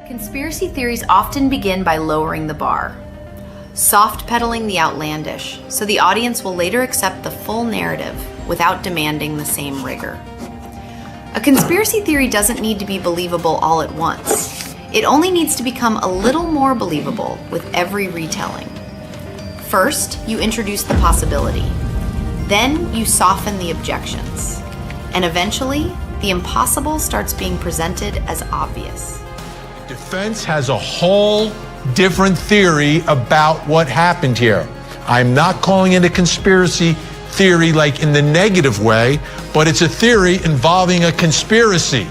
Conspiracy theories often begin by lowering the bar, soft pedaling the outlandish, so the audience will later accept the full narrative without demanding the same rigor. A conspiracy theory doesn't need to be believable all at once. It only needs to become a little more believable with every retelling. First, you introduce the possibility. Then you soften the objections. And eventually, the impossible starts being presented as obvious. Defense has a whole different theory about what happened here. I'm not calling it a conspiracy theory like in the negative way, but it's a theory involving a conspiracy.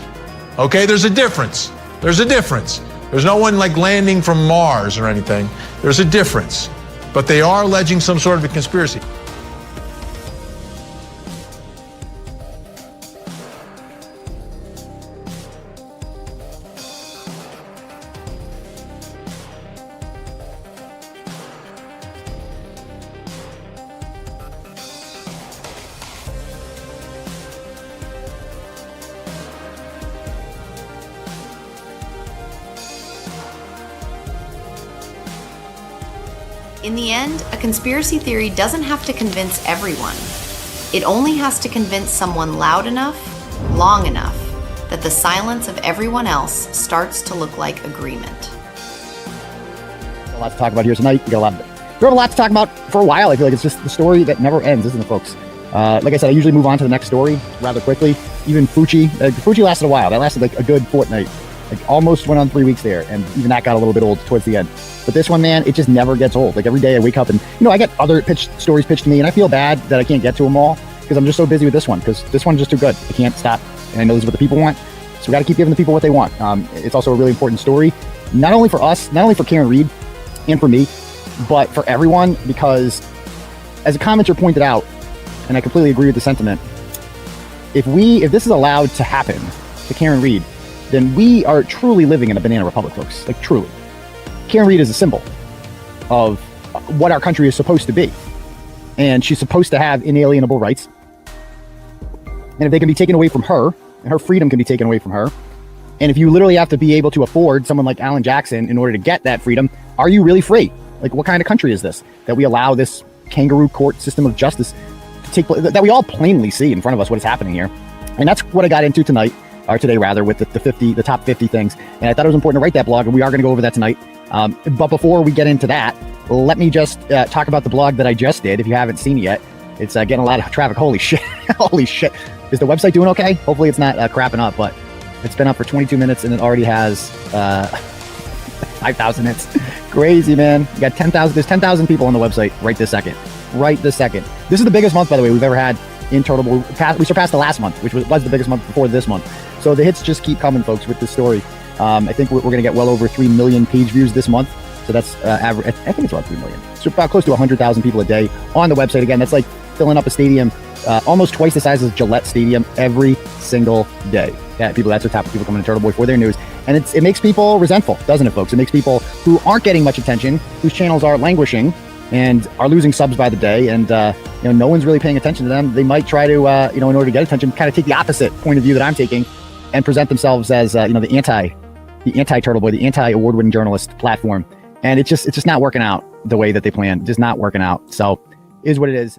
Okay, there's a difference. There's a difference. There's no one like landing from Mars or anything. There's a difference. But they are alleging some sort of a conspiracy. In the end, a conspiracy theory doesn't have to convince everyone. It only has to convince someone loud enough, long enough, that the silence of everyone else starts to look like agreement. A lot to talk about here tonight. We have a lot to talk about for a while. I feel like it's just the story that never ends, isn't it, folks? Like I said, I usually move on to the next story rather quickly. Even Fucci lasted a while. That lasted like a good fortnight. Like almost went on 3 weeks there, and even that got a little bit old towards the end. But this one, man, it just never gets old. Like every day I wake up and, I get other stories pitched to me, and I feel bad that I can't get to them all because I'm just so busy with this one, because this one's just too good. I can't stop, and I know this is what the people want, so we got to keep giving the people what they want. It's also a really important story, not only for us, not only for Karen Reed and for me, but for everyone, because as a commenter pointed out, and I completely agree with the sentiment, if this is allowed to happen to Karen Reed, then we are truly living in a banana republic, folks. Like, truly. Karen Reed is a symbol of what our country is supposed to be. And she's supposed to have inalienable rights. And if they can be taken away from her, and her freedom can be taken away from her, and if you literally have to be able to afford someone like Alan Jackson in order to get that freedom, are you really free? Like, what kind of country is this? That we allow this kangaroo court system of justice to take place, that we all plainly see in front of us what is happening here. And that's what I got into tonight. Or today rather, with the top 50 things. And I thought it was important to write that blog, and we are going to go over that tonight. But before we get into that, let me just talk about the blog that I just did. If you haven't seen it yet, it's getting a lot of traffic. Holy shit. Holy shit. Is the website doing okay? Hopefully it's not crapping up, but it's been up for 22 minutes and it already has 5,000 hits. Crazy, man. You got 10,000. There's 10,000 people on the website right this second. Right this second. This is the biggest month, by the way, we've ever had in total. We surpassed the last month, which was the biggest month before this month. So the hits just keep coming, folks, with this story. I think we're going to get well over 3 million page views this month. So that's average. I think it's about 3 million. So about close to 100,000 people a day on the website. Again, that's like filling up a stadium, almost twice the size of Gillette Stadium every single day. That's the type of people coming to Turtle Boy for their news. And it makes people resentful, doesn't it, folks? It makes people who aren't getting much attention, whose channels are languishing and are losing subs by the day, and no one's really paying attention to them. They might try to, in order to get attention, kind of take the opposite point of view that I'm taking and present themselves as, the anti-Turtle Boy, the anti-award-winning journalist platform. And it's just not working out the way that they planned. Just not working out. So, is what it is.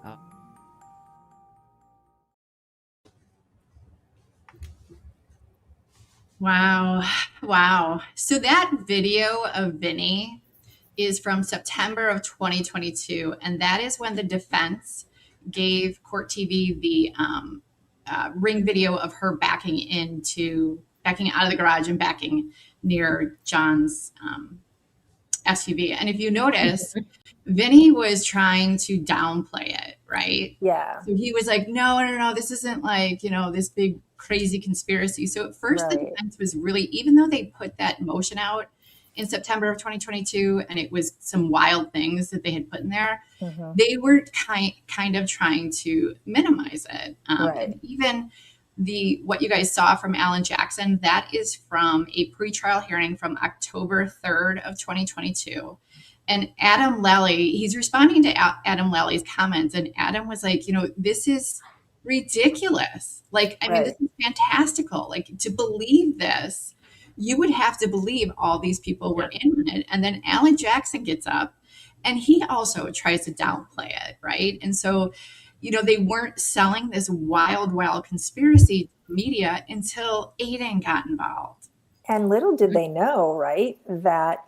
Wow. So that video of Vinny is from September of 2022. And that is when the defense gave Court TV the ring video of her backing out of the garage and backing near John's SUV. And if you notice, Vinny was trying to downplay it, right? Yeah. So he was like, no, this isn't like, this big crazy conspiracy. So at first the defense was really, even though they put that motion out in September of 2022, and it was some wild things that they had put in there, they were kind of trying to minimize it. And even what you guys saw from Alan Jackson, that is from a pretrial hearing from October 3rd of 2022. And Adam Lally, he's responding to Adam Lally's comments, and Adam was like, this is ridiculous. Like, I mean, this is fantastical. Like, to believe this you would have to believe all these people were in on it. And then Alan Jackson gets up and he also tries to downplay it, right? And so, they weren't selling this wild conspiracy media until Aidan got involved. And little did they know, right, that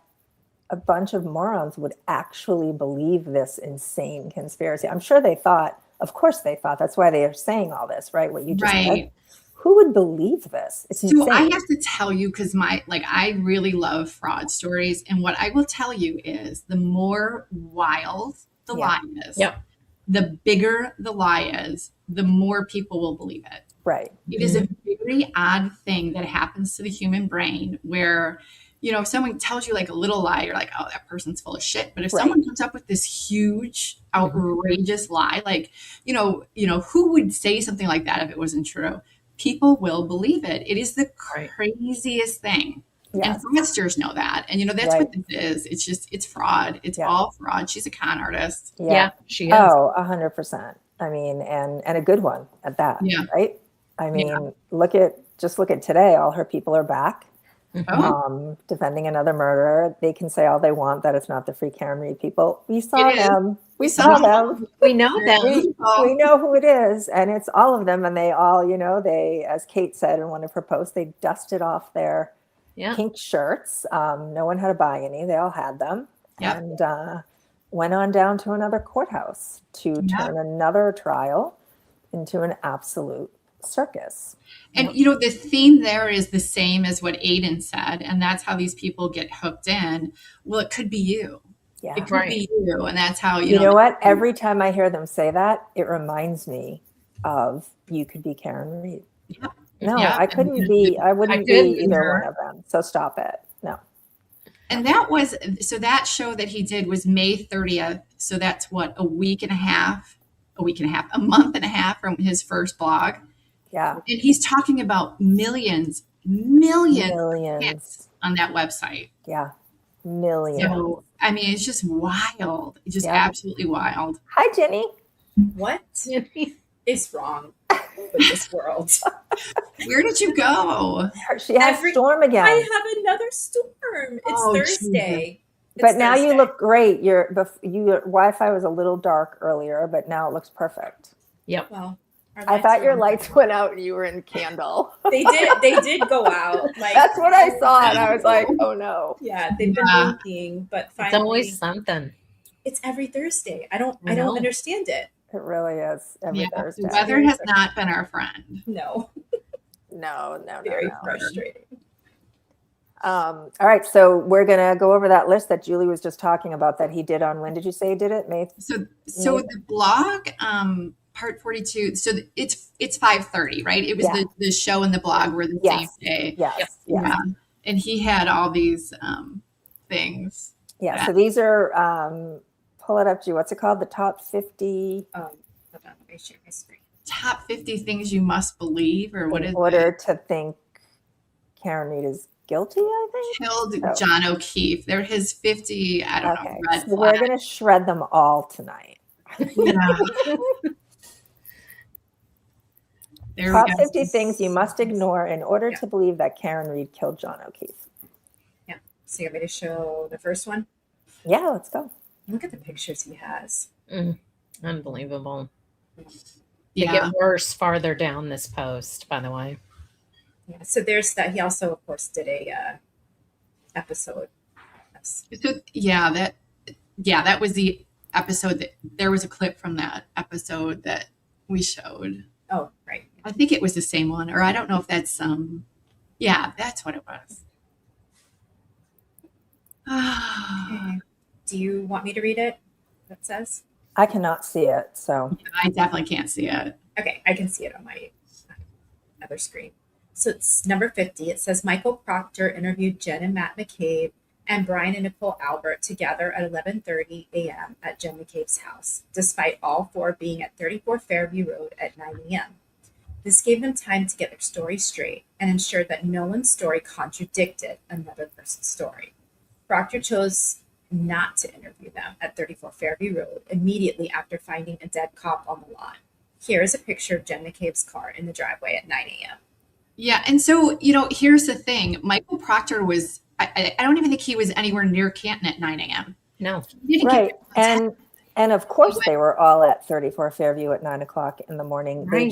a bunch of morons would actually believe this insane conspiracy. I'm sure they thought, of course they thought, that's why they are saying all this, right? What you just said. Who would believe this? It's insane. So I have to tell you, because I really love fraud stories. And what I will tell you is the more wild the lie is, the bigger the lie is, the more people will believe it. Right. It is a very odd thing that happens to the human brain where, if someone tells you like a little lie, you're like, oh, that person's full of shit. But if someone comes up with this huge, outrageous lie, like, who would say something like that if it wasn't true? People will believe it. It is the craziest thing. Yes. And fraudsters know that. And, that's what this is. It's fraud. It's all fraud. She's a con artist. Yeah, she is. Oh, 100%. I mean, and a good one at that. Yeah. Right. I mean, look at today. All her people are back. Defending another murderer. They can say all they want that it's not the Free Karen Read people. We saw them. We saw them. We know them. We know who it is, and it's all of them. And they all, they, as Kate said in one of her posts, they dusted off their pink shirts. No one had to buy any. They all had them, and went on down to another courthouse to turn another trial into an absolute circus. And, the theme there is the same as what Aidan said. And that's how these people get hooked in. Well, it could be you. Yeah. It could be you. And that's how, you know what? Every time I hear them say that, it reminds me of you could be Karen Read. Yeah. No, I wouldn't be either one of them. So stop it. No. And that show that he did was May 30th. So that's what, a month and a half from his first blog. Yeah. And he's talking about millions hits on that website. Yeah. Millions. So, I mean, it's just wild. It's just absolutely wild. Hi, Jenny. What is wrong with this world? Where did you go? She has a storm again. I have another storm. It's Thursday. But now you look great. Your Wi-Fi was a little dark earlier, but now it looks perfect. Yep. Well, I thought your lights went out and you were in candle. They did go out. Like, that's what I saw, and I was like, oh no. Yeah, they've been blinking, but finally, it's always something. It's every Thursday. I don't understand it. It really is every Thursday. The weather has not been our friend. No. No. Very frustrating. All right, so we're gonna go over that list that Julie was just talking about that he did on, when did you say he did it? May. So the blog, part 42. So it's 5:30, right? It was the show and the blog were the same day. Yes. Yeah. And he had all these things. Yeah. So these are pull it up, G. What's it called? The top 50. Hold on, let me share my screen. Top 50 things you must believe, or what is it? In order to think Karen Read is guilty, I think. Killed John O'Keefe. They're his 50, I don't know. Red so we're going to shred them all tonight. Top 50 things you must ignore in order to believe that Karen Read killed John O'Keefe. Yeah. So you want me to show the first one? Yeah, let's go. Look at the pictures he has. Unbelievable. They get worse farther down this post, by the way. Yeah. So there's that. He also, of course, did a episode. So that was the episode that there was a clip from that episode that we showed. Oh, right. I think it was the same one, or I don't know if that's that's what it was. Okay. Do you want me to read it? What it says? I cannot see it, so I definitely can't see it. Okay, I can see it on my other screen. So it's number 50. It says Michael Proctor interviewed Jen and Matt McCabe and Brian and Nicole Albert together at 11:30 a.m. at Jen McCabe's house, despite all four being at 34 Fairview Road at 9 a.m. This gave them time to get their story straight and ensured that no one's story contradicted another person's story. Proctor chose not to interview them at 34 Fairview Road immediately after finding a dead cop on the lawn. Here is a picture of Jen McCabe's car in the driveway at 9 a.m. Yeah. And so, here's the thing. Michael Proctor was, I don't even think he was anywhere near Canton at 9 a.m. No. He didn't Right. get And of course they were all at 34 Fairview at 9 o'clock in the morning. Right.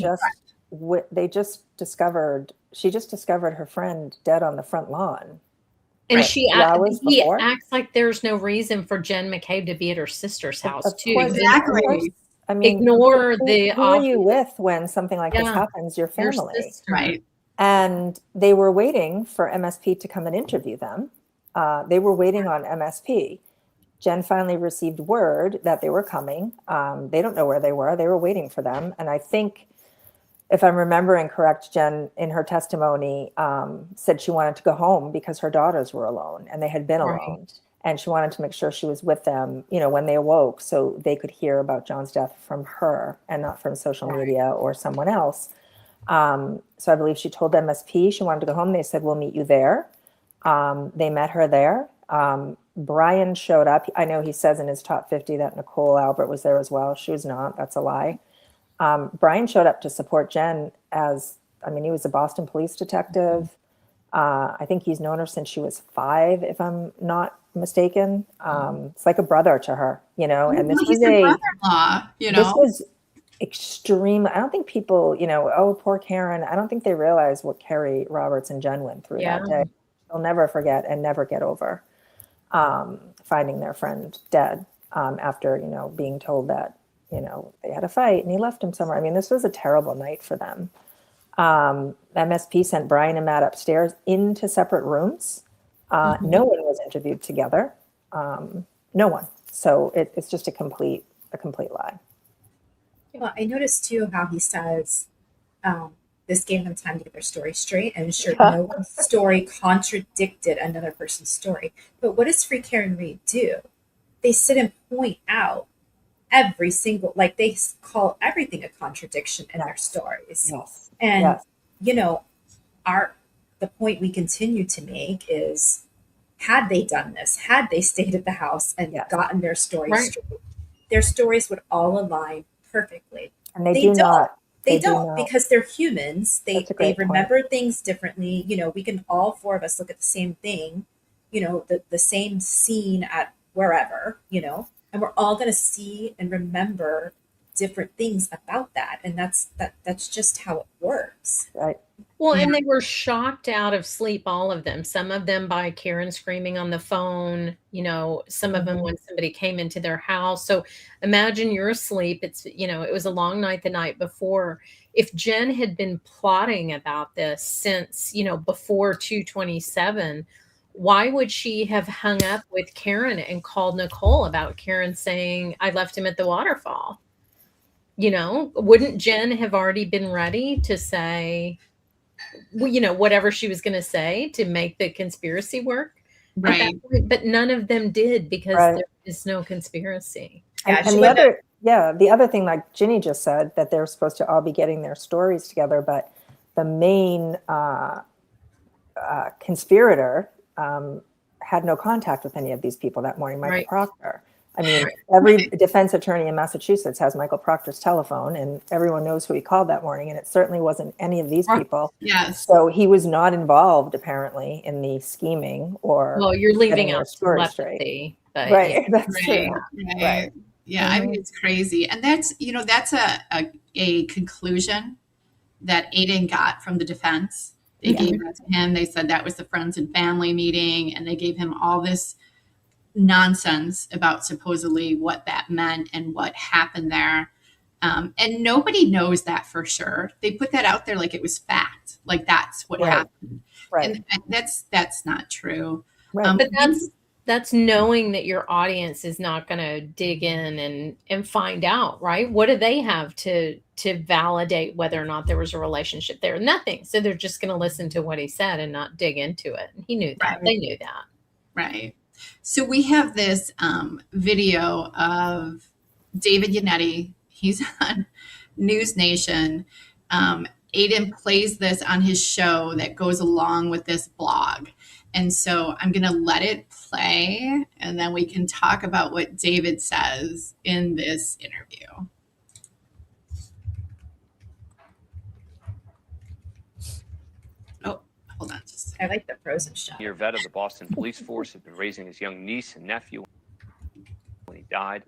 They just discovered, she just discovered her friend dead on the front lawn. And Right. he before? acts like there's no reason for Jen McCabe to be at her sister's house Of too. course, Exactly. of course. I mean, Ignore the who are you with when something like this happens? Your your family. sister. Right. And they were waiting for MSP to come and interview them. They were waiting on MSP. Jen finally received word that they were coming. They don't know where they were. They were waiting for them. And I think, if I'm remembering correct, Jen, in her testimony, said she wanted to go home because her daughters were alone and they had been alone. And she wanted to make sure she was with them, when they awoke, so they could hear about John's death from her and not from social media or someone else. So I believe she told MSP she wanted to go home. They said, we'll meet you there. They met her there. Brian showed up. I know he says in his top 50 that Nicole Albert was there as well. She was not. That's a lie. Brian showed up to support Jen he was a Boston police detective. I think he's known her since she was 5, if I'm not mistaken. It's like a brother to her, and this was a brother-in-law, This was extreme. I don't think people, oh, poor Karen. I don't think they realize what Carrie Roberts and Jen went through that day. They'll never forget and never get over finding their friend dead after, being told that, they had a fight and he left him somewhere. I mean, this was a terrible night for them. MSP sent Brian and Matt upstairs into separate rooms. No one was interviewed together. No one. So it's just a complete lie. Well, I noticed too how he says this gave them time to get their story straight and ensured no one's story contradicted another person's story. But what does Free Karen Reed do? They sit and point out every single, like they call everything a contradiction in their stories. Yes. And, the point we continue to make is, had they done this, had they stayed at the house and gotten their stories straight, their stories would all align perfectly. And they do not. They don't because they're humans. They remember things differently. We can all 4 of us look at the same thing, the same scene at wherever, and we're all going to see and remember different things about that. And that's just how it works. Right. Well, and they were shocked out of sleep, all of them. Some of them by Karen screaming on the phone, some of them when somebody came into their house. So imagine you're asleep. It's, it was a long night the night before. If Jen had been plotting about this since, before 2/27, why would she have hung up with Karen and called Nicole about Karen saying, I left him at the waterfall? Wouldn't Jen have already been ready to say, whatever she was going to say to make the conspiracy work? Right. But none of them did because there is no conspiracy. And the other thing, like Ginny just said, that they're supposed to all be getting their stories together, but the main conspirator had no contact with any of these people that morning, Michael Proctor. I mean, every defense attorney in Massachusetts has Michael Proctor's telephone, and everyone knows who he called that morning, and it certainly wasn't any of these people. Yes. So he was not involved, apparently, in the scheming or. Well, you're leaving out telepathy, but that's true. Right. Yeah, I mean, it's crazy, and that's a conclusion that Aidan got from the defense. They gave that to him. They said that was the friends and family meeting, and they gave him all this nonsense about supposedly what that meant and what happened there. And nobody knows that for sure. They put that out there like it was fact, like that's what happened. Right. And that's not true. Right. But that's knowing that your audience is not going to dig in and find out, right? What do they have to validate whether or not there was a relationship there? Nothing. So they're just going to listen to what he said and not dig into it. And he knew that. Right. They knew that. Right. So we have this video of David Yannetti. He's on News Nation. Aidan plays this on his show that goes along with this blog. And so I'm going to let it play, and then we can talk about what David says in this interview. hold on, just I like the frozen shot. Your vet of the Boston police force had been raising his young niece and nephew when he died.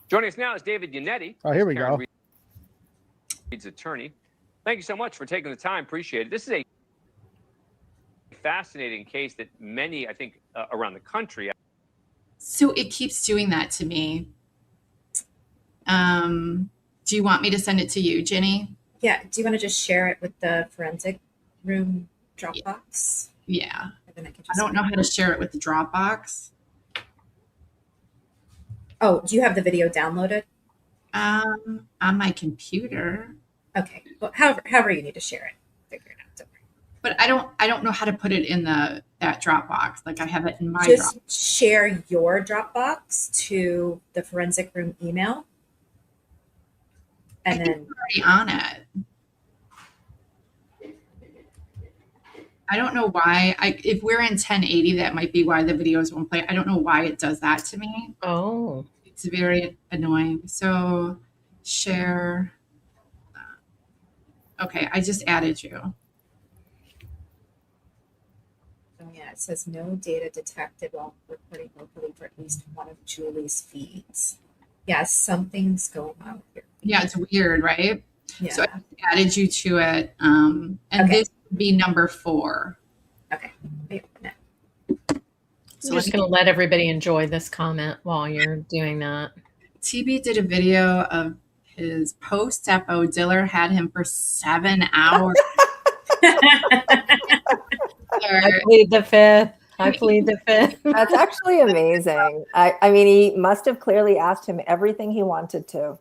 Joining us now is David Yannetti. Oh, here we Karen go. Reed's attorney. Thank you so much for taking the time. Appreciate it. This is a fascinating case that many, I think, around the country. so it keeps doing that to me. Do you want me to send it to you, Jenny? Yeah. Do you want to just share it with the forensic room Dropbox? Yeah. And then I can I don't know how to share it with the Dropbox. Oh, do you have the video downloaded? On my computer. Okay. Well, however you need to share it, figure it out. Don't worry. But I don't know how to put it in that Dropbox. Like I have it in my Just Dropbox. share your Dropbox to the forensic room email. And then Already on it. I don't know why. If we're in 1080, that might be why the videos won't play. I don't know why it does that to me. Oh. It's very annoying. So share. Okay, I just added you. yeah, it says no data detected while recording locally for at least one of Julie's feeds. Yeah, something's going on here. Yeah, it's weird, right? Yeah. So I added you to it. And Okay. this would be number 4. Okay. Wait, no. So I'm just going to let everybody enjoy this comment while you're doing that. TB did a video of his post-depo. Diller had him for 7 hours. I plead the fifth. I plead the fifth. That's actually amazing. I mean, he must have clearly asked him everything he wanted to,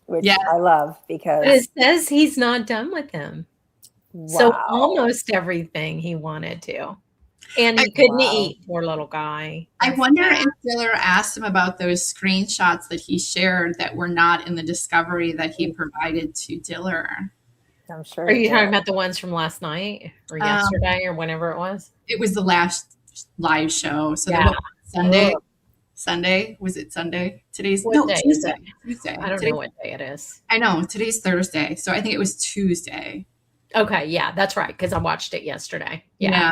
which Yeah. I love because But it says he's not done with him. So wow. almost everything he wanted to. And he couldn't Wow. eat, poor little guy. I wonder if Diller asked him about those screenshots that he shared that were not in the discovery that he provided to Diller. I'm sure. Are you he talking did. about the ones from last night or yesterday or whenever it was? It was the last live show. So Yeah. Sunday. Oh. Sunday? Was it Sunday? Today's What day is Tuesday. it? Tuesday. I don't Today- know what day it is. I know. Today's Thursday. So I think it was Tuesday. Okay, yeah, that's right, because I watched it yesterday. Yeah.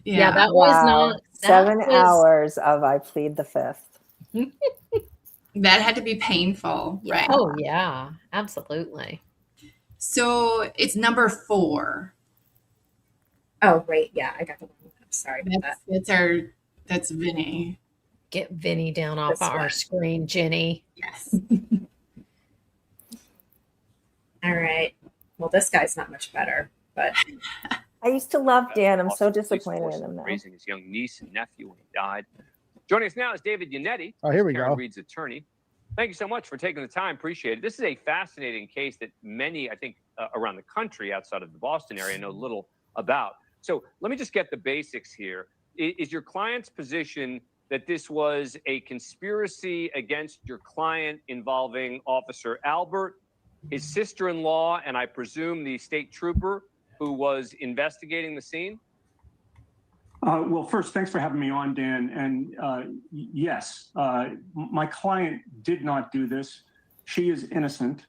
Yeah. That was Wow. not 7 was- hours of I plead the fifth. That had to be painful, right? Oh yeah, absolutely. So it's number 4. Oh, right. Yeah, I got the one. I'm sorry about that. That's Vinny. Get Vinny down off This our one. screen, Jenny. Yes. All right. Well, this guy's not much better, but I used to love Dan. I'm so Boston police disappointed force in him had now. been raising his young niece and nephew when he died. Joining us now is David Yannetti. Oh, here we Karen go. Reed's attorney. Thank you so much for taking the time. Appreciate it. This is a fascinating case that many, I think, around the country outside of the Boston area know little about. So let me just get the basics here. Is your client's position that this was a conspiracy against your client involving Officer Albert, his sister-in-law, and I presume the state trooper who was investigating the scene? Well, first, thanks for having me on, Dan. And yes, my client did not do this. She is innocent.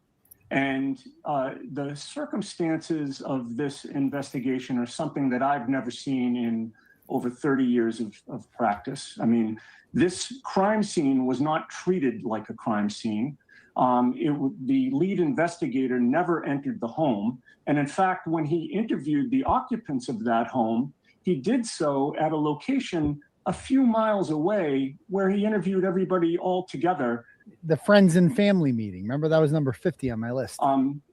And the circumstances of this investigation are something that I've never seen in over 30 years of practice. I mean, this crime scene was not treated like a crime scene. The lead investigator never entered the home. And in fact, when he interviewed the occupants of that home, he did so at a location a few miles away where he interviewed everybody all together. The friends and family meeting. Remember, that was number 50 on my list.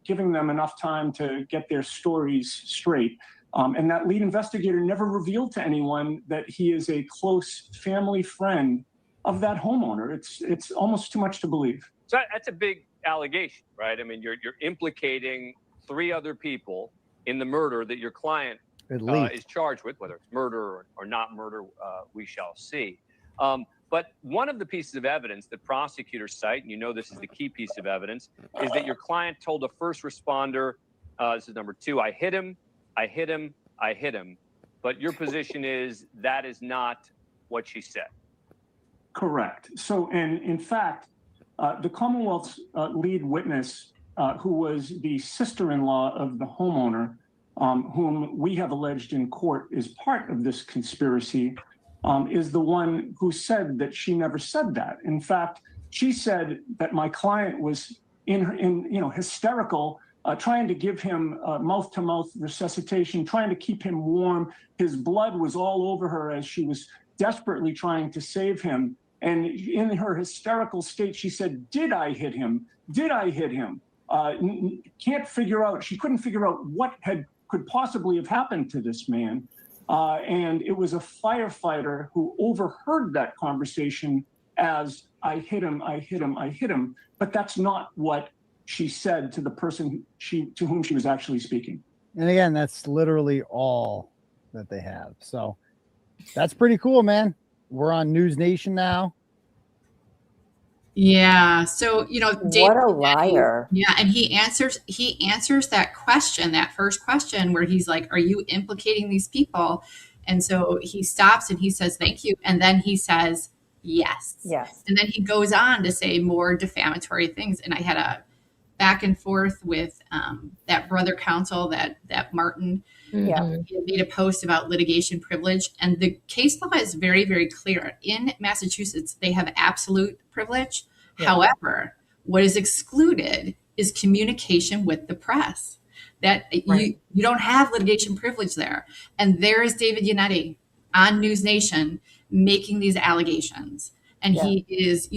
Giving them enough time to get their stories straight. And that lead investigator never revealed to anyone that he is a close family friend of that homeowner. It's almost too much to believe. So that's a big allegation, right? I mean, you're implicating 3 other people in the murder that your client At least. is charged with, whether it's murder or not murder, we shall see. But one of the pieces of evidence that prosecutors cite, and you know this is the key piece of evidence, is that your client told a first responder, this is number 2, I hit him, I hit him, I hit him. But your position is that is not what she said. Correct. So, and in fact, the Commonwealth's lead witness, who was the sister-in-law of the homeowner, whom we have alleged in court is part of this conspiracy, is the one who said that she never said that. In fact, she said that my client was hysterical, trying to give him mouth-to-mouth resuscitation, trying to keep him warm. His blood was all over her as she was desperately trying to save him. And in her hysterical state, she said, "Did I hit him? Did I hit him?" She couldn't figure out what could possibly have happened to this man. And it was a firefighter who overheard that conversation as, "I hit him, I hit him, I hit him." But that's not what she said to the person to whom she was actually speaking. And again, that's literally all that they have. So that's pretty cool, man. We're on News Nation now. Yeah. So, David, what a liar. Yeah. And he answers that question, that first question where he's like, "Are you implicating these people?" And so he stops and he says, "Thank you." And then he says, "Yes." Yes. And then he goes on to say more defamatory things. And I had a back and forth with that brother counsel, that Martin. Yeah. He made a post about litigation privilege, and the case law is very, very clear. In Massachusetts, they have absolute privilege. Yeah. However, what is excluded is communication with the press. That right. you don't have litigation privilege there. And there is David Yannetti on News Nation making these allegations. And he is,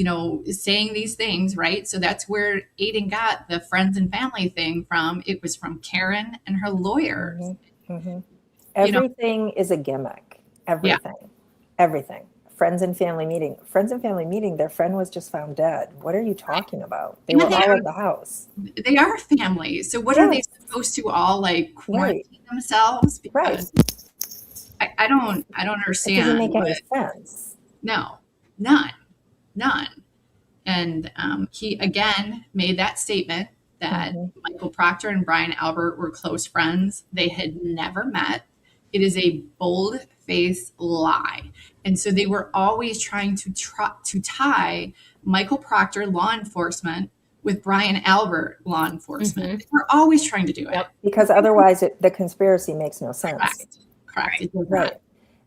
saying these things, right? So that's where Aidan got the friends and family thing from. It was from Karen and her lawyers. Mm-hmm. Mm-hmm. Everything is a gimmick. Everything. Yeah. Everything. Friends and family meeting. Their friend was just found dead. What are you talking about? They were all at the house. They are family. So what are they supposed to all quarantine themselves? Because I don't understand. It doesn't make any sense. No, none. And he again made that statement that Michael Proctor and Brian Albert were close friends. They had never met. It is a bold-faced lie. And so they were always trying to tie Michael Proctor, law enforcement, with Brian Albert, law enforcement. Mm-hmm. They were always trying to do it. Because otherwise the conspiracy makes no sense. Correct. Right.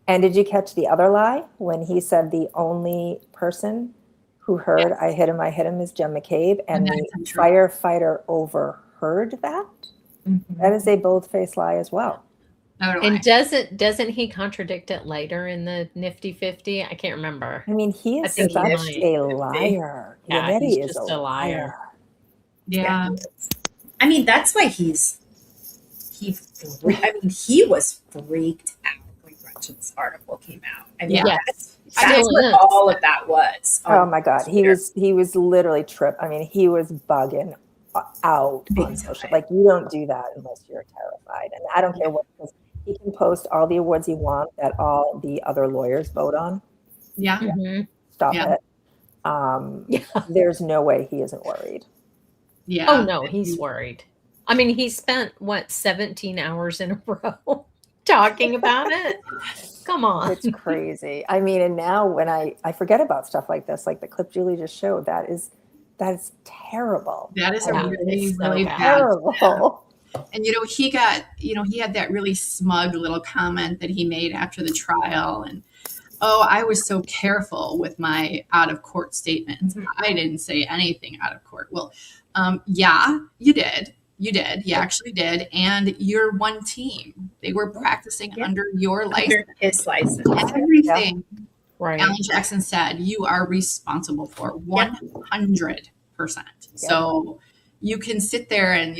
And did you catch the other lie when he said the only person who heard I hit him is Jen McCabe, and the firefighter overheard that? Mm-hmm. That is a bold-faced lie as well. And doesn't he contradict it later in the Nifty 50? I can't remember. I mean, he is such a liar. Yeah, he's just a liar. Yeah. I mean, that's why he was freaked out when Gretchen's article came out. I mean, that's what all of that was. Oh my God. He was literally tripped. I mean, he was bugging out on social. Like, you don't do that unless you're terrified. And I don't care what, because he can post all the awards he wants that all the other lawyers vote on. Yeah. Mm-hmm. Stop it. There's no way he isn't worried. Yeah. Oh no, he's worried. I mean, he spent 17 hours in a row talking about it. Come on. It's crazy. I mean, and now when I forget about stuff like this, like the clip Julie just showed, that is terrible. That is really bad. Terrible. And he had that really smug little comment that he made after the trial, and I was so careful with my out of court statements. Mm-hmm. I didn't say anything out of court. Well, yeah, you did. You actually did. And you're one team. They were practicing under your license. Under his license. Everything right. Alan Jackson said you are responsible for 100%. So you can sit there and,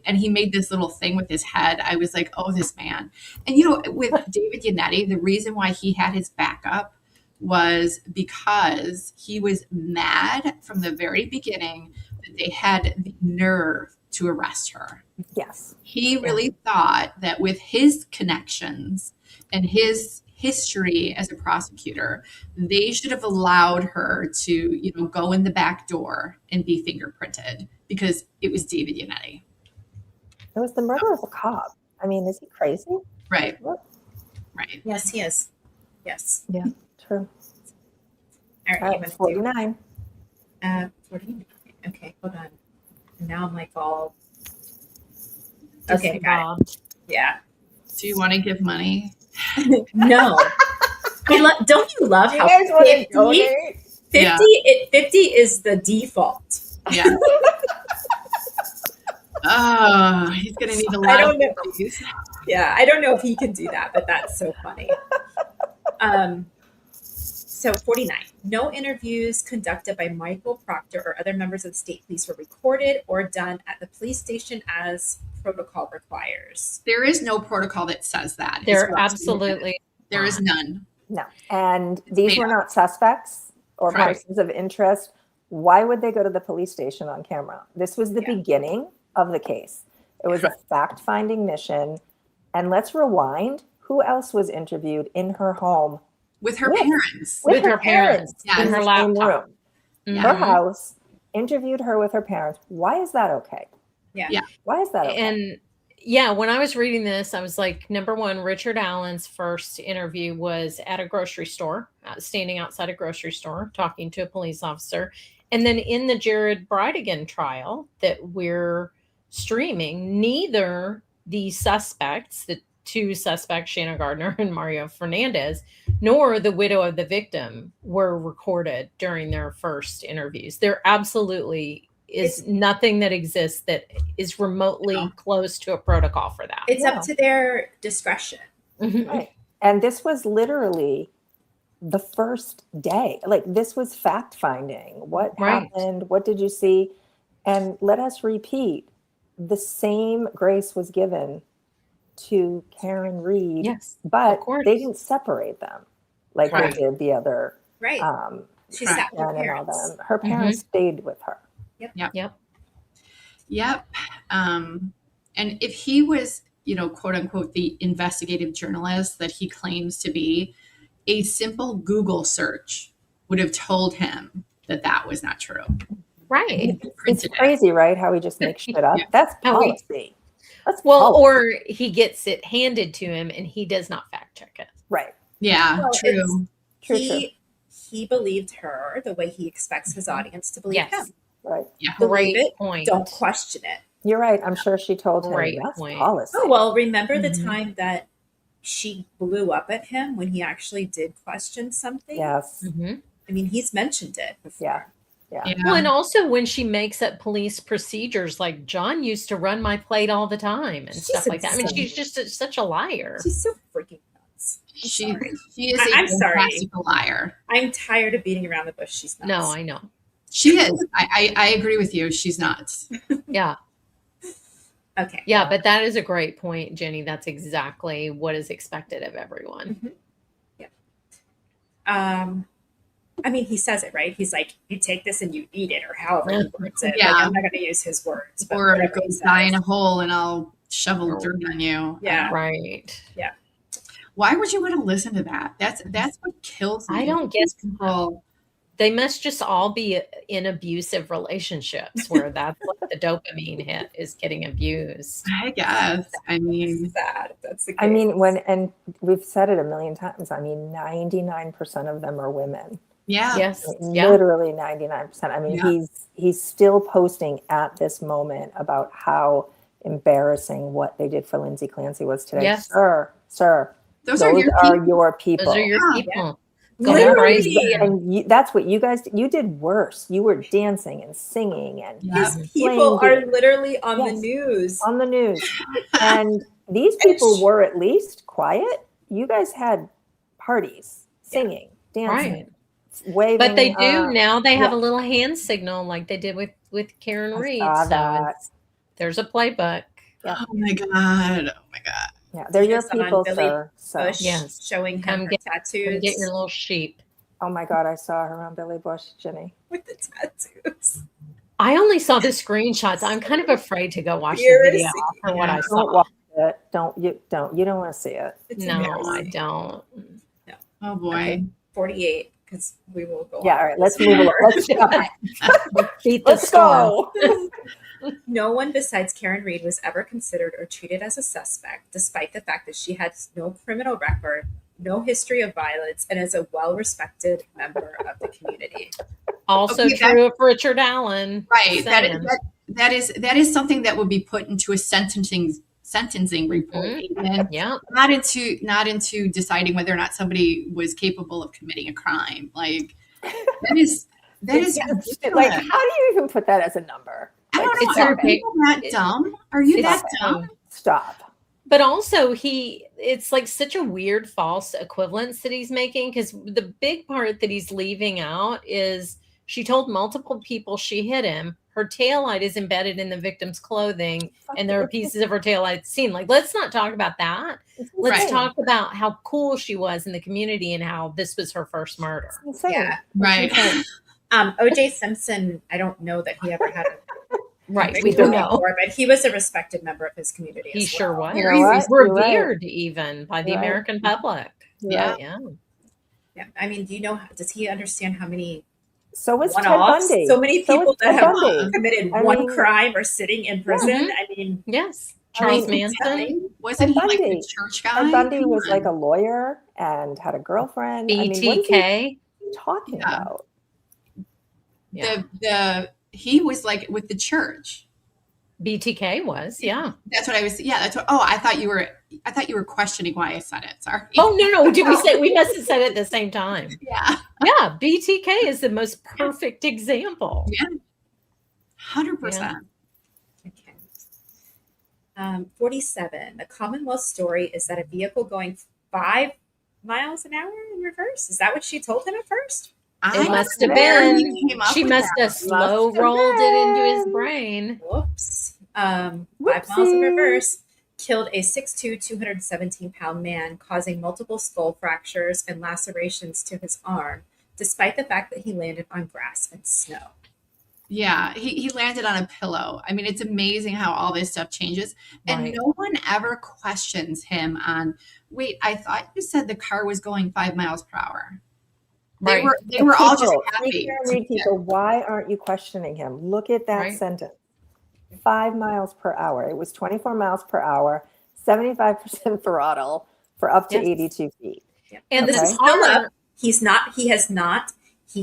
and he made this little thing with his head. I was like, oh, this man. And, with David Yannetti, the reason why he had his backup was because he was mad from the very beginning that they had the nerve to arrest her. Yes. He really thought that with his connections and his history as a prosecutor, they should have allowed her to, go in the back door and be fingerprinted because it was David Yannetti. It was the murder of a cop. I mean, is he crazy? Right. Right. Yes, he is. Yes. Yeah, true. All right, 49. 49. Okay, hold on. And now I'm like all... Okay, got it. Yeah. Do you want to give money? No. Don't you love You how guys want to 50, donate? 50, Yeah. 50 is the default. Yeah. Oh, he's going to need a lot I don't of know. these. Yeah, I don't know if he can do that, but that's so funny. So 49. No interviews conducted by Michael Proctor or other members of the state police were recorded or done at the police station as protocol requires. There is no protocol that says that. There absolutely there is none. No. And these were not suspects or Correct. persons of interest. Why would they go to the police station on camera? This was the beginning of the case. It was a fact-finding mission. And let's rewind. Who else was interviewed in her home? With her parents. With her parents. Yeah. In her the same laptop. room. Her house, interviewed her with her parents. Why is that okay? Yeah. Why is that okay? And yeah, when I was reading this, I was like, number one, Richard Allen's first interview was at a grocery store, standing outside a grocery store, talking to a police officer. And then in the Jared Bridegan trial that we're streaming, neither the suspects, the two suspects, Shanna Gardner and Mario Fernandez, nor the widow of the victim were recorded during their first interviews. There absolutely is nothing that exists that is remotely close to a protocol for that. It's up to their discretion. Right. And this was literally the first day. Like, this was fact finding. What happened? What did you see? And let us repeat, the same grace was given to Karen Reed, but they didn't separate them like they did the other. Right. She sat with her parents. Her parents stayed with her. Yep. And if he was, quote unquote, the investigative journalist that he claims to be, a simple Google search would have told him that that was not true. Right. It's crazy, right? How he just makes shit up. That's policy. That's policy. Or he gets it handed to him and he does not fact check it. Right. Yeah, Well, true. He believed her the way he expects his audience to believe him. Right. Yeah. Believe it, point. don't question it. You're right. I'm sure she told him that's policy. Oh, well, remember the time that she blew up at him when he actually did question something? Yes. I mean, he's mentioned it before. Yeah. Well, and also when she makes up police procedures, like John used to run my plate all the time and stuff like that. I mean, she's just such a liar. She's so freaking nuts. She is a fantastic liar. I'm tired of beating around the bush. She's nuts. No, I know. She is. I agree with you. She's nuts. Yeah. Okay. Yeah, but that is a great point, Jenny. That's exactly what is expected of everyone. Yeah. I mean, he says it, right? He's like, you take this and you eat it, or however he words it. Yeah. Like, I'm not going to use his words. But Or go die in a hole and I'll shovel dirt on you. Yeah. Right. Yeah. Why would you want to listen to that? That's what kills me. I don't get people. They must just all be in abusive relationships where that's what the dopamine hit is getting abused. I guess. I mean, sad. That's the case. I mean, and we've said it a million times. I mean, 99% of them are women. Yeah. Yes. Literally 99%. I mean, he's still posting at this moment about how embarrassing what they did for Lindsay Clancy was today. Yes. Sir. Those are your people. Those are your people. Literally. And that's what you guys did. You did worse. You were dancing and singing and These people are literally on the news. On the news. And these people were at least quiet. You guys had parties, singing, dancing, waving. But they do now. They have a little hand signal like they did with Karen Reed. So there's a playbook. Yeah. Oh my God. Yeah, they're your people, sir. So yes, showing him her tattoos. Come get your little sheep. Oh my God, I saw her on Billy Bush, Jenny. With the tattoos. I only saw the screenshots. I'm kind of afraid to go watch the video for what I saw. Don't watch it. You don't want to see it. No, I don't. No. Oh boy. Okay. 48, because we will go. Yeah, all right. Let's move along. Let's go. No one besides Karen Reed was ever considered or treated as a suspect, despite the fact that she had no criminal record, no history of violence, and is a well-respected member of the community. Also true of Richard Allen. Right. That is something that would be put into a sentencing sentencing report, and Yeah. not into deciding whether or not somebody was capable of committing a crime. Like that is like, how do you even put that as a number? I Like, don't know. Are people that dumb? Are you that dumb? Stop. But also it's like such a weird false equivalence that he's making, because the big part that he's leaving out is she told multiple people she hit him. Her taillight is embedded in the victim's clothing, and there are pieces of her taillight seen. Like, let's not talk about that. Let's talk about how cool she was in the community and how this was her first murder. Yeah, right. O.J. Simpson, I don't know that he ever had a right. We don't know, but he was a respected member of his community. He sure was. You know what? Revered even by the American public. Yeah. I mean, does he understand how many? So was Ted Bundy. So many people that have committed one mean, crime are sitting in prison. I mean, yes. Charles Manson. Wasn't he like the church guy? Ted Bundy was like a lawyer and had a girlfriend. BTK. I mean, what is he talking about? He was like with the church. BTK was, yeah. That's what I was. Yeah, that's what. Oh, I thought you were questioning why I said it. Sorry. Oh no! Did we say we must have said it at the same time? Yeah. Yeah. BTK is the most perfect example. Yeah. 100%. Okay. 47. The Commonwealth story is that a vehicle going 5 miles an hour in reverse. Is that what she told him at first? It must have been. She must have slow rolled it into his brain. Whoops. 5 miles in reverse killed a 6'2", 217-pound man, causing multiple skull fractures and lacerations to his arm, despite the fact that he landed on grass and snow. Yeah, he landed on a pillow. I mean, it's amazing how all this stuff changes. And no one ever questions him on, wait, I thought you said the car was going 5 miles per hour. They were all just happy. People, why aren't you questioning him? Look at that sentence. 5 miles per hour. It was 24 miles per hour, 75% throttle for up to 82 feet. Yeah. And this is still up. He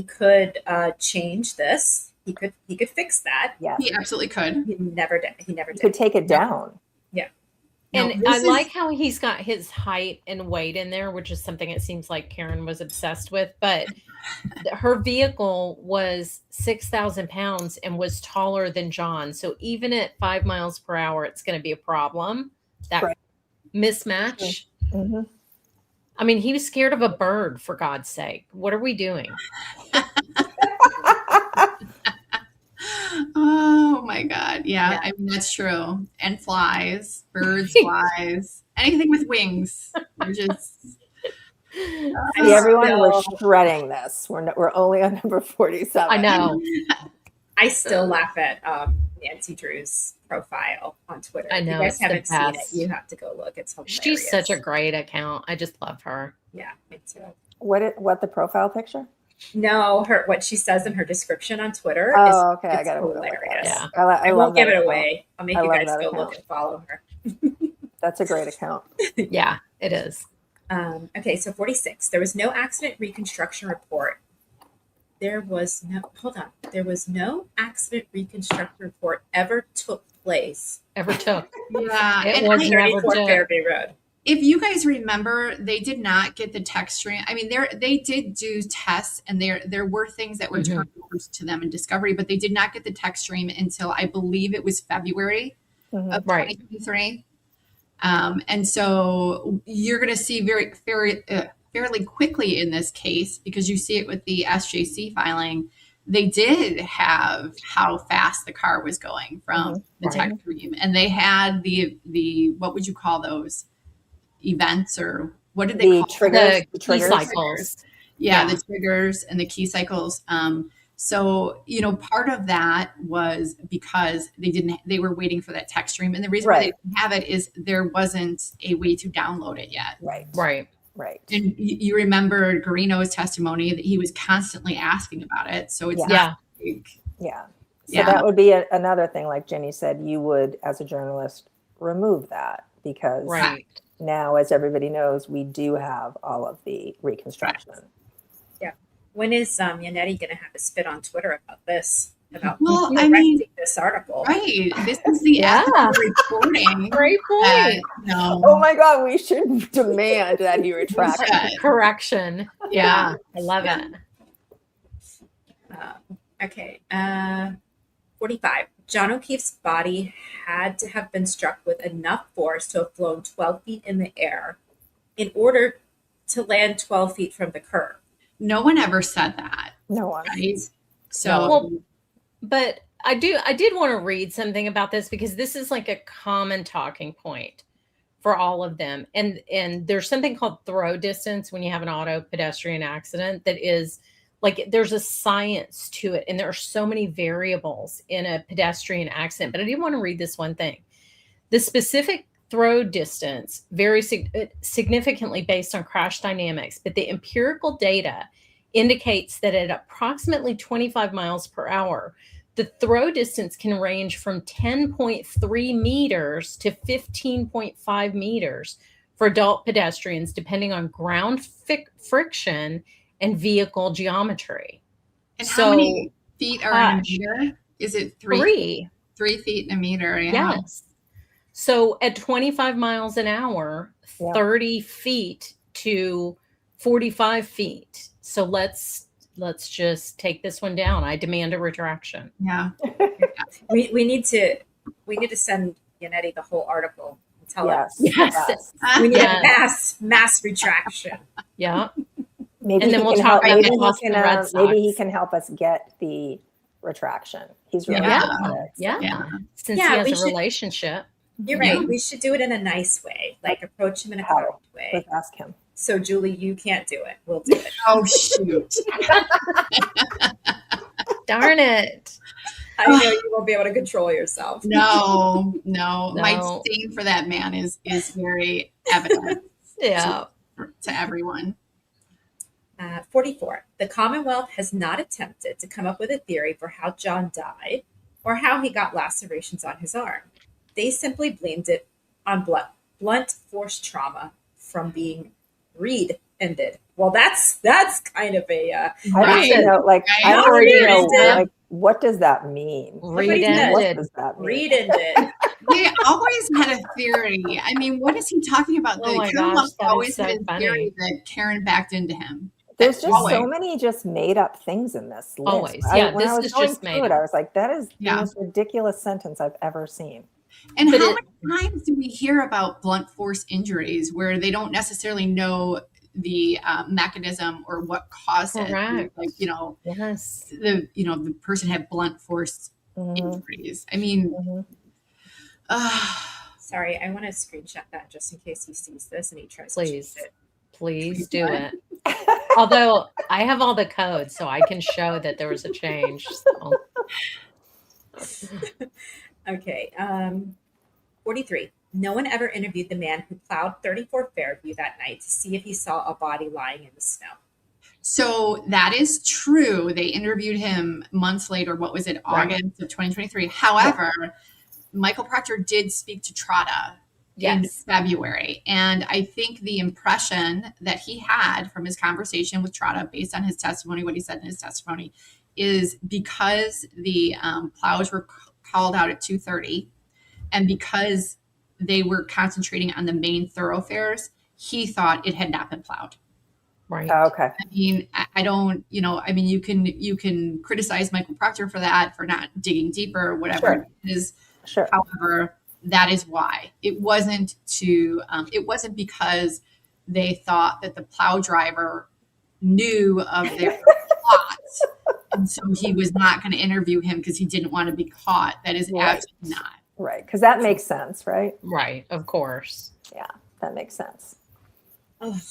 could change this. He could fix that. Yeah, he absolutely could. He never did. He could take it down. Yeah. And I like how he's got his height and weight in there, which is something it seems like Karen was obsessed with. But her vehicle was 6,000 pounds and was taller than John. So even at 5 miles per hour, it's going to be a problem. That mismatch. Mm-hmm. I mean, he was scared of a bird, for God's sake. What are we doing? Oh my God. Yeah, I mean, that's true. And flies, birds, flies, anything with wings. We're just. Everyone was shredding this. We're only on number 47. I know. I still laugh at Nancy Drew's profile on Twitter. I know. If you guys haven't seen it, you have to go look. It's hilarious. She's such a great account. I just love her. Yeah, me too. What the profile picture? No, what she says in her description on Twitter is okay. I got hilarious. Yeah. I won't give it away. I'll make you guys go look and follow her. That's a great account. Yeah, it is. Okay, so 46. There was no accident reconstruction report. There was no accident reconstruction report ever took place. Ever took. Yeah. It was never took. Fairview Road. If you guys remember, they did not get the text stream. I mean, they did do tests, and there were things that were turned over to them in discovery, but they did not get the text stream until I believe it was February of 2023. And so you're going to see fairly quickly in this case, because you see it with the SJC filing, they did have how fast the car was going from the text stream, and they had the what would you call those? Events, or what did they call triggers? The key cycles. Yeah, the triggers and the key cycles. So, part of that was because they were waiting for that text stream. And the reason why they didn't have it is there wasn't a way to download it yet. Right. And you remember Garino's testimony that he was constantly asking about it. So it's not big. Yeah. So that would be another thing, like Jenny said, you would, as a journalist, remove that because now, as everybody knows, we do have all of the reconstruction. Yeah. When is Yannetti going to have a spit on Twitter about this? about Well, this article. Right. This is the ethical reporting. Great point. Oh my God, we should demand that he retract. Correction. Yeah, I love it. Okay. 45. John O'Keefe's body had to have been struck with enough force to have flown 12 feet in the air in order to land 12 feet from the curb. No one ever said that. No one. Right? So, well, but I did want to read something about this because this is like a common talking point for all of them. And there's something called throw distance when you have an auto pedestrian accident that is like, there's a science to it. And there are so many variables in a pedestrian accident, but I did want to read this one thing. The specific throw distance varies significantly based on crash dynamics, but the empirical data indicates that at approximately 25 miles per hour, the throw distance can range from 10.3 meters to 15.5 meters for adult pedestrians, depending on ground friction and vehicle geometry. And how many feet are in a meter? Is it 3 feet in a meter? Yeah. Yes. So at 25 miles an hour, 30 feet to 45 feet. So let's just take this one down. I demand a retraction. Yeah. We need to send Yannetti the whole article and tell us. Yes. We need a mass retraction. Yeah. Maybe and then we'll talk. talk about Maybe he can help us get the retraction. He's really good at it. Yeah. Since he has a relationship. You're right. We should do it in a nice way, like approach him in a correct way. Let's ask him. So, Julie, you can't do it. We'll do it. Oh, shoot. Darn it. I know you won't be able to control yourself. No. My disdain for that man is very evident to everyone. 44. The Commonwealth has not attempted to come up with a theory for how John died or how he got lacerations on his arm. They simply blamed it on blunt force trauma from being read-ended. Well, that's kind of a I don't know. Like I already know. Like, what does that mean? Read-ended. What does that mean? Read-ended. They always had a theory. I mean, what is he talking about? Oh my gosh, that always is so had a theory that Karen backed into him. There's just so many just made up things in this list. Always. Yeah, when I was going just through it, I was like, that is the most ridiculous sentence I've ever seen. And how many times do we hear about blunt force injuries where they don't necessarily know the mechanism or what caused it? Like, the person had blunt force injuries. I mean, sorry, I want to screenshot that just in case he sees this and he tries to change it. Please do it. Although I have all the codes, so I can show that there was a change. So. Okay. 43. No one ever interviewed the man who plowed 34 Fairview that night to see if he saw a body lying in the snow. So that is true. They interviewed him months later. What was it? August of 2023. However, Michael Proctor did speak to Trotta in February. And I think the impression that he had from his conversation with Trotta, based on his testimony, what he said in his testimony, is because the plows were called out at 2:30 and because they were concentrating on the main thoroughfares, he thought it had not been plowed. Right. Oh, okay. I mean, I don't, you can criticize Michael Proctor for that, for not digging deeper or whatever it is. Sure. However, that is why it wasn't because they thought that the plow driver knew of their plots. And so he was not going to interview him because he didn't want to be caught. That is absolutely not. Right. Because that makes sense, right? Right. Of course. Yeah, that makes sense. The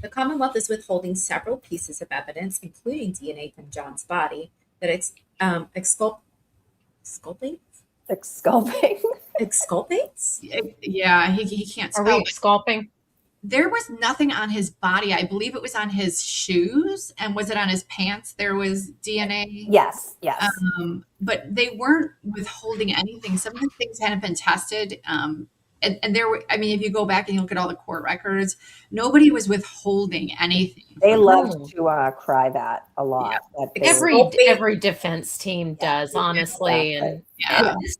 Commonwealth is withholding several pieces of evidence, including DNA from John's body, that it's exculpates? Yeah, he can't spell. Are we exculping? There was nothing on his body. I believe it was on his shoes. And was it on his pants? There was DNA. Yes. But they weren't withholding anything. Some of the things hadn't been tested. and there were, I mean, if you go back and you look at all the court records, nobody was withholding anything. They love to cry that a lot. Yeah. That Every defense team does, honestly. Exactly. And it's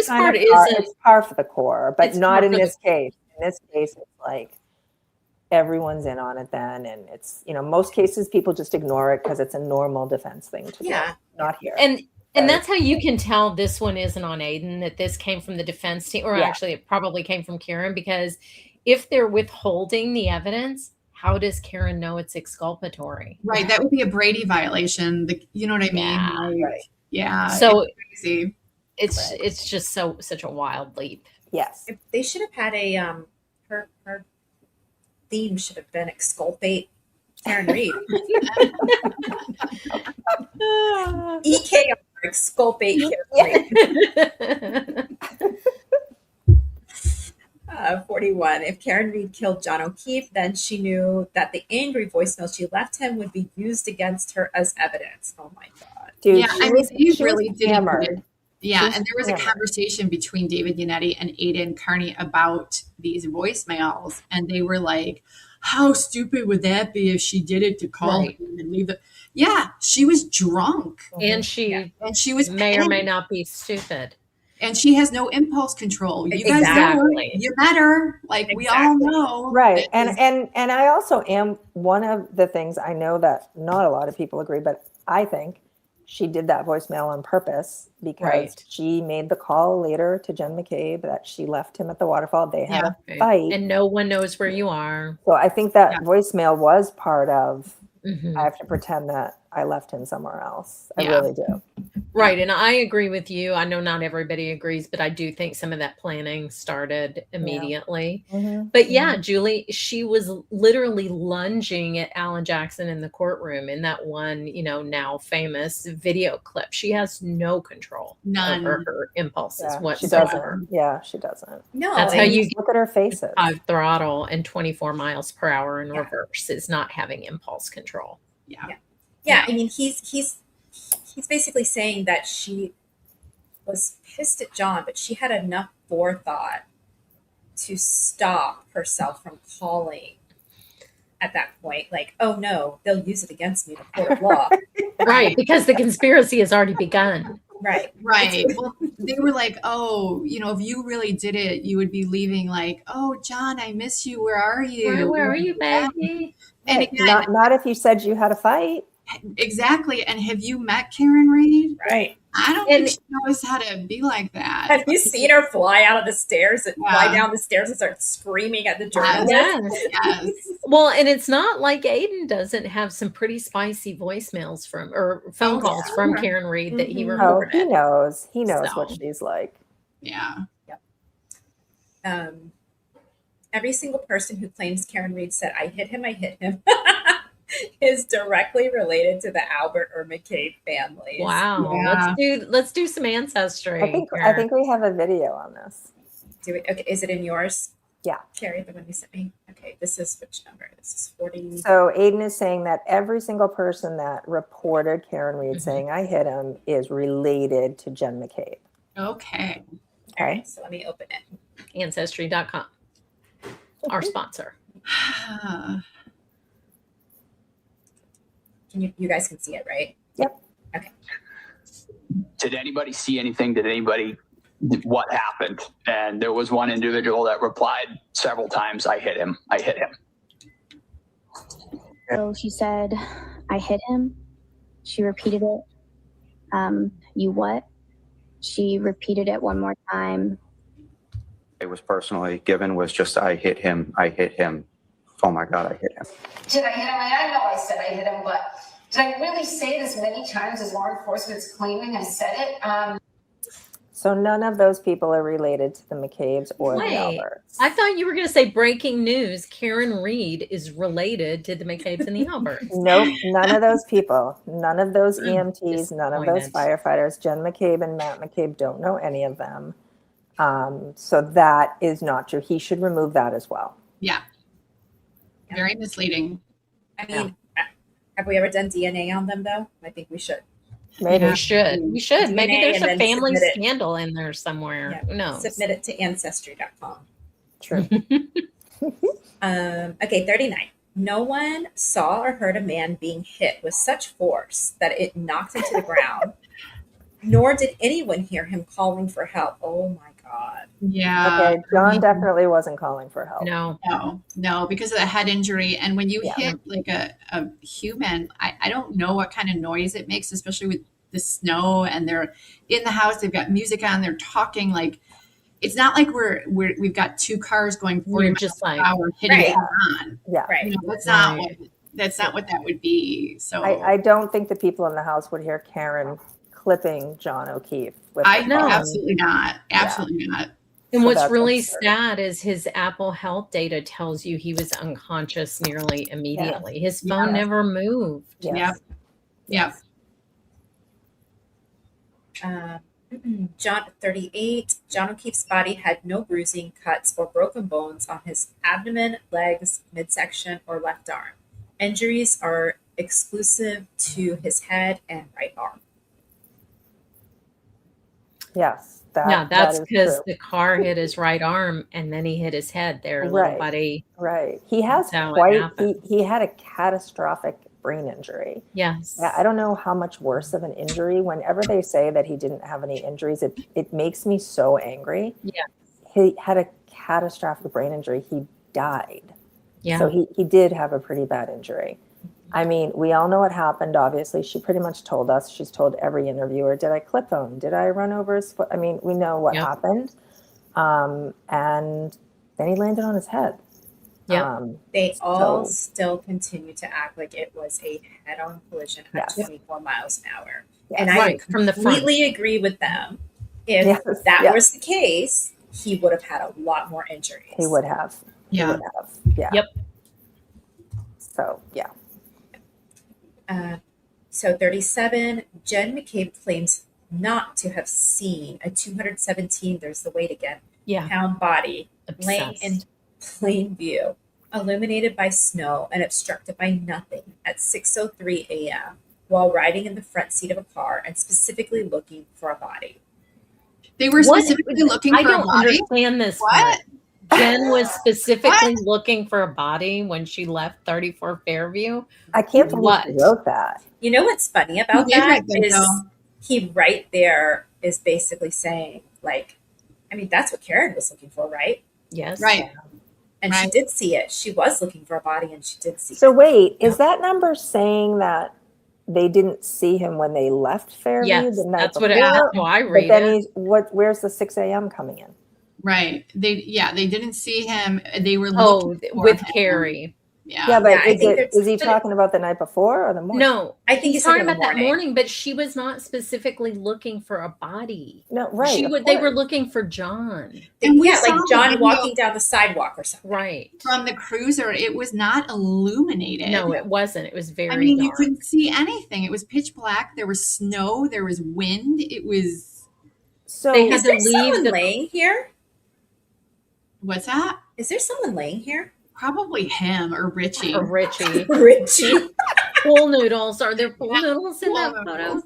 part it's par for the core, but it's not par in for this the- case. In this case, it's like everyone's in on it then, and it's, you know, most cases people just ignore it because it's a normal defense thing to do. Not here. And that's how you can tell this one isn't on Aidan, that this came from the defense team, or actually it probably came from Karen, because if they're withholding the evidence, how does Karen know it's exculpatory? Right. That would be a Brady violation. You know what I mean? Yeah. Like, Right. Yeah. So it's crazy. It's just such a wild leap. Yes. They should have had a her theme should have been exculpate Karen Reed. EKR, exculpate Karen Reed. 41. If Karen Reed killed John O'Keefe, then she knew that the angry voicemail she left him would be used against her as evidence. Oh my God. Dude, Yeah, I mean, you really did. hammered. Yeah, She's and there was a conversation between David Yannetti and Aidan Kearney about these voicemails, and they were like, how stupid would that be if she did it to call him and leave the... Yeah, she was drunk. And she was may or may not be stupid. And she has no impulse control. You guys know her. You met her. Like, we all know. Right. And I also am, one of the things I know that not a lot of people agree, but I think she did that voicemail on purpose because she made the call later to Jen McCabe that she left him at the waterfall. They had a fight. And no one knows where you are. So I think that voicemail was part of, I have to pretend that I left him somewhere else. I really do. Right. And I agree with you. I know not everybody agrees, but I do think some of that planning started immediately. But yeah, Julie, she was literally lunging at Alan Jackson in the courtroom in that one, you know, now famous video clip. She has no control over her impulses whatsoever. She doesn't. No, that's how you look at her faces. 5 throttle and 24 miles per hour in reverse is not having impulse control. Yeah. I mean, he's basically saying that she was pissed at John, but she had enough forethought to stop herself from calling at that point. Like, oh no, they'll use it against me in a court of law. Right, because the conspiracy has already begun. Right. Well, they were like, oh, you know, if you really did it, you would be leaving like, oh, John, I miss you. Where are you? Where are you, baby? And again, not if you said you had a fight. Exactly. And have you met Karen Reed? Right. I don't think she knows how to be like that. Have you seen her fly out of the stairs and fly down the stairs and start screaming at the journalist? Yes. Well, and it's not like Aidan doesn't have some pretty spicy voicemails from or phone calls from Karen Reed that he recorded. He knows. He knows what she's like. Yeah. Every single person who claims Karen Reed said, I hit him, is directly related to the Albert or McCabe families. Wow. Let's do some ancestry. I think we have a video on this. Do it. Okay. Is it in yours? Yeah. Carrie, the one you sent me. Okay. This is which number? This is 40. So Aidan is saying that every single person that reported Karen Reed saying I hit him is related to Jen McCabe. Okay. All right. So let me open it. Ancestry.com. Our sponsor. You guys can see it, right? Yep. Okay. Did anybody see anything? What happened? And there was one individual that replied several times, I hit him. So she said, I hit him. She repeated it. You what? She repeated it one more time. It was personally given was just, I hit him. Oh my God, I hit him. Did I hit him? I know I said I hit him, but did I really say this many times as law enforcement's claiming I said it? So none of those people are related to the McCabes or the Alberts. I thought you were going to say breaking news. Karen Reed is related to the McCabes and the Alberts. Nope, none of those people. None of those EMTs, none of those firefighters. Jen McCabe and Matt McCabe don't know any of them. So that is not true. He should remove that as well. Yeah. Very misleading. I mean, have we ever done DNA on them though? I think we should. Maybe we should. Maybe there's a family scandal scandal in there somewhere. Yeah. Who knows? Submit it to ancestry.com. True. Okay, 39. No one saw or heard a man being hit with such force that it knocked him to the ground, nor did anyone hear him calling for help. Oh my God. Yeah. Okay, John definitely wasn't calling for help. No, because of the head injury. And when you Yeah. hit like a human, I don't know what kind of noise it makes, especially with the snow and they're in the house, they've got music on, they're talking. Like, it's not like we've got two cars going 40 miles an hour hitting Right. on. Yeah. Right. You know, that's not what that would be. So I don't think the people in the house would hear Karen clipping John O'Keefe with I the know phone. absolutely not. Absolutely not. And So what's that's really absurd. sad is his Apple Health data tells you he was unconscious nearly immediately. His phone never moved. Yes. Yep. John 38. John O'Keefe's body had no bruising, cuts, or broken bones on his abdomen, legs, midsection, or left arm. Injuries are exclusive to his head and right arm. Yes. That's that is because true. the car hit his right arm and then he hit his head there, little buddy. Right. He has That's how it quite, happened. he had a catastrophic brain injury. Yes. I don't know how much worse of an injury. Whenever they say that he didn't have any injuries, it makes me so angry. Yeah. He had a catastrophic brain injury. He died. Yeah. So he did have a pretty bad injury. I mean, we all know what happened. Obviously, she pretty much told us. She's told every interviewer, did I clip him? Did I run over his foot? I mean, we know what happened. And then he landed on his head. They all still continue to act like it was a head-on collision at 24 miles an hour. Yes. And I Right, from the front. completely agree with them. If that was the case, he would have had a lot more injuries. He would have. Yeah. He would have. Yeah. Yep. So, yeah. So 37, Jen McCabe claims not to have seen a 217, there's the weight again, pound body laying in plain view, illuminated by snow and obstructed by nothing at 6:03 a.m. while riding in the front seat of a car and specifically looking for a body. They were specifically looking for a body? I don't understand this. What? Jen was specifically looking for a body when she left 34 Fairview. I can't believe she wrote that. You know what's funny about that is he right there is basically saying, like, I mean, that's what Karen was looking for, right? Yes. Right. And she did see it. She was looking for a body and she did see it. So wait, is that number saying that they didn't see him when they left Fairview Yes, the night that's before? how I read but then it. Where's the 6 a.m. coming in? Right. They didn't see him. They were Oh, looking for with him. Carrie. Yeah, but is he talking about the night before or the morning? No, I think he's talking about that morning, but she was not specifically looking for a body. No, right. They were looking for John. And we like saw John the walking down the sidewalk or something. Right. From the cruiser, it was not illuminated. No, it wasn't. It was very I mean, you dark. couldn't see anything. It was pitch black. There was snow. There was wind. It was. So they had Is to there leave someone the laying here? What's that? Is there someone laying here? Probably him or Richie. for Richie. Richie. Pool noodles. Are there pool noodles in that Pool photo? noodles.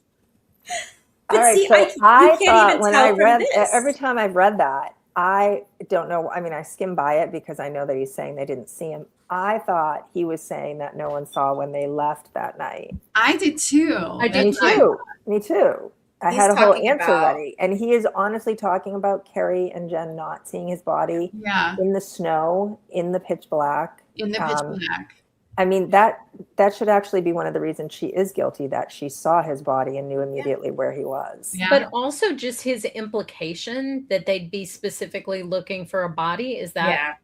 All right, see, so you I can't thought even when tell I from read this. every time I've read that, I don't know. I mean, I skimmed by it because I know that he's saying they didn't see him. I thought he was saying that no one saw when they left that night. I did too. I did Me too. Me too. I He's had a whole talking answer about- ready, and he is honestly talking about Carrie and Jen not seeing his body Yeah. in the snow, in the pitch black. In the pitch black. I mean, that should actually be one of the reasons she is guilty, that she saw his body and knew immediately where he was. Yeah. But also just his implication that they'd be specifically looking for a body. Is that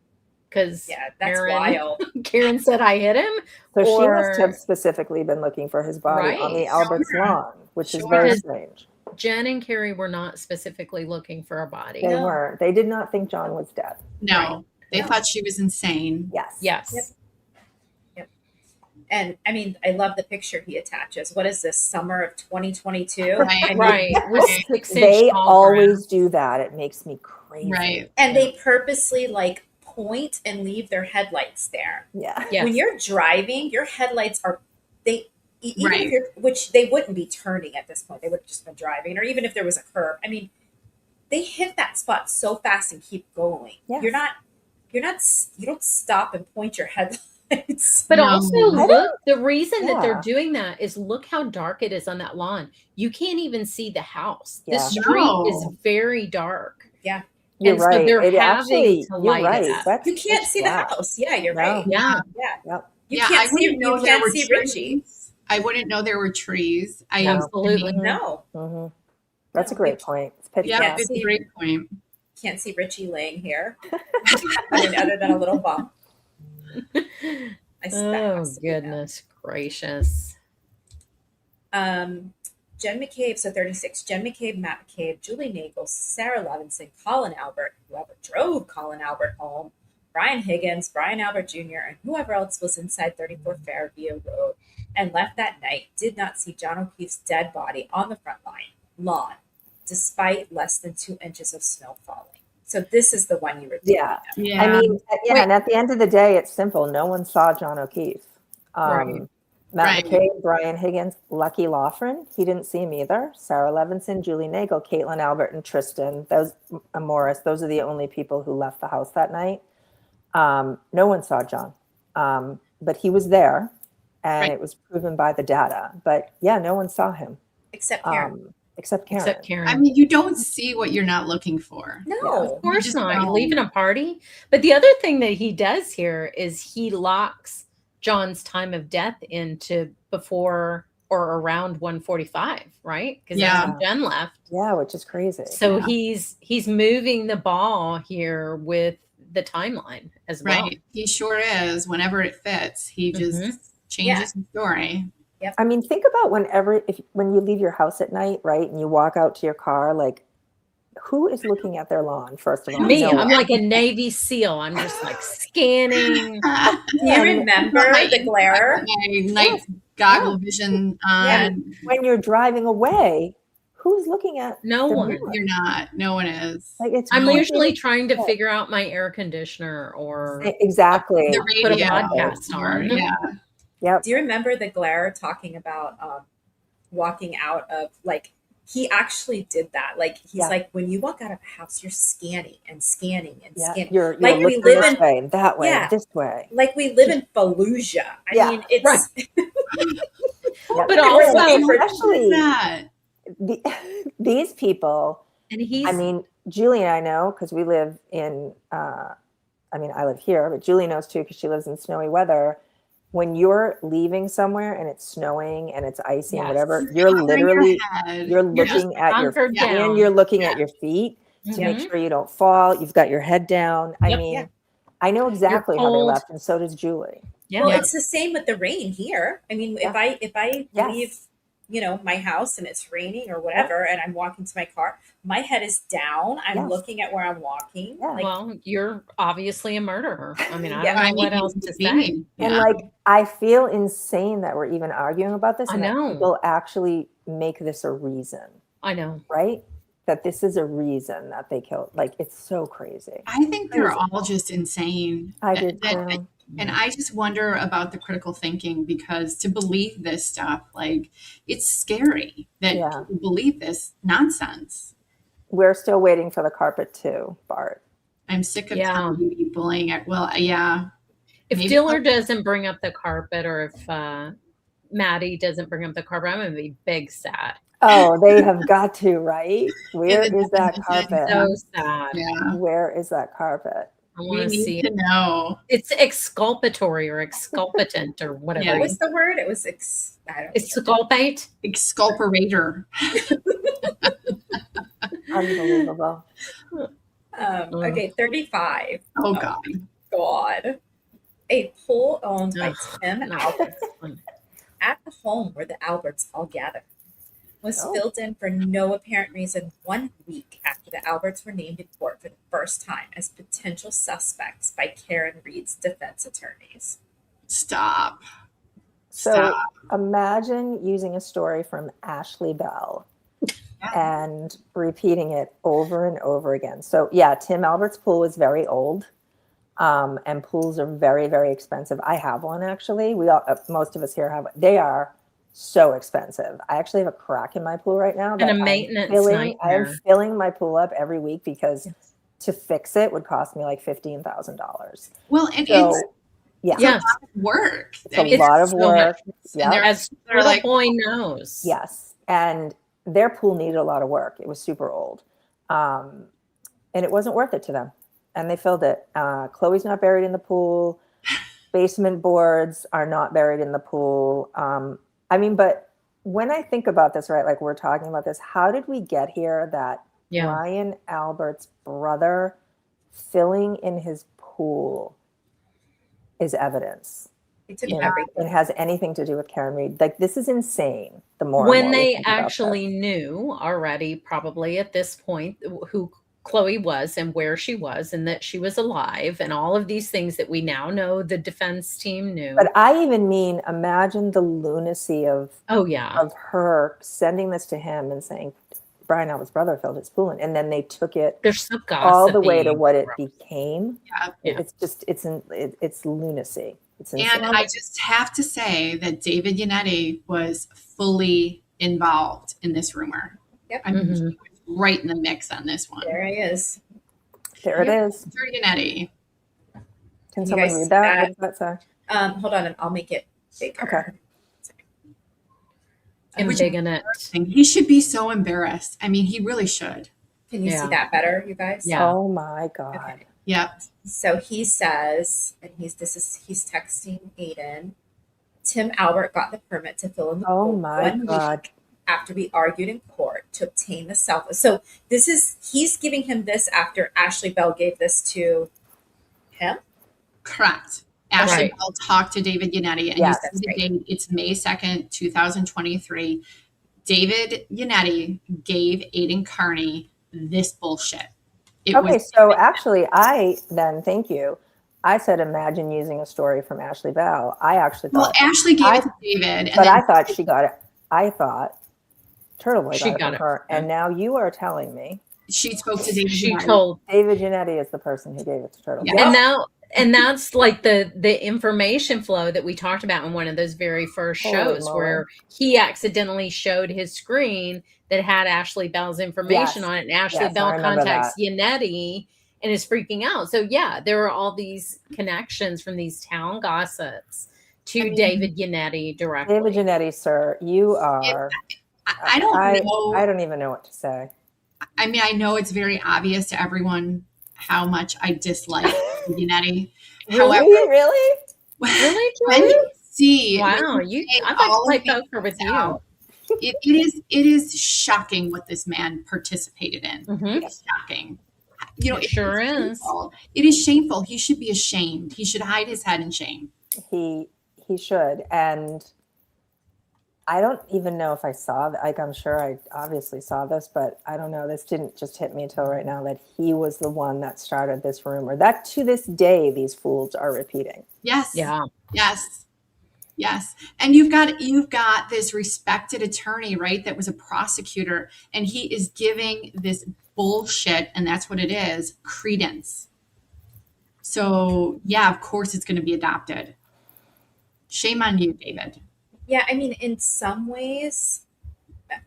because that's wild. Karen said I hit him? So she Or- must have specifically been looking for his body on the Right. Albert's lawn, which is Sure. very Because- strange. Jen and Carrie were not specifically looking for a body. They weren't. They did not think John was dead. No. They thought she was insane. Yes. Yes. Yep. And I mean, I love the picture he attaches. What is this, summer of 2022? Right. And Right. With 6-inch They tall always grass. do that. It makes me crazy. Right. And they purposely like point and leave their headlights there. Yeah. Yes. When you're driving, your headlights are even Right. if you're, which they wouldn't be turning at this point. They would have just been driving, or even if there was a curve. I mean, they hit that spot so fast and keep going. Yes. You're not you don't stop and point your headlights. But No. also I look, the reason that they're Yeah. doing that is look how dark it is on that lawn. You can't even see the house. The Yeah. street is No. very dark. Yeah. You're And so right. they're It having actually, to you're light right. it up. That's You can't pitch see the black. house. Yeah, you're No. right. Yeah. Yeah. Yep. You Yeah, can't I wouldn't know you there can't were see Richie. trees. I wouldn't know there were trees. No. Absolutely. No. Hmm. That's a No, great point. It's pitch Yeah, black. it's a great point. Can't see Richie laying here. I mean, other than a little bump. Oh, goodness gracious. Jen McCabe, so 36. Jen McCabe, Matt McCabe, Julie Nagel, Sarah Levinson, Colin Albert, whoever drove Colin Albert home, Brian Higgins, Brian Albert Jr., and whoever else was inside 34 Fairview Road and left that night did not see John O'Keefe's dead body on the front lawn, despite less than 2 inches of snow falling. So this is the one you were thinking Yeah. of. Yeah. I mean, yeah, and at the end of the day, it's simple. No one saw John O'Keefe. Right. Matt Right. McCabe, Brian Higgins, Lucky Loughran, he didn't see him either. Sarah Levinson, Julie Nagel, Caitlin Albert, and Tristan, Morris, those are the only people who left the house that night. No one saw John, but he was there, and Right. it was proven by the data. But yeah, no one saw him. Except Karen. Except Karen. Except Karen. I mean, you don't see what you're not looking for. No. Of course just not. You're don't. leaving a party. But the other thing that he does here is he locks John's time of death into before or around 1:45, right? Because Yeah. that's when Jen left. Yeah, which is crazy. So he's moving the ball here with the timeline as well. Right. He sure is. Whenever it fits, he just changes the story. I mean, think about when you leave your house at night, right, and you walk out to your car, like, who is looking at their lawn, first of all? Me, No I'm one. like a Navy SEAL. I'm just like scanning. Do you remember the glare? My night goggle vision on. When you're driving away, who's looking at No their one. lawn? You're not. No one is. Like, it's I'm really- usually trying to figure out my air conditioner or Exactly. The put a radio. podcast on. Yeah. Yep. Do you remember the glare talking about walking out of, like, he actually did that. Like, he's Yeah. like, when you walk out of a house, you're scanning and scanning and Yeah. scanning. You're like, we looking live this in, way, that way, Yeah. this way. like we live in Fallujah. I Yeah. mean, it's Right. Yep. But also, especially that. these people. and he's I mean, Julie and I know because we live in. I live here, but Julie knows too because she lives in snowy weather. When you're leaving somewhere and it's snowing and it's icy and Yes. whatever, you're Covering your literally head. you're You're just looking at your hunkered feet and down. you're looking at your feet to make Mhm. sure you don't fall. You've got your head down. I Yep. mean, Yeah. I know exactly how they cold. left, and so does Julie. Yeah. Well, it's the same with the rain here. I mean, Yeah. if I Yes. leave, my house and it's raining or whatever, and I'm walking to my car, my head is down. I'm Yes. looking at where I'm walking. Yeah. Like, well, you're obviously a murderer. I mean, I Yeah, don't know what else to say. And Yeah. like, I feel insane that we're even arguing about this, I and that know. people actually make this a reason, I know. right? That this is a reason that they killed. Like, it's so crazy. I think they're Crazy. all just insane. I did And- too. And I just wonder about the critical thinking, because to believe this stuff, like, it's scary that Yeah. people believe this nonsense. We're still waiting for the carpet too, Bart. I'm sick of Yeah. telling people bullying it. Well, yeah. If Maybe- Diller doesn't bring up the carpet, or if Maddie doesn't bring up the carpet, I'm gonna be big sad. Oh, they have got to, right? Where is that carpet? So sad. Yeah. Where is that carpet? I We want to see need to it. know. It's exculpatory or exculpatant or whatever. Yeah. what was the word? It was I don't know. Exculpate. Exculpator. Unbelievable. Okay, 35. Oh, God. God. A pool owned by Ugh, Tim no. Alberts at the home where the Alberts all gather was Oh. filled in for no apparent reason 1 week after the Alberts were named in court for the first time as potential suspects by Karen Reed's defense attorneys. Stop. So Stop. imagine using a story from Ashley Bell and repeating it over and over again. So yeah, Tim Albert's pool is very old. And pools are very, very expensive. I have one actually. We all, most of us here have. They are so expensive. I actually have a crack in my pool right now. And a that maintenance I'm nightmare. filling my pool up every week because to fix it would cost me like $15,000. Well, and So, it's yeah, a lot of work. it's a lot of so work. And Yeah. as they're the like, boy knows. Yes. And their pool needed a lot of work. It was super old. And it wasn't worth it to them. And they filled it. Chloe's not buried in the pool. Basement boards are not buried in the pool. I mean, but when I think about this, right, like we're talking about this, how did we get here that Brian Albert's brother filling in his pool is evidence? It has anything to do with Karen Read. Like, this is insane. The more when they actually knew already, probably at this point, who Chloe was and where she was and that she was alive and all of these things that we now know the defense team knew. But I even mean, imagine the lunacy of of her sending this to him and saying Brian Albert's brother filled his pool in, and then they took it all the way to what it became. It's just it's lunacy. It's insane. And I just have to say that David Yannetti was fully involved in this rumor. Yep. I mean, he was right in the mix on this one. There he is. There it is. Mr. Yannetti. Can someone read that? What does that say? Hold on, I'll make it bigger. Okay. And big in it. He should be so embarrassed. I mean, he really should. Can you see that better, you guys? Yeah. Oh my God. Okay. Yep. So he says, and he's texting Aidan. Tim Albert got the permit to fill in the pool one week after we argued in court to obtain the cell phone. So he's giving him this after Ashley Bell gave this to him? Correct. Ashley Bell talked to David Yannetti, and you said the date, it's May 2nd, 2023. David Yannetti gave Aidan Kearney this bullshit. So actually, thank you. I said, imagine using a story from Ashley Bell. I actually thought. Well, Ashley gave it to David. But I thought she got it. I thought Turtle Boy got it from her. Yeah. And now you are telling me. She spoke to David Yannetti. told David Yannetti is the person who gave it to Turtle Boy. Yeah. And that's like the information flow that we talked about in one of those very first shows where he accidentally showed his screen that had Ashley Bell's information on it. And Ashley Bell contacts Yannetti and is freaking out. So there are all these connections from these town gossips to David Yannetti directly. David Yannetti, sir, you are. I don't know. I don't even know what to say. I mean, I know it's very obvious to everyone how much I dislike Yannetti. Really? When you see, I like play poker with you. It is shocking what this man participated in. It's shocking. It sure is. It is shameful. He should be ashamed. He should hide his head in shame. He should. And I don't even know if I saw that. Like, I'm sure I obviously saw this, but I don't know. This didn't just hit me until right now that he was the one that started this rumor that to this day, these fools are repeating. Yes. Yeah. Yes. Yes. And you've got this respected attorney, right? That was a prosecutor, and he is giving this bullshit, and that's what it is, credence. So of course it's going to be adopted. Shame on you, David. Yeah, I mean, in some ways,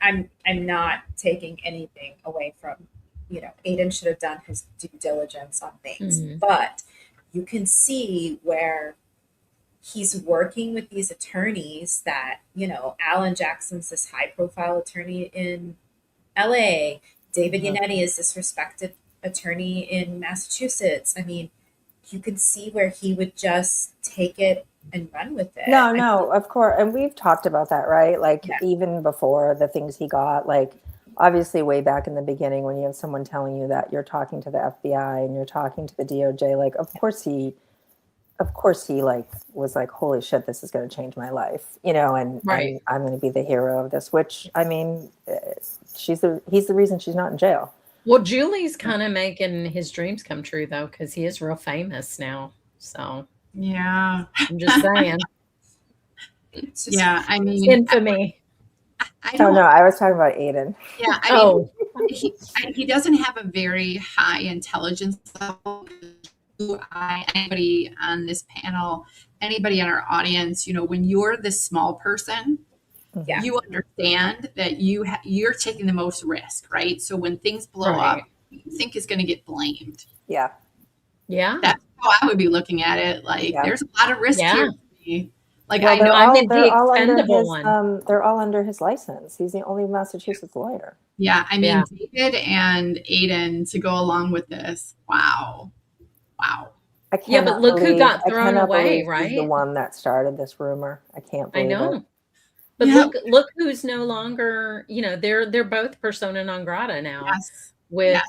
I'm not taking anything away from, Aidan should have done his due diligence on things, but you can see where he's working with these attorneys that, Alan Jackson's this high profile attorney in LA. David Yannetti is this respected attorney in Massachusetts. I mean, you can see where he would just take it and run with it. No, of course. And we've talked about that, right? Like even before the things he got, like obviously way back in the beginning when you have someone telling you that you're talking to the FBI and you're talking to the DOJ, like of course he like was like, holy shit, this is going to change my life, and I'm going to be the hero of this, which I mean, he's the reason she's not in jail. Well, Julie's kind of making his dreams come true though, because he is real famous now. So yeah, I'm just saying. I mean, infamy. I don't know. I was talking about Aidan. Yeah, I mean, he doesn't have a very high intelligence level. Anybody on this panel, anybody in our audience, when you're this small person, you understand that you're taking the most risk, right? So when things blow up, you think is going to get blamed? Yeah. Yeah. That's how I would be looking at it. Like, there's a lot of risk here for me. Like, well, I know I'm the expendable one. They're all under his license. He's the only Massachusetts lawyer. Yeah, I mean, David and Aidan to go along with this. Wow. I cannot but look who got I thrown cannot away, believe he's the right? one that started this rumor. I can't I believe know. it. But look who's no longer, they're both persona non grata now with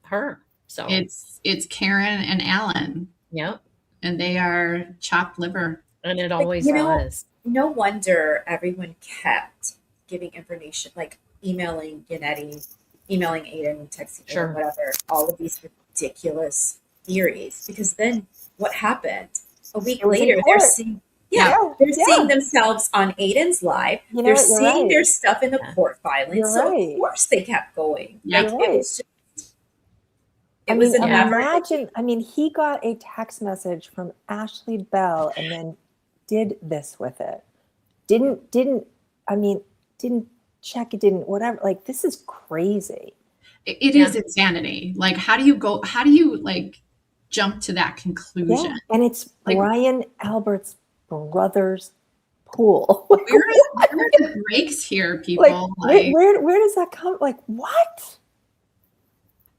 her. So it's Karen and Alan. Yep. And they are chopped liver. And it always was. No wonder everyone kept giving information, like emailing Yannetti, emailing Aidan, texting Aidan, whatever, all of these ridiculous theories. Because then what happened? A week later, they're seeing seeing themselves on Aidan's live. They're seeing their stuff in the court filings. So of course they kept going. Yeah, like, it was just, imagine, he got a text message from Ashley Bell and then did this with it. Didn't check it, didn't whatever. Like, this is crazy. It is insanity. Like, how do you like jump to that conclusion? Yeah. And it's like, Brian Albert's brother's pool. Where are the breaks here, people? Like, where does that come? Like, what?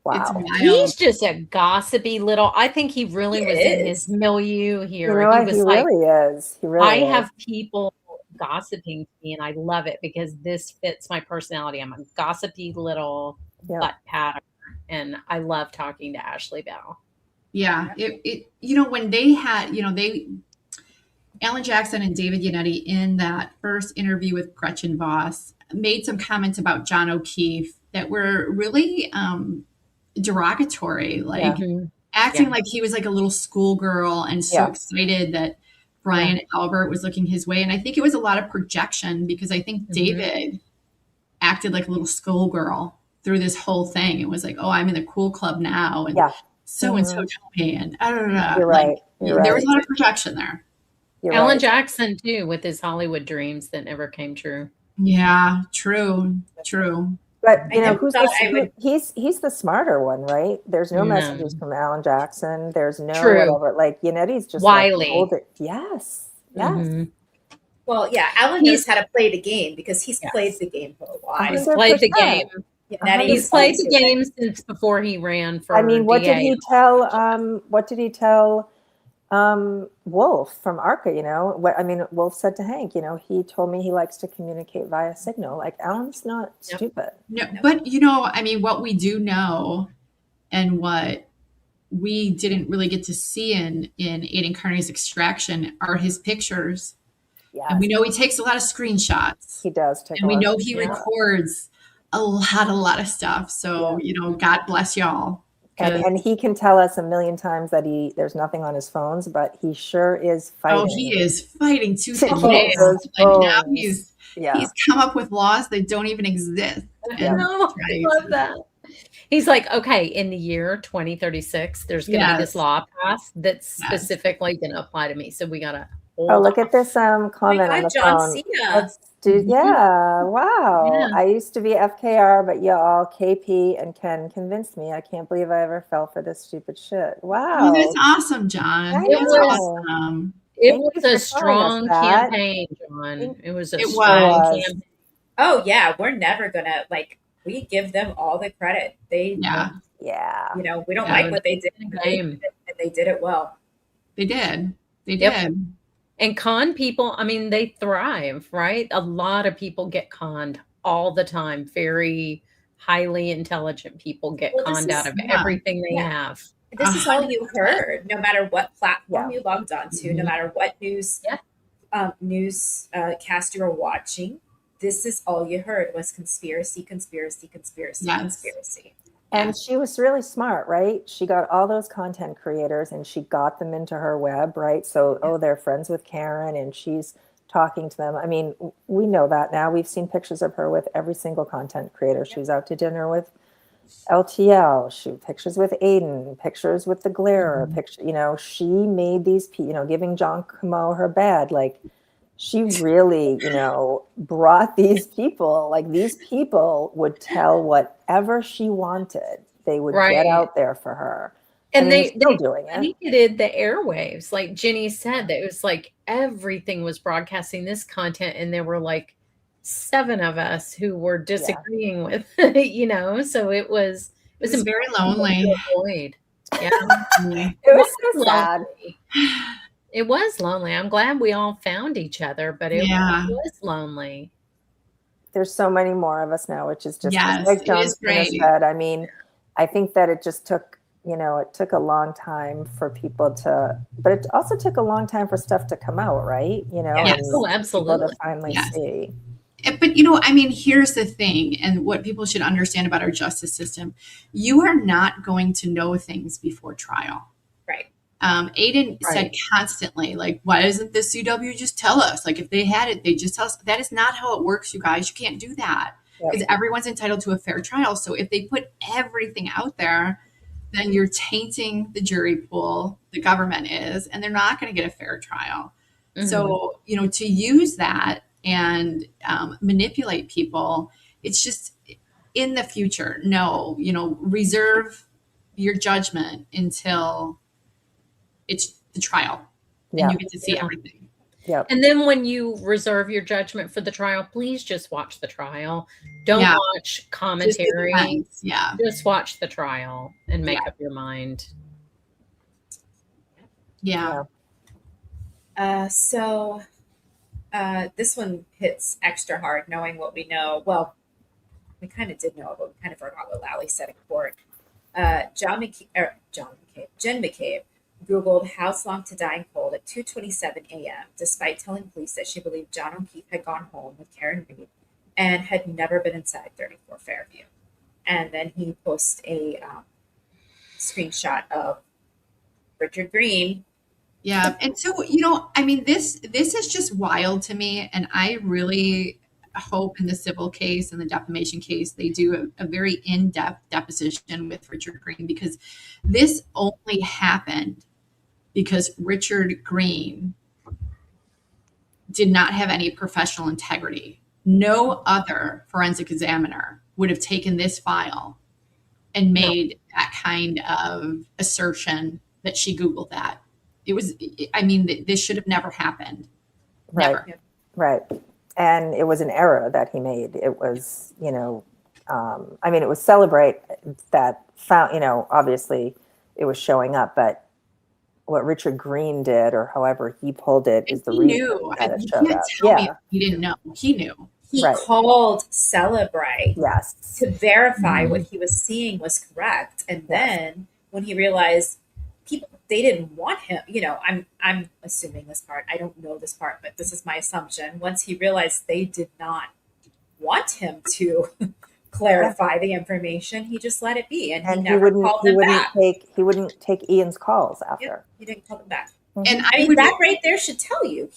Wow. He's just a gossipy little, I think he really was in his milieu here. He really is. He really I have people gossiping to me and I love it because this fits my personality. I'm a gossipy little butt patter and I love talking to Ashley Bell. Yeah. When they had, Alan Jackson and David Yannetti in that first interview with Gretchen Voss made some comments about John O'Keefe that were really derogatory, like acting like he was like a little schoolgirl and so excited that Brian Albert was looking his way. And I think it was a lot of projection because I think David acted like a little schoolgirl through this whole thing. It was like, oh, I'm in the cool club now. And so-and-so told me. And I don't know. You're right. There was a lot of projection there. Alan Jackson too, with his Hollywood dreams that never came true. Yeah, true. But he's the smarter one, right? There's no messages from Alan Jackson. There's no whatever. Like, Yannetti's just wily. Like, yes. Mm-hmm. Well, yeah, Alan knows how to play the game because he's played the game for a while. He's played the game. He's played the game since before he ran for. What did he tell? Wolf from ARCA, Wolf said to Hank, he told me he likes to communicate via signal. Like, Alan's not stupid. No, but what we do know and what we didn't really get to see in Aidan Kearney's extraction are his pictures. Yes. And we know he takes a lot of screenshots. He does take and we know he records a lot of stuff. So, God bless y'all. And he can tell us a million times that there's nothing on his phones, but he sure is fighting. Oh, he is fighting tooth and nail. And now he's come up with laws that don't even exist. I love that. He's like, okay, in the year 2036, there's going to be this law passed that's specifically going to apply to me. So we got to. Look at this comment on the John phone. Cena. Wow. Yeah. I used to be FKR, but y'all, KP and Ken convinced me. I can't believe I ever fell for this stupid shit. Wow. Oh, that's awesome, John. It was a strong campaign, John. It was a strong campaign. Oh, yeah. We're never going to, we give them all the credit. We don't like what they did. And they did it well. They did. And con people, they thrive, right? A lot of people get conned all the time. Very highly intelligent people get conned out of everything they have. This is all you heard, no matter what platform you logged onto, no matter what newscast you were watching. This is all you heard was conspiracy. And she was really smart, right? She got all those content creators and she got them into her web, right? So, they're friends with Karen and she's talking to them. We know that now. We've seen pictures of her with every single content creator. She was out to dinner with LTL, pictures with Aidan, pictures with the Glare, she made these, giving John Camo her bed. Like, she really, brought these people, like these people would tell whatever she wanted. They would get out there for her. And they're they still doing it. manipulated the airwaves. Like Jenny said, that it was like everything was broadcasting this content, and there were like 7 of us who were disagreeing with, so it was very lonely. Yeah. It was so sad. It was lonely. I'm glad we all found each other, but it was lonely. There's so many more of us now, which is just Yes, like it John is great. said. I mean, I think that it just took, it took a long time for people but it also took a long time for stuff to come out, right? Yes. And Absolutely. people to finally see. But, here's the thing, and what people should understand about our justice system. You are not going to know things before trial. Right. Aidan said constantly, like, why doesn't the CW just tell us? Like, if they had it, they just tell us. That is not how it works, you guys. You can't do that because everyone's entitled to a fair trial. So if they put everything out there, then you're tainting the jury pool, the government is, and they're not going to get a fair trial. Mm-hmm. So, to use that and manipulate people, it's just in the future. No, reserve your judgment until it's the trial and you get to see everything. Yeah. And then when you reserve your judgment for the trial, please just watch the trial. Don't watch commentary. Just watch the trial and make up your mind. Yeah. So this one hits extra hard, knowing what we know. Well, we kind of did know, but we kind of forgot what Lally said in court. Jen McCabe Googled "House Long to Die in Cold" at 2:27 a.m., despite telling police that she believed John O'Keefe had gone home with Karen Reed and had never been inside 34 Fairview. And then he posts a screenshot of Richard Green. Yeah. And so, this is just wild to me. And I really hope in the civil case and the defamation case, they do a very in-depth deposition with Richard Green, because this only happened because Richard Green did not have any professional integrity. No other forensic examiner would have taken this file and made that kind of assertion that she Googled that. This should have never happened. Never. Right. And it was an error that he made. It was, it was Celebrate that found, obviously it was showing up, but what Richard Green did, or however he pulled it, is the reason that it showed up. Yeah, he didn't know. He knew. He called Celebrite to verify what he was seeing was correct, and then when he realized they didn't want him, I'm assuming this part. I don't know this part, but this is my assumption. Once he realized they did not want him to clarify the information, he just let it be, and he never called them back. He wouldn't take Ian's calls after. Yep, he didn't call them back. And that right there should tell you.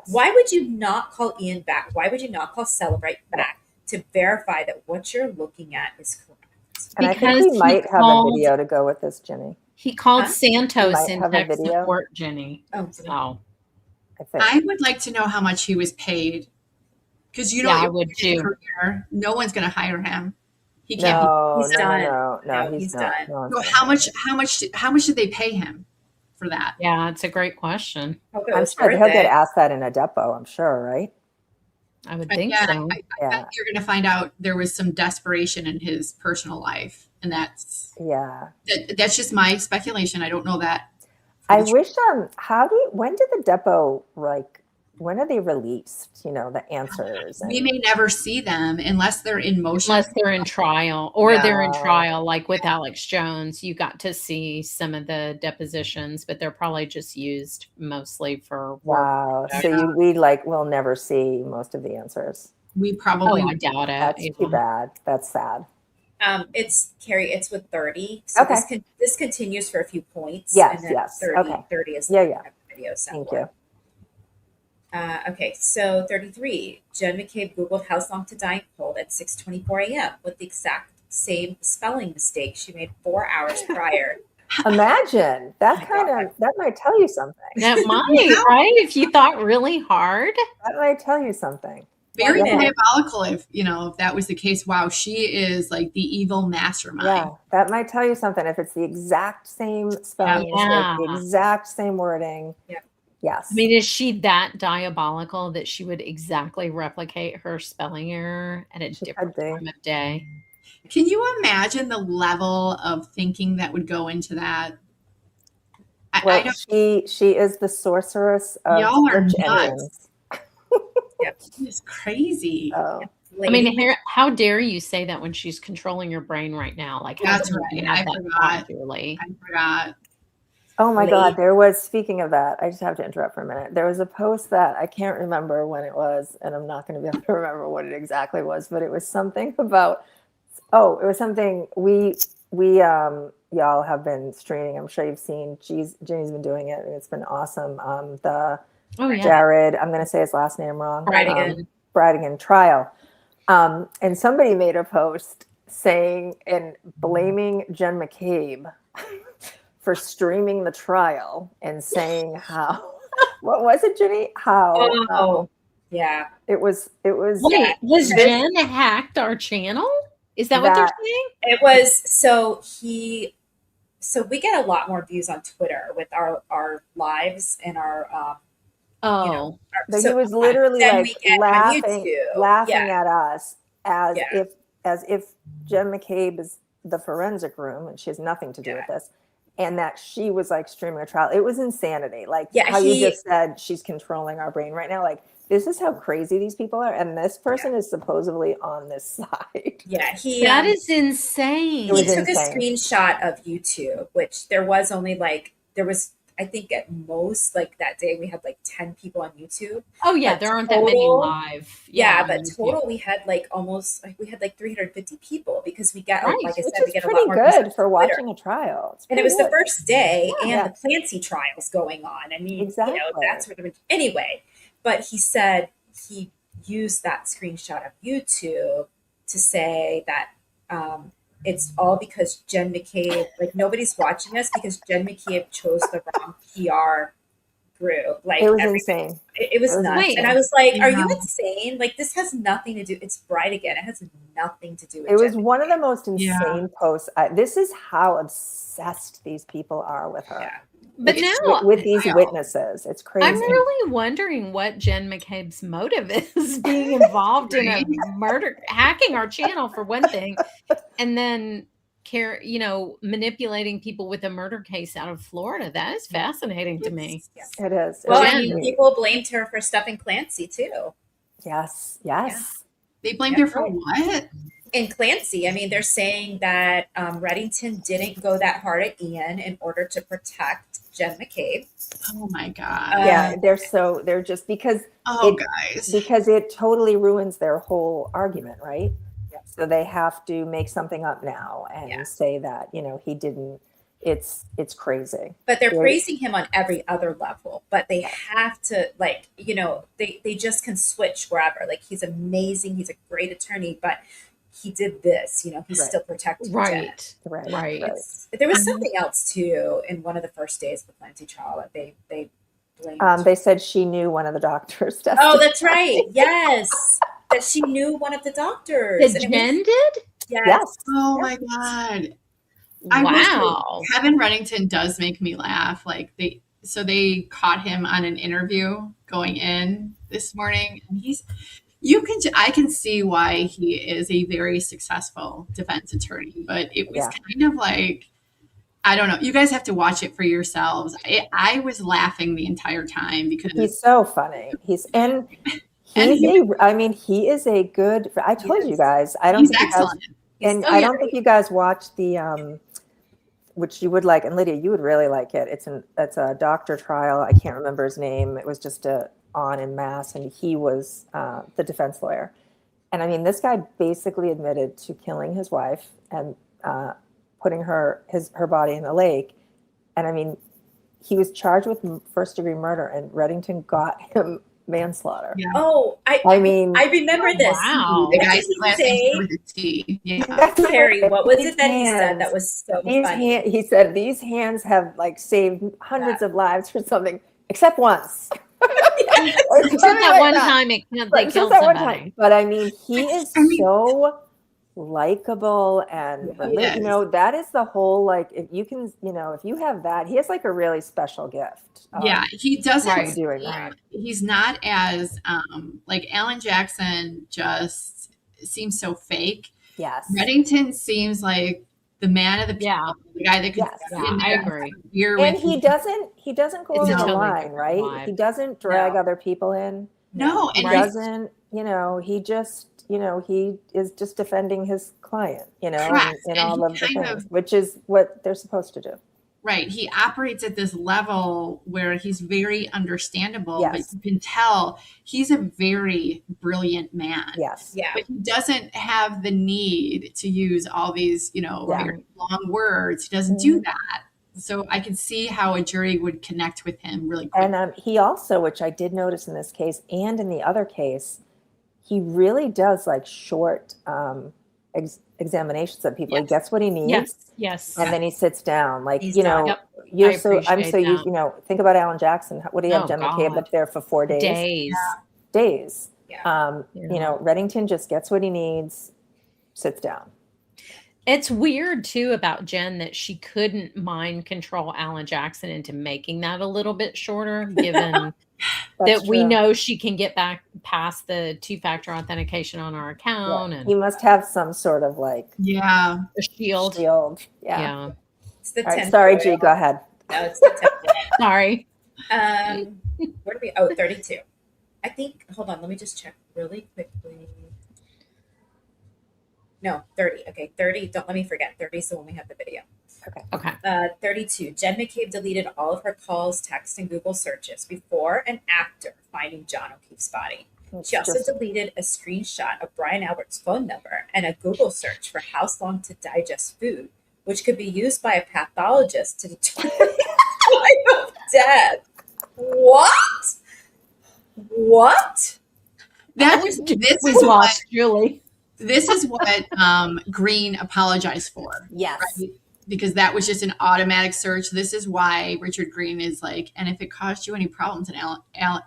Why would you not call Ian back? Why would you not call Celebrate back to verify that what you're looking at is correct? And because I think we might have a video to go with this, Jenny. He called Santos in tech support, Jenny. Oh, I would like to know how much he was paid. Because I would too. Career, no one's going to hire him. He can't. He's done. No, he's done. So how much did they pay him for that? Yeah, it's a great question. I'm sure he'll get asked that in a depo. I'm sure, right? I would think so. I bet you're going to find out there was some desperation in his personal life, and that's just my speculation. I don't know that. I wish. When did the depo when are they released? The answers. We may never see them unless they're in motion. Unless they're in trial, or they're in trial, like with Alex Jones. You got to see some of the depositions, but they're probably just used mostly for work. Wow. So we'll never see most of the answers. We probably I doubt it. That's too bad. That's sad. It's Carrie. It's with 30. So this continues for a few points. Yes. And then 30 is the video set. Thank you. Okay, so 33. Jen McCabe Googled "House Long to Die in Cold" at 6:24 a.m. with the exact same spelling mistake she made 4 hours prior Imagine that might tell you something. That might, right? If you thought really hard. That might tell you something. Very diabolical if that was the case. Wow, she is like the evil mastermind. Yeah, that might tell you something. If it's the exact same spelling mistake, the exact same wording. Yeah. Yes. I mean, is she that diabolical that she would exactly replicate her spelling error at a different time of day? Can you imagine the level of thinking that would go into that? Well, she is the sorceress of y'all are search nuts. engines. It's crazy. Oh. I mean, how dare you say that when she's controlling your brain right now? Like, that's right. I forgot. Oh my God. Speaking of that, I just have to interrupt for a minute. There was a post that I can't remember when it was, and I'm not going to be able to remember what it exactly was, but it was something about, it was something we y'all have been streaming. I'm sure you've seen. Jenny's been doing it, and it's been awesome. Jared, I'm going to say his last name wrong. Bradigan trial. And somebody made a post saying and blaming Jen McCabe for streaming the trial and saying how, what was it, Jenny? How? Yeah. It was. Wait, was Jen hacked our channel? Is that what they're saying? It was. So we get a lot more views on Twitter with our lives and our, he was literally like laughing at us as if Jen McCabe is the forensic room and she has nothing to do with this, and that she was like streaming a trial. It was insanity. Like how you just said, she's controlling our brain right now. Like, this is how crazy these people are, and this person is supposedly on this side. Yeah, that is insane. He took a screenshot of YouTube, which there was I think at most, like that day, we had like 10 people on YouTube. Oh yeah, there aren't that many live. Yeah, but total we had like almost 350 people because we get like I said, we get a lot more. Pretty good for watching a trial. And it was the first day, and the Clancy trial's going on. I mean, that's where anyway. But he said he used that screenshot of YouTube to say that it's all because Jen McCabe, like nobody's watching us because Jen McCabe chose the wrong PR group. Like it was insane. It was nuts. And I was like, are you insane? Like this has nothing to do. It's Bride again. It has nothing to do with it. Was one of the most insane posts. This is how obsessed these people are with her. Yeah. But now with these witnesses, it's crazy. I'm really wondering what Jen McCabe's motive is being involved in a murder, hacking our channel for one thing, and then manipulating people with a murder case out of Florida. That is fascinating to me. It is. Well, I mean, people blamed her for stuffing Clancy too. Yes. Yeah. They blamed her for what? In Clancy, I mean, they're saying that Reddington didn't go that hard at Ian in order to protect Jen McCabe. Oh my God. Yeah, they're just because because it totally ruins their whole argument, right? Yeah. So they have to make something up now and say that, he didn't. It's crazy. But they're praising him on every other level. But they have to they just can switch wherever. Like he's amazing, he's a great attorney, but he did this, he's still protecting Jen. Right. There was something else too in one of the first days of the Clancy trial that they blamed. They said she knew one of the doctors. Oh, that's right. Yes, that she knew one of the doctors. That Jen did? Yes. Oh my God. Wow. Kevin Reddington does make me laugh. Like they caught him on an interview going in this morning, and I can see why he is a very successful defense attorney, but it was kind of like, I don't know. You guys have to watch it for yourselves. I was laughing the entire time because he's so funny. He is a good. I told you guys. I don't think excellent. I don't think you guys watched the which you would like, and Lydia, you would really like it. It's a doctor trial. I can't remember his name. It was just on in mass, and he was the defense lawyer. And I mean, this guy basically admitted to killing his wife and putting her body in the lake. And I mean, he was charged with first-degree murder, and Reddington got him manslaughter. Yeah. Oh, I mean, I remember this. Wow. The What guy's did he last name say? started with a T. Yeah. that's Carrie, what was these it that he said hands- that was so these funny? he said these hands have like saved hundreds of lives or something, except once. Or Except something that like one that. time they Just killed that one somebody. time. But I mean, he is I mean- so likable and Yes. you know, that is the whole, like, if you can, you know, if you have that, he has like a really special gift. Yeah, he doesn't. Right. Doing that. He's not as like Alan Jackson just seems so fake. Yes. Reddington seems like the man of the people, Yeah. the guy that could Yes. sit Yeah, in I there agree. beer And with he you. doesn't go It's over a the totally line, different right? vibe. He doesn't drag No. other people in. No, He and Right. doesn't, you know, he just, you know, he is just defending his client, you know, Correct. in And all he of the kind things, of- which is what they're supposed to do. right, he operates at this level where he's very understandable, Yes. but you can tell he's a very brilliant man. Yes. Yeah. But he doesn't have the need to use all these, you know, Yeah. very long words. He doesn't do that. So I can see how a jury would connect with him really quickly. And he also, which I did notice in this case and in the other case, he really does like short examinations of people. He gets what he needs. Yes. Yes. And then he sits down. Like, He's you know, done. Yep. you're I so, I'm appreciate so used, that. you know, think about Alan Jackson. What do you have, Oh, Jen McCabe God. up there for 4 days? Days. Days. Yeah. You know, Reddington just gets what he needs, sits down. It's weird too about Jen that she couldn't mind control Alan Jackson into making that a little bit shorter, given that we true. know she can get back past the 2-factor authentication on our account He and must have some sort of like Yeah. a shield. Yeah. Yeah. It's the All right, 10th sorry, foil. G, go ahead. No, it's the 10th foil. Sorry. Where do we? Oh, 32. I think. Hold on. Let me just check really quickly. No, 30. Okay, 30. Don't let me forget. 30 is the one we have the video. Okay. 32. Jen McCabe deleted all of her calls, texts, and Google searches before and after finding John O'Keefe's body. She also deleted a screenshot of Brian Albert's phone number and a Google search for how long to digest food, which could be used by a pathologist to determine the time of death. What? What? That was this We is what lost Julie. this is what Green apologized for. Yes. Right? Because that was just an automatic search. This is why Richard Green is like, and if it caused you any problems, and I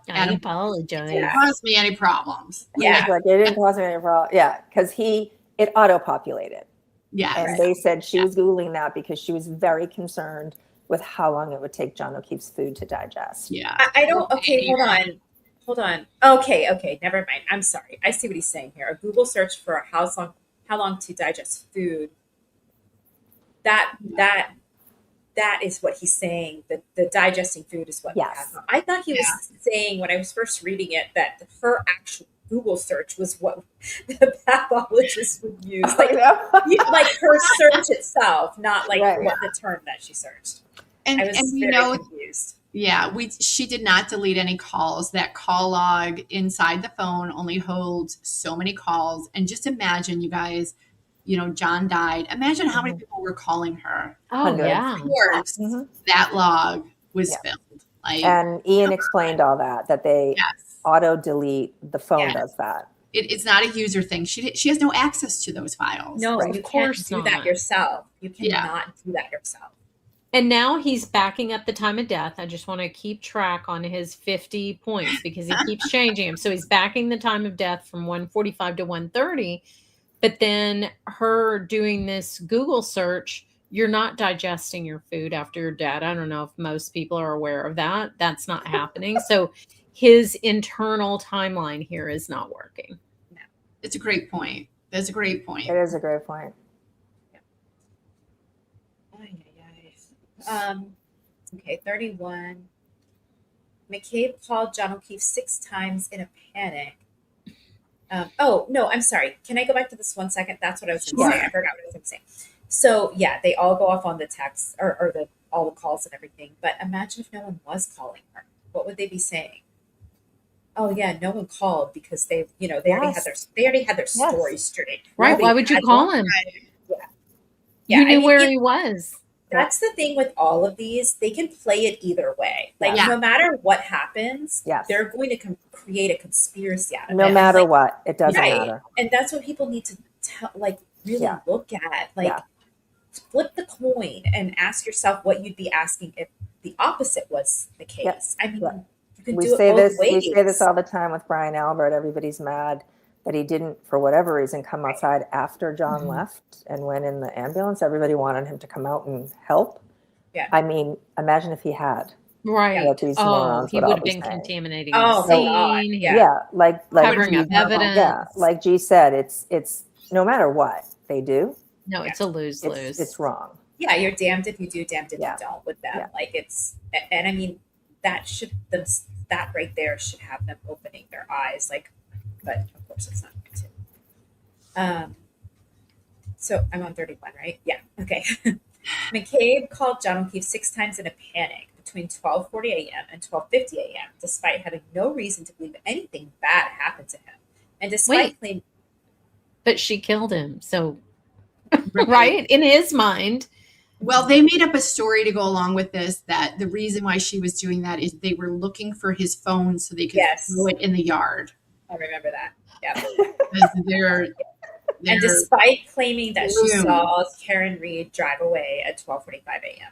Adam, apologize. it caused me any problems. Yeah. Like, it didn't cause me any problem. Yeah, because it auto-populated. Yeah. And they said she was Googling that because she was very concerned with how long it would take John O'Keefe's food to digest. Yeah. I don't. Okay, hold on. Okay, never mind. I'm sorry. I see what he's saying here. A Google search for how long to digest food. That is what he's saying. The digesting food is what. Yes. I thought he was saying when I was first reading it that her actual Google search was what the pathologist would use, like her search itself, not like what the term that she searched. And I was we very know, confused. yeah, she did not delete any calls. That call log inside the phone only holds so many calls. And just imagine, you guys, you know, John died. Imagine how many people were calling her. Oh, Hundreds. yeah. Of course, that log was filled. Like, And Ian explained all that they auto delete. The phone does that. it's not a user thing. She has no access to those files. No, Right. you Of can't course do not. that yourself. You cannot do that yourself. And now he's backing up the time of death. I just want to keep track on his 50 points because he keeps changing them. So he's backing the time of death from 1:45 to 1:30. But then her doing this Google search, you're not digesting your food after you're dead. I don't know if most people are aware of that. That's not happening. So his internal timeline here is not working. No. It's a great point. That's a great point. It is a great point. Okay, 31. McCabe called John O'Keefe 6 times in a panic. Oh, no, I'm sorry. Can I go back to this 1 second? That's what I was going to say. I forgot what I was going to say. So, yeah, they all go off on the text or all the calls and everything. But imagine if no one was calling her. What would they be saying? Oh, yeah, no one called because they already had their story straight. Right. They Why would you had call one. him? Yeah. You knew I mean, where he was. that's the thing with all of these. They can play it either way. Like no matter what happens, they're going to create a conspiracy out of it. No matter what, it doesn't matter. And that's what people need to really look at. Like flip the coin and ask yourself what you'd be asking if the opposite was the case. I mean, you can do it both ways. We say this all the time with Brian Albert. Everybody's mad that he didn't, for whatever reason, come outside after John left and went in the ambulance. Everybody wanted him to come out and help. Yeah. I mean, imagine if he had. Right. Oh, he would have been contaminating the scene. Like covering up evidence. Yeah, like G said, it's no matter what they do. No, it's a lose-lose. It's wrong. Yeah, you're damned if you do, damned if you don't with them. Like and I mean, that right there should have them opening their eyes. Like, but of course it's not going to. So I'm on 31, right? Yeah. Okay. McCabe called John O'Keefe 6 times in a panic between 12:40 a.m. and 12:50 a.m., despite having no reason to believe anything bad happened to him, and despite claiming. But she killed him, so right in his mind. Well, they made up a story to go along with this, that the reason why she was doing that is they were looking for his phone so they could throw it in the yard. I remember that. Yeah. And despite claiming that she saw Karen Reed drive away at 12:45 a.m.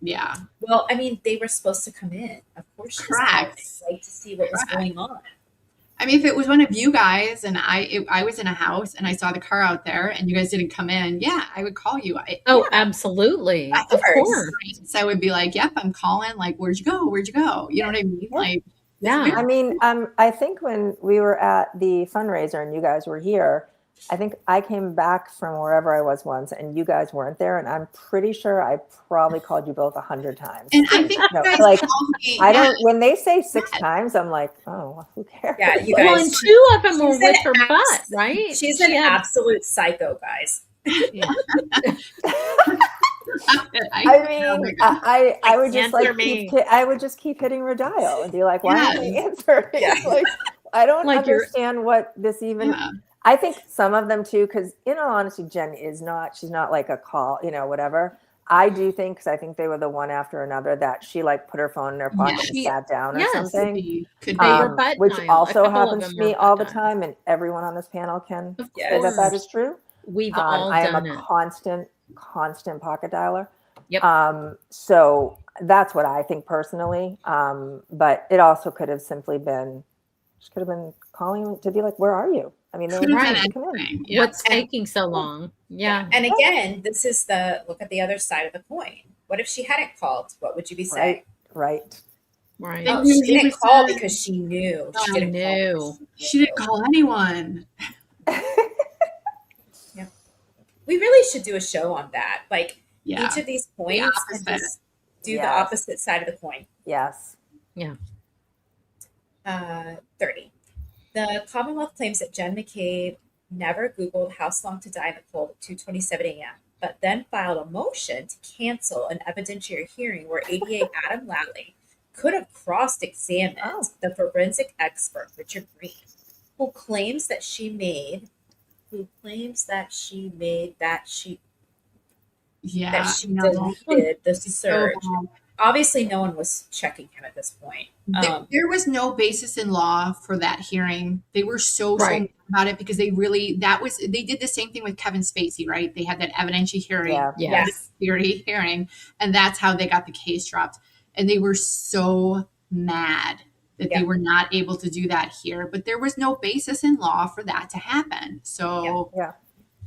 Yeah. Well, I mean, they were supposed to come in. Of course, correct. Like to see what was going on. I mean, if it was one of you guys and I was in a house and I saw the car out there and you guys didn't come in, I would call you. Absolutely. Of course. So I would be like, yep, I'm calling. Like, where'd you go? Where'd you go? You know what I mean? Yeah. Like, I mean, I think when we were at the fundraiser and you guys were here, I think I came back from wherever I was once and you guys weren't there. And I'm pretty sure I probably called you both 100 times. And I think you guys like, called me, I don't, when they say 6 times, I'm like, oh, well, who cares? Yeah, you guys. Well, and 2 of them were with her butt, right? She's an absolute psycho, guys. Yeah. I mean, I would just like I would just keep hitting her dial and be like, why aren't they answering? Like, I don't understand what this even. I think some of them too, because in all honesty, Jen she's not like a call, whatever. I do think, because I think they were the one after another, that she like put her phone in her pocket and sat down or something. Could be. Which also happens to me all the time, and everyone on this panel can say that is true. We've all I am done a constant pocket dialer. Yep. So that's what I think personally. But it also could have simply been, she could have been calling to be like, where are you? I mean, what's taking so long? Yeah. And again, this is look at the other side of the coin. What if she hadn't called? What would you be saying? Right. Oh, she didn't call because she knew. She didn't call anyone. We really should do a show on that. Like each of these points and just do the opposite side of the coin. Yes. Yeah. 30. The Commonwealth claims that Jen McCabe never Googled House Long to Die in the Cold at 2:27 a.m., but then filed a motion to cancel an evidentiary hearing where ADA Adam Lally could have cross-examined the forensic expert, Richard Green, who claims that she deleted the search. Obviously, no one was checking him at this point. There was no basis in law for that hearing. They were so mad about it because they did the same thing with Kevin Spacey, right? They had that evidentiary hearing, and that's how they got the case dropped. And they were so mad that they were not able to do that here. But there was no basis in law for that to happen. So, I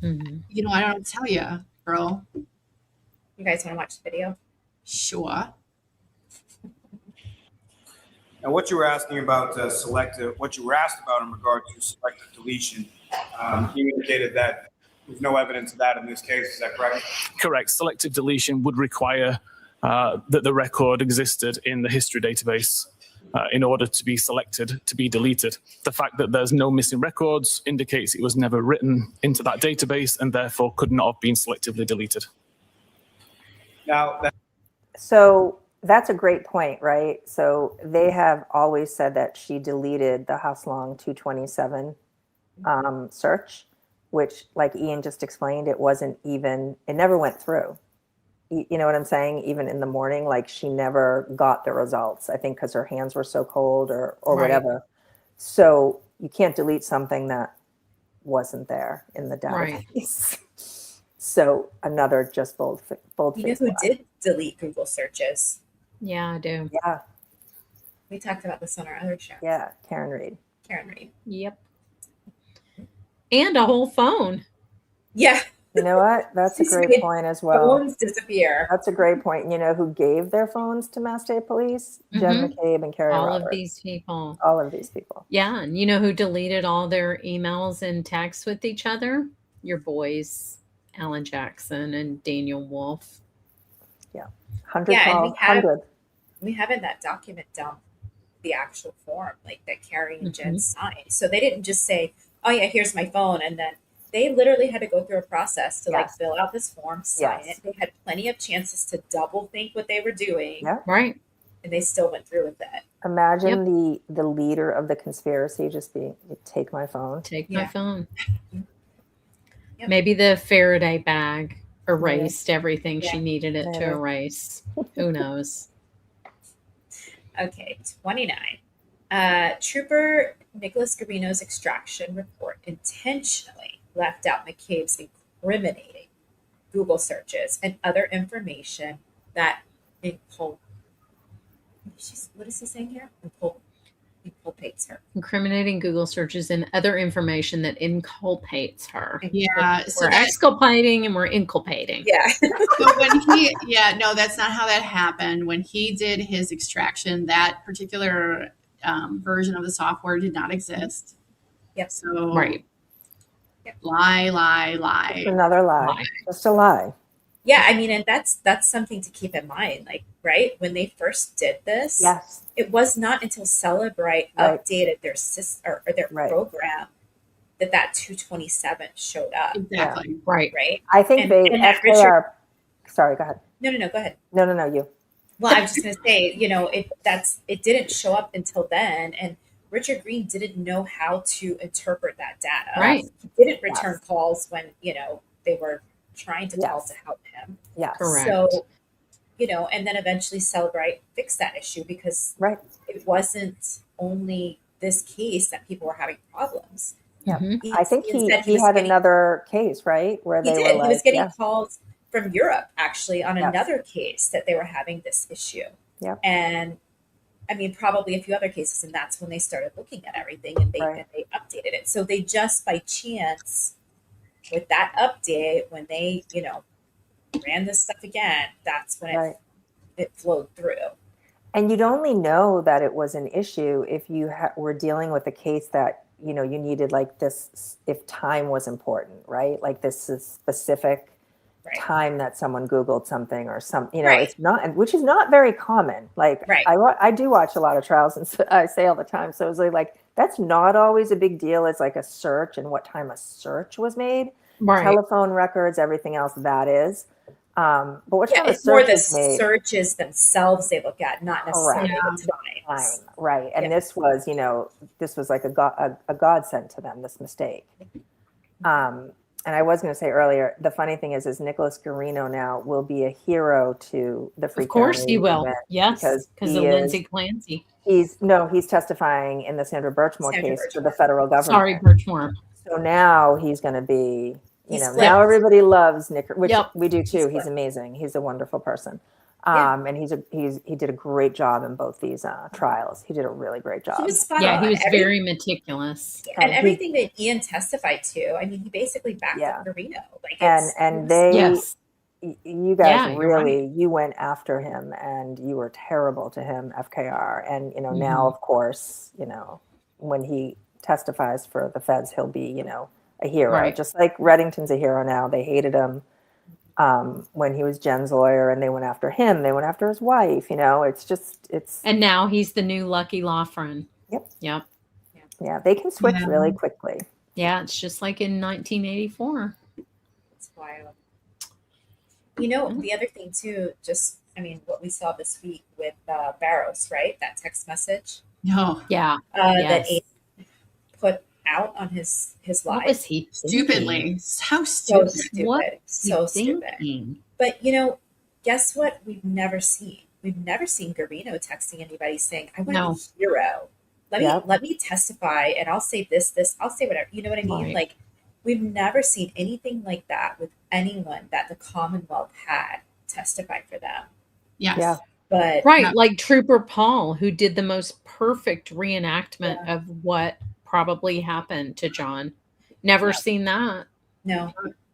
don't know what to tell you, girl. You guys want to watch the video? Sure. And what you were asking about what you were asked about in regard to selective deletion, you indicated that there's no evidence of that in this case. Is that correct? Correct. Selective deletion would require that the record existed in the history database in order to be selected to be deleted. The fact that there's no missing records indicates it was never written into that database and therefore could not have been selectively deleted. So that's a great point, right? So they have always said that she deleted the House Long 227 search, which, like Ian just explained, it never went through. you know what I'm saying? Even in the morning, like she never got the results, I think because her hands were so cold or whatever. So you can't delete something that wasn't there in the database. So another just bold You know who did delete Google searches? Yeah, I do. Yeah. We talked about this on our other show. Yeah, Karen Reed. Yep. And a whole phone. Yeah. You know what? That's a great point as well. Phones disappear. That's a great point. You know who gave their phones to Mass State Police? Jen McCabe and Carrie All Roberts. of these people. All of these people. Yeah, and you know who deleted all their emails and texts with each other? Your boys, Alan Jackson and Daniel Wolf. Yeah. 100 calls, 100. We have in that document dump the actual form, like that Carrie and Jen signed. So they didn't just say, oh yeah, here's my phone. And then they literally had to go through a process to like fill out this form, sign it. They had plenty of chances to double think what they were doing. Yeah. Right. And they still went through with it. Imagine the leader of the conspiracy just being, take my phone. Take my phone. Maybe the Faraday bag erased everything she needed it to erase. Who knows? Okay, 29. Trooper Nicholas Garino's extraction report intentionally left out McCabe's incriminating Google searches and other information that what is he saying here? Inculpates her. Incriminating Google searches and other information that inculpates her. Yeah. We're exculpating and we're inculpating. Yeah. So when no, that's not how that happened. When he did his extraction, that particular version of the software did not exist. Yep. So lie. Just another lie. Just a lie. Yeah, I mean, and that's something to keep in mind. Like, right when they first did this, it was not until Celebrite updated their system or their program that 227 showed up. Exactly. Right. I think FKR. Sorry, go ahead. No, go ahead. No, you. Well, I was just going to say, it didn't show up until then, and Richard Green didn't know how to interpret that data. Right. He didn't return calls when they were trying to call to help him. Yes. Correct. So, and then eventually Celebrite fixed that issue because it wasn't only this case that people were having problems. Yeah. I think he had another case, right? Where he was getting calls from Europe actually on another case that they were having this issue. Yeah. And I mean, probably a few other cases. And that's when they started looking at everything and they updated it. So they just by chance with that update, when they, ran this stuff again, that's when it flowed through. And you'd only know that it was an issue if you were dealing with a case that, you needed like this, if time was important, right? Like this is specific time that someone Googled something or it's not, which is not very common. Like I do watch a lot of trials and I say all the time. So it's like, that's not always a big deal. It's like a search and what time a search was made. Right. Telephone records, everything else that is. But what time it's more the searches themselves they look at, not necessarily the time. Right. And this was, this was like a godsend to them, this mistake. And I was going to say earlier, the funny thing is Nicholas Garino now will be a hero to the Free. Of course County he will. event Yes, because of Lindsay Clancy. He's testifying in the Sandra Birchmore case for the federal government. Sorry, Birchmore. So now he's going to be, now everybody loves Nick, which we do too. He's amazing. He's a wonderful person. And he did a great job in both these trials. He did a really great job. He was spot he on. was very meticulous. And everything that Ian testified to, I mean, he basically backed up Garino. You guys really, you went after him and you were terrible to him, FKR. And, now, of course, when he testifies for the feds, he'll be, a hero. Right. Just like Reddington's a hero now. They hated him when he was Jen's lawyer and they went after him. They went after his wife, it's. And now he's the new Lucky Loughran. Yep. Yeah, they can switch really quickly. Yeah, it's just like in 1984. It's wild. The other thing too, what we saw this week with Barrows, right? That text message. No. Yeah. That Aidan put out on his live. What was he stupidly? How stupid. So stupid. But guess what? We've never seen Garino texting anybody saying, "I want to No. be a hero. Let me testify, and I'll say this. I'll say whatever." You know what I mean? Right. Like, we've never seen anything like that with anyone that the Commonwealth had testify for them. Yes. Yeah. But Right, like Trooper Paul, who did the most perfect reenactment of what probably happened to John. Never seen that. No.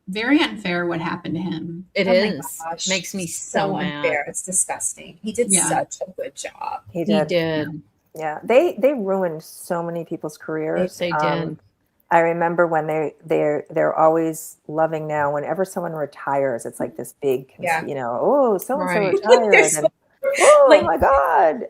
Very unfair what happened to him. It Oh my is. gosh, Makes me so mad. unfair. It's disgusting. He did Yeah. such a good job. He He did. did. Yeah. They ruined so many people's careers. Yes, they did. I remember when they're always loving now. Whenever someone retires, it's like this big, Yeah. you know, oh, so and so Right. retired, and oh Like- my God.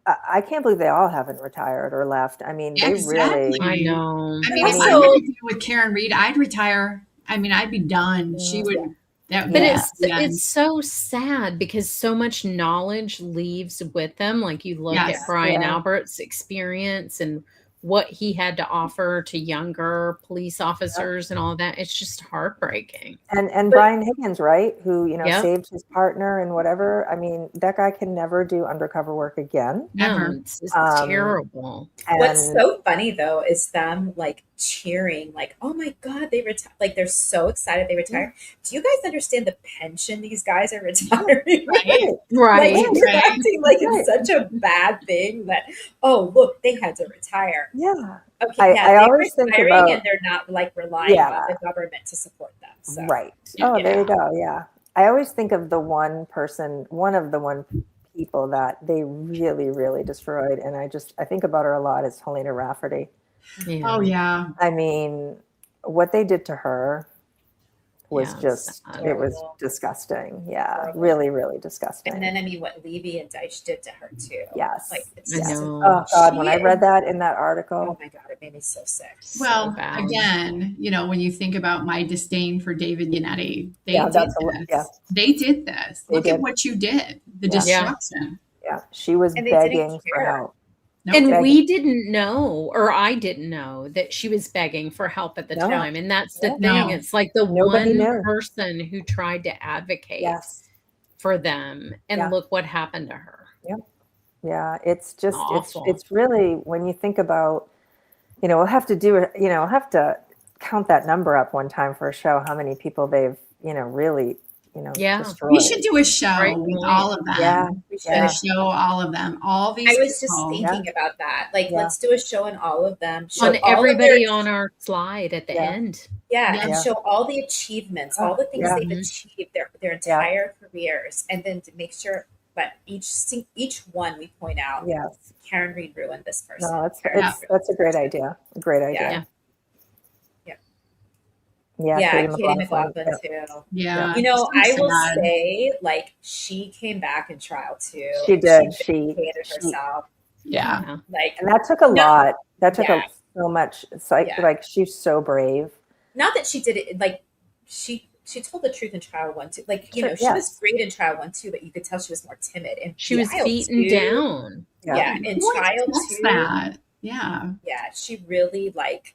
I can't believe they all haven't retired or left. I mean, they really. I know. I mean, I if mean- I were to deal with Karen Reed, I'd retire. I mean, I'd be done. She would. That would But be it's so sad because so much knowledge leaves with them. Like you look Yes. at Brian Yeah. Albert's experience and what he had to offer to younger police officers and all that. It's just heartbreaking. And Brian Higgins, right? Who, you know, Yep. saved his partner and whatever. I mean, that guy can never do undercover work again. No, Never. it's terrible. What's And so funny though is them like cheering, like, "Oh my God, they retired!" Like they're so excited they retired. Do you guys understand the pension these guys are retiring? Right. Right. Like they're Right. acting like it's such a bad thing that, oh look, they had to retire. yeah. Okay, yeah, I they're always think retiring about- and they're not like relying Yeah. on the government to support them. So. Right. Yeah. Oh, there you go. Yeah. I always think of one of the people that they really, really destroyed. And I think about her a lot is Helena Rafferty. Yeah. Oh yeah. I mean, what they did to her was Yeah, just, sad. it was Horrible. disgusting. Yeah. Horrible. Really, really disgusting. And then I mean, what Levy and Deitch did to her too. Yes. Like it's I just, know. Oh God, when I She read is- that in that oh article, my God, it made me so sick. Well, So bad. again, you know, when you think about my disdain for David Yannetti, they Yeah, did that's this. yeah. They did this. They Look at did. what you did. The Yeah. destruction. Yeah. She was And they didn't begging for care. help. Nope. And begging. we didn't know, or I didn't know, that she was begging for help at the No. time. And that's the Yeah. thing. No. It's like the Nobody one knew. person who tried to advocate Yes. for them. And Yeah. look what happened to her. Yeah, it's just Awful. it's really when you think about, you know, we'll have to count that number up one time for a show, how many people they've, you know, really, you know, Yeah. destroyed. We should do a show Great with point. all of them. Yeah, We should. yeah. A show all of them. All these I was just people. thinking about that. Like, Yeah. let's do a show on all of them. Show On all of everybody their- on our slide at the Yeah. end. Yeah, Yeah. and show all the achievements, all the things Yeah. they've achieved their entire careers, and then to make sure that each one we point out. Yes. Karen Reed ruined this person. No, Karen it's Reed that's a great idea. A great idea. Yeah. Yeah, yeah, Katie Katie McLaughlin. McLaughlin too. Yeah. You know, so I will sad. say, like, she came back in trial too. She and did. She She- vindicated she- herself. Yeah. Like, And that took a No. lot. That took Yeah. so much. It's like Yeah. like she's so brave. not that she did it. Like, she told the truth in trial 1 too. Like, you Sure, know, she yes. was great in trial 1 too, but you could tell she was more timid. And She was beaten down. Yeah, in Who trial expects 2. that? Yeah. Yeah, she really like.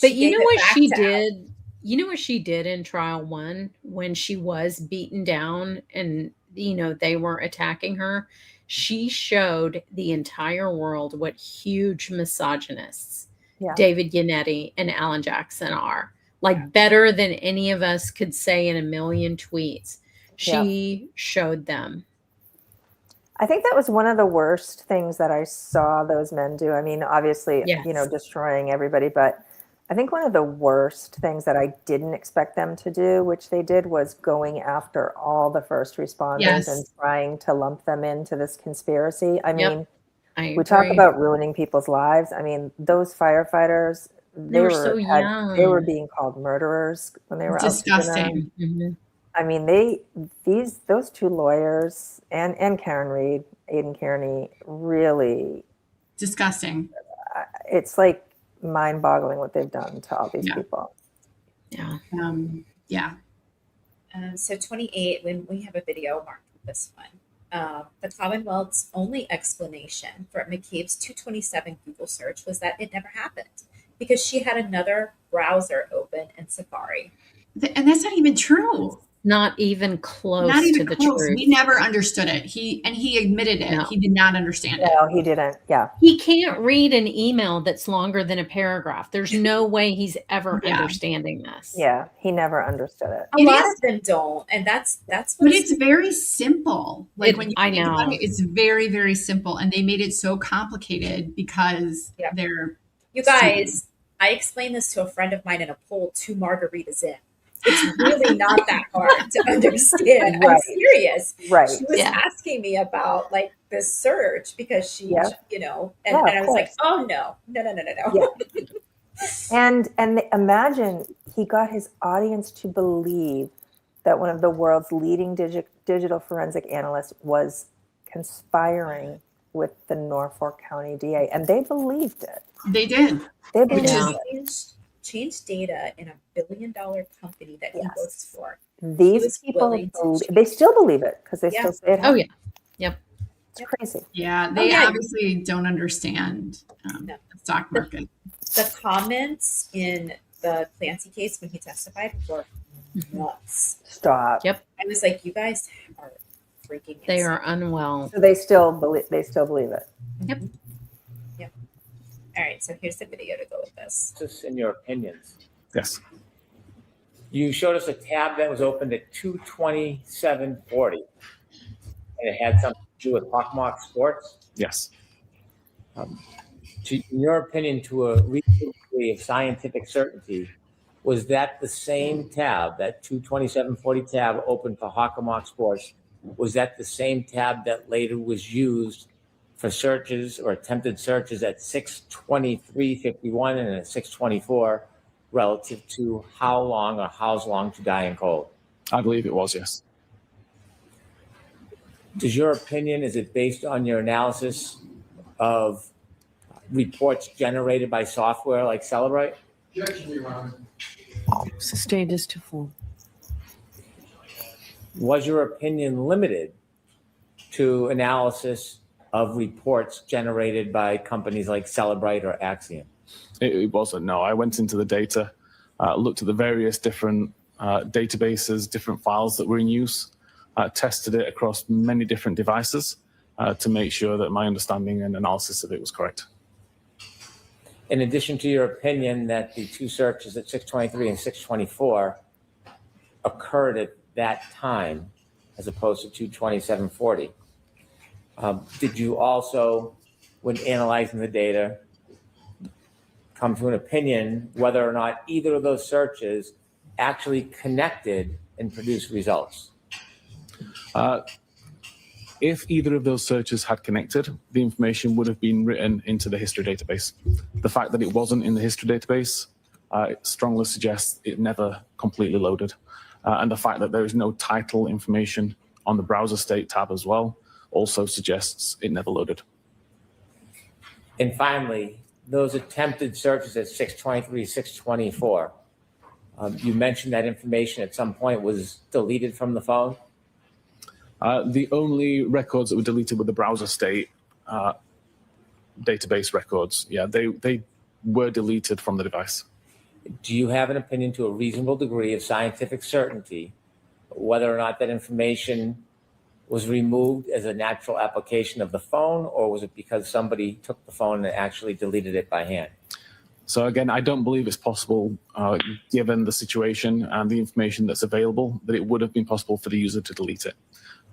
But she you gave know it what back she to Alex. did? You know what she did in trial 1 when she was beaten down and, you know, they weren't attacking her? She showed the entire world what huge misogynists Yeah. David Yannetti and Alan Jackson are. Like, better than any of us could say in a million tweets. She showed them. I think that was one of the worst things that I saw those men do. I mean, obviously, Yes. you know, destroying everybody, but I think one of the worst things that I didn't expect them to do, which they did, was going after all the first responders Yes. and trying to lump them into this conspiracy. I Yep. mean, I we talk agree. about ruining people's lives. I mean, those firefighters, They were so they were young. being called murderers when they were out to dinner. Disgusting. Mhm. I mean, those two lawyers and Karen Reed, Aidan Kearney, really, Disgusting. it's like mind-boggling what they've done to all these Yeah. people. Yeah. Yeah. So 28, when we have a video marked with this one, the Commonwealth's only explanation for McCabe's 227 Google search was that it never happened because she had another browser open in Safari. And that's not even true. Not even close Not even to the close. truth. We never understood it. He admitted it. No. He did not understand it. No, he didn't. Yeah. He can't read an email that's longer than a paragraph. There's no way he's ever Yeah. understanding this. Yeah. He never understood it. A lot of them don't, and that's But what it's very simple. Like when you I think about know. it, it's very, very simple. And they made it so complicated because they're You guys, I explained this to a friend of mine in a poll 2 margaritas in. It's really not that hard to understand. I'm Right. serious. Right. She was Yeah. asking me about like this search because she, Yeah. you know, Yeah, and of I was like, course. oh no. Yeah. And imagine he got his audience to believe that one of the world's leading digital forensic analysts was conspiring with the Norfolk County DA, and they believed it. They did. They believed it. Changed data in a $1 billion company that he works for. These people, they still believe it because they Yeah. still say it. Oh, yeah. Yep. It's crazy. Yeah, they yeah. obviously don't understand the stock market. The comments in the Clancy case when he testified were nuts. Stop. Yep. I was like, you guys are freaking They insane. are unwell. So they still believe it. Yep. All right, so here's the video to go with this. Just in your opinions. Yes. You showed us a tab that was opened at 2:27:40, and it had something to do with Hawkmock Sports. Yes. In your opinion, to a reasonable degree of scientific certainty, was that the same tab, that 2:27:40 tab open for Hawkmock Sports? Was that the same tab that later was used for searches or attempted searches at 6:23:51 and at 6:24 relative to how long or how's long to die in cold? I believe it was, yes. Does your opinion, is it based on your analysis of reports generated by software like Celebrite? Sustained is too full. Was your opinion limited to analysis of reports generated by companies like Celebrite or Axiom? It wasn't, no. I went into the data, looked at the various different databases, different files that were in use, tested it across many different devices to make sure that my understanding and analysis of it was correct. In addition to your opinion that the two searches at 6:23 and 6:24 occurred at that time as opposed to 2:27:40, did you also, when analyzing the data, come to an opinion whether or not either of those searches actually connected and produced results? If either of those searches had connected, the information would have been written into the history database. The fact that it wasn't in the history database strongly suggests it never completely loaded. And the fact that there is no title information on the browser state tab as well also suggests it never loaded. And finally, those attempted searches at 6:23, 6:24, you mentioned that information at some point was deleted from the phone? The only records that were deleted were the browser state database records. Yeah, they were deleted from the device. Do you have an opinion to a reasonable degree of scientific certainty whether or not that information was removed as a natural application of the phone, or was it because somebody took the phone and actually deleted it by hand? So again, I don't believe it's possible, given the situation and the information that's available, that it would have been possible for the user to delete it.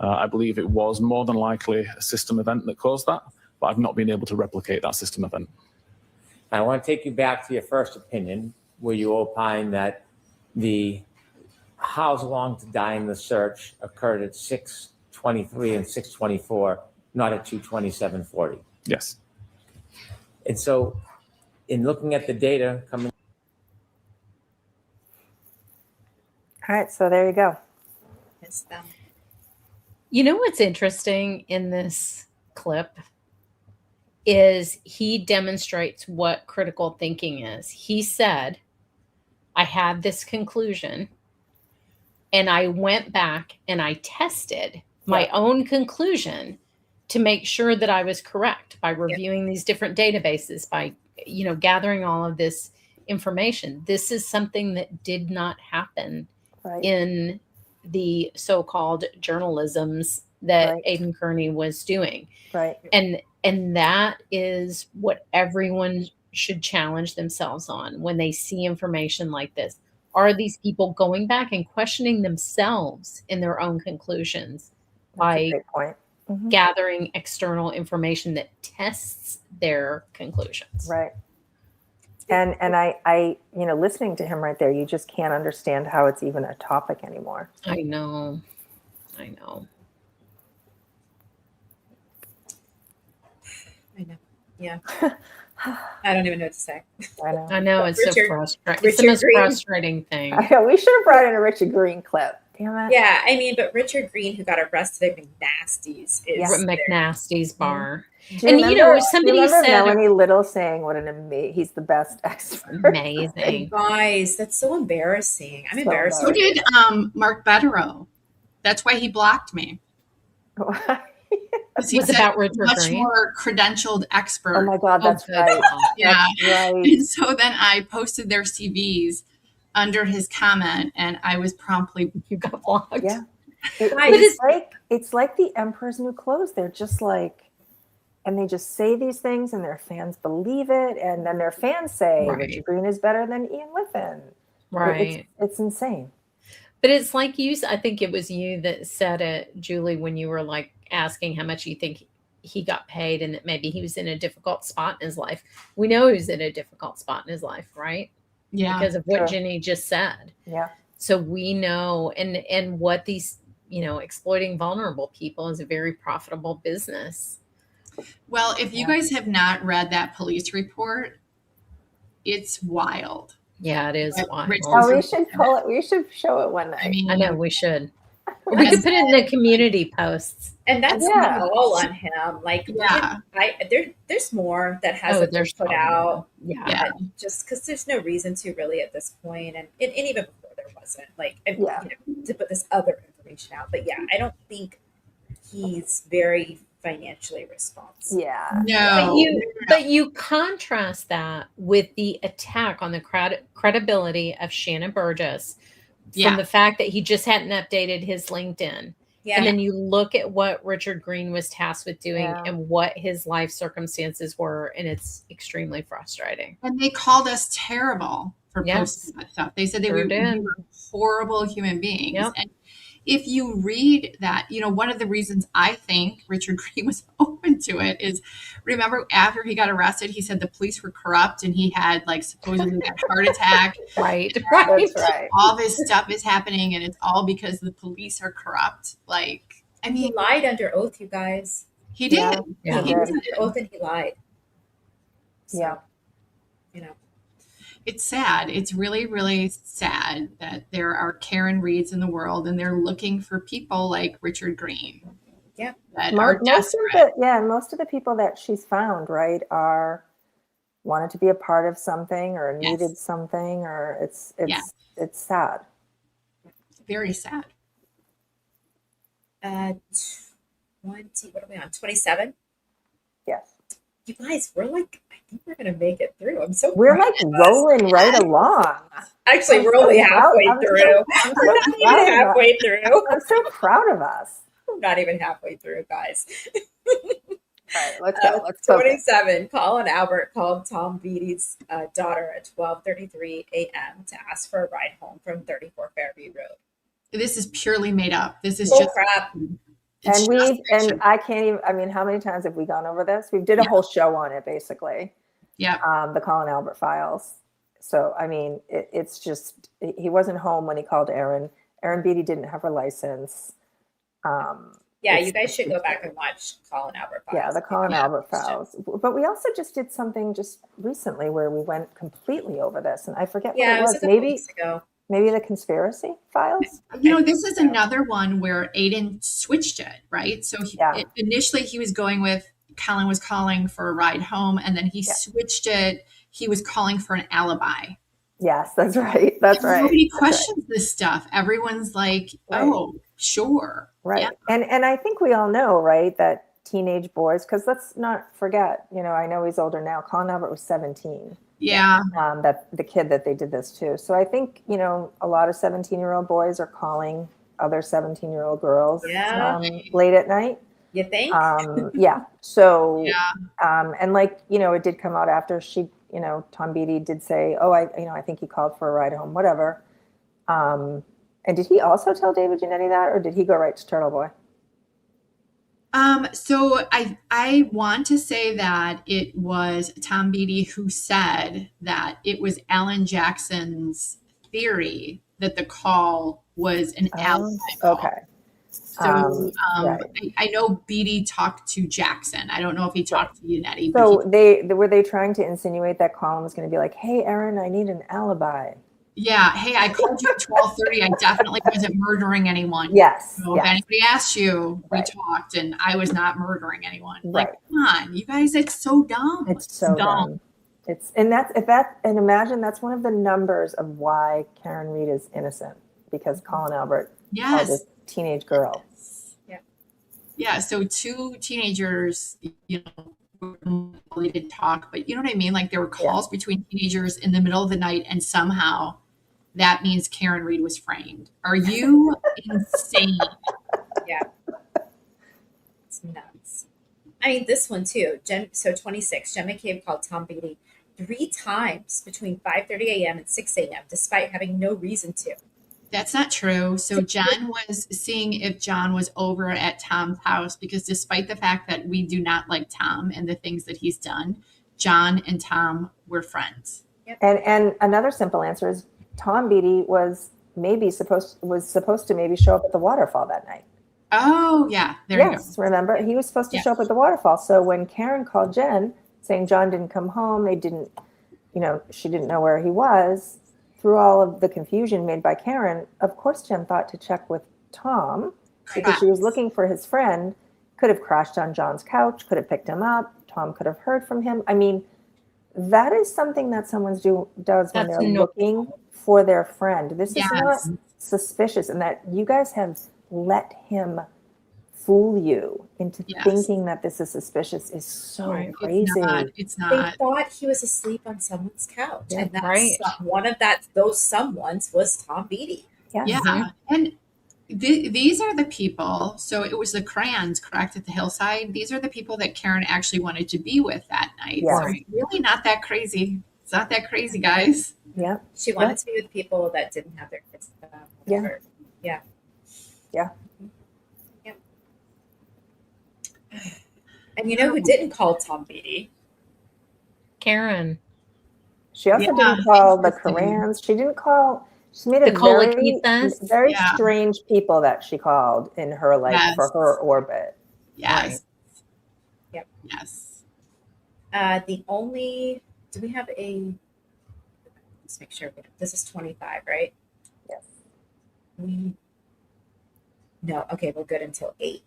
I believe it was more than likely a system event that caused that, but I've not been able to replicate that system event. I want to take you back to your first opinion, where you opined that the how's long to die in the search occurred at 6:23 and 6:24, not at 2:27:40. Yes. And so in looking at the data coming. All right, so there you go. It's them. You know what's interesting in this clip is he demonstrates what critical thinking is. He said, I had this conclusion and I went back and I tested my own conclusion to make sure that I was correct by reviewing these different databases, by, you know, gathering all of this information. This is something that did not happen in the so-called journalisms that Right. Aidan Kearney was doing. Right. And that is what everyone should challenge themselves on when they see information like this. Are these people going back and questioning themselves in their own conclusions That's a by great point. Mhm. gathering external information that tests their conclusions? Right. And I, listening to him right there, you just can't understand how it's even a topic anymore. I know. I know. Yeah. I don't even know what to say. I know. I know. But It's so Richard- frustrating. It's the Richard most Green- frustrating thing. I know, we should have brought in a Richard Green clip. Damn it. Yeah, I mean, but Richard Green, who got arrested at McNasty's, is McNasty's bar. Do And, you know, remember- somebody do you remember said- Melanie Little saying what he's the best expert. Amazing. Guys, that's so embarrassing. I'm So embarrassed. So did Mark Betterow. That's why he blocked me. Because he Was said about Richard much Green? more credentialed expert. Oh my God, that's good. right. Yeah. That's right. And so then I posted their CVs under his comment, and I was promptly You got blocked. Yeah. Guys, It's like the Emperor's New Clothes. They're just like, and they just say these things, and their fans believe it, and then their fans say Right. Richard Green is better than Ian Whiffen. Right. It's insane. But it's like I think it was you that said it, Julie, when you were like asking how much you think he got paid and that maybe he was in a difficult spot in his life. We know he was in a difficult spot in his life, right? Yeah. Because of what Sure. Jenny just said. Yeah. So we know, and what these, exploiting vulnerable people is a very profitable business. Well, if you guys have not read that police report, it's wild. Yeah, it is wild. Oh, we should pull it. We should show it one night. I mean, I know we should. We could put it in the community posts. And that's Yeah. not all on him. Like, Yeah. there's more that hasn't been there's put probably out. more. Yeah. Just because there's no reason to really at this point, and even before there wasn't. Like, to put this other information out. But yeah, I don't think he's very financially responsible. Yeah. No. But you contrast that with the attack on the credibility of Shannon Burgess Yeah. from the fact that he just hadn't updated his LinkedIn. Yeah. And then you look at what Richard Green was tasked with doing Yeah. and what his life circumstances were, and it's extremely frustrating. And they called us terrible for Yes. posting that stuff. They said Sure we did. were horrible human beings. Yep. And if you read that, one of the reasons I think Richard Green was open to it is, remember after he got arrested, he said the police were corrupt and he had supposedly a heart attack. Right. That's right. All this stuff is happening and it's all because the police are corrupt. I He mean, lied under oath, you guys. he did. Yeah. Yeah. He was under oath and he lied. So, Yeah. It's sad. It's really, really sad that there are Karen Reeds in the world and they're looking for people like Richard Green. Yeah. That are Most desperate. of the people that she's found, right, wanted to be a part of something or needed something, or it's sad. Very sad. 20, what are we on? 27? Yes. You guys, I think we're going to make it through. I'm so We're proud like of us. rolling right along. Actually, we're only halfway through. I'm We're not even halfway through. I'm so proud of us. We're not even halfway through, guys. All right, let's go. Let's focus. 27. Colin Albert called Tom Beatty's daughter at 12:33 a.m. to ask for a ride home from 34 Fairview Road. This is purely made up. This is Bull just crap. it's just fiction. I can't even. I mean, how many times have we gone over this? We did a whole show on it, basically. Yeah. The Colin Albert files. So I mean, it's just he wasn't home when he called Erin. Erin Beatty didn't have her license. Yeah, you guys should go back and watch Colin Albert files. Yeah, the Colin Albert files. But we also just did something just recently where we went completely over this, and I forget what it was. a couple weeks ago. Maybe the conspiracy files. This is another one where Aidan switched it, right? So initially he was going with Colin was calling for a ride home, and then he switched it. He was calling for an alibi. Yes, that's right. That's right. Nobody questions this stuff. Everyone's like, "Oh, sure." Right. Yeah. And I think we all know, right, that teenage boys, because let's not forget, I know he's older now. Colin Albert was 17. Yeah. That the kid that they did this to. So I think, a lot of 17-year-old boys are calling other 17-year-old girls Yeah. late at night. You think? Yeah. So, Yeah. and like, you know, it did come out after she, you know, Tom Beattie did say, oh, I think he called for a ride home, whatever. And did he also tell David Giannetti that, or did he go right to Turtle Boy? So I want to say that it was Tom Beattie who said that it was Alan Jackson's theory that the call was an alibi call. Okay. So right. I know Beattie talked to Jackson. I don't know if he talked to Giannetti. So were they trying to insinuate that Colin was going to be like, hey, Aaron, I need an alibi? Yeah. Hey, I called you at 12:30. I definitely wasn't murdering anyone. Yes. So if anybody asked you, we talked, and I was not murdering anyone. Right. Like, come on, you guys, it's so dumb. It's so dumb. And imagine that's one of the numbers of why Karen Reed is innocent, because Colin Albert called this teenage girl. Yeah. So two teenagers, you know, they did talk, but you know what I mean? Like there were calls between teenagers in the middle of the night, and somehow that means Karen Reed was framed. Are you insane? Yeah. It's nuts. I mean, this one too. So 26, Jen McCabe called Tom Beattie 3 times between 5:30 a.m. and 6 a.m. despite having no reason to. That's not true. So Jen was seeing if John was over at Tom's house, because despite the fact that we do not like Tom and the things that he's done, John and Tom were friends. Yep. And another simple answer is Tom Beattie was supposed to maybe show up at the waterfall that night. Oh yeah, there you go. Remember, he was supposed to show up at the waterfall. So when Karen called Jen saying John didn't come home, she didn't know where he was. Through all of the confusion made by Karen, of course Jen thought to check with Tom because she was looking for his friend. Could have crashed on John's couch, could have picked him up. Tom could have heard from him. I mean, that is something that someone does when they're looking for their friend. This is not suspicious, and that you guys have let him fool you into thinking that this is suspicious is so crazy. It's not. They thought he was asleep on someone's couch, and that's one of those someones was Tom Beattie. Yeah. And these are the people. So it was the Crayons, correct, at the hillside. These are the people that Karen actually wanted to be with that night. Yes. So it's really not that crazy. It's not that crazy, guys. Yeah. She wanted to be with people that didn't have their kids. Yeah. And you know who didn't call Tom Beattie? Karen. She also didn't call the Korans. She didn't call. She made it very strange people that she called in her life for her orbit. Yes. Yep. Yes. Do we have let's make sure. This is 25, right? Yes. No. Okay. We're good until 8.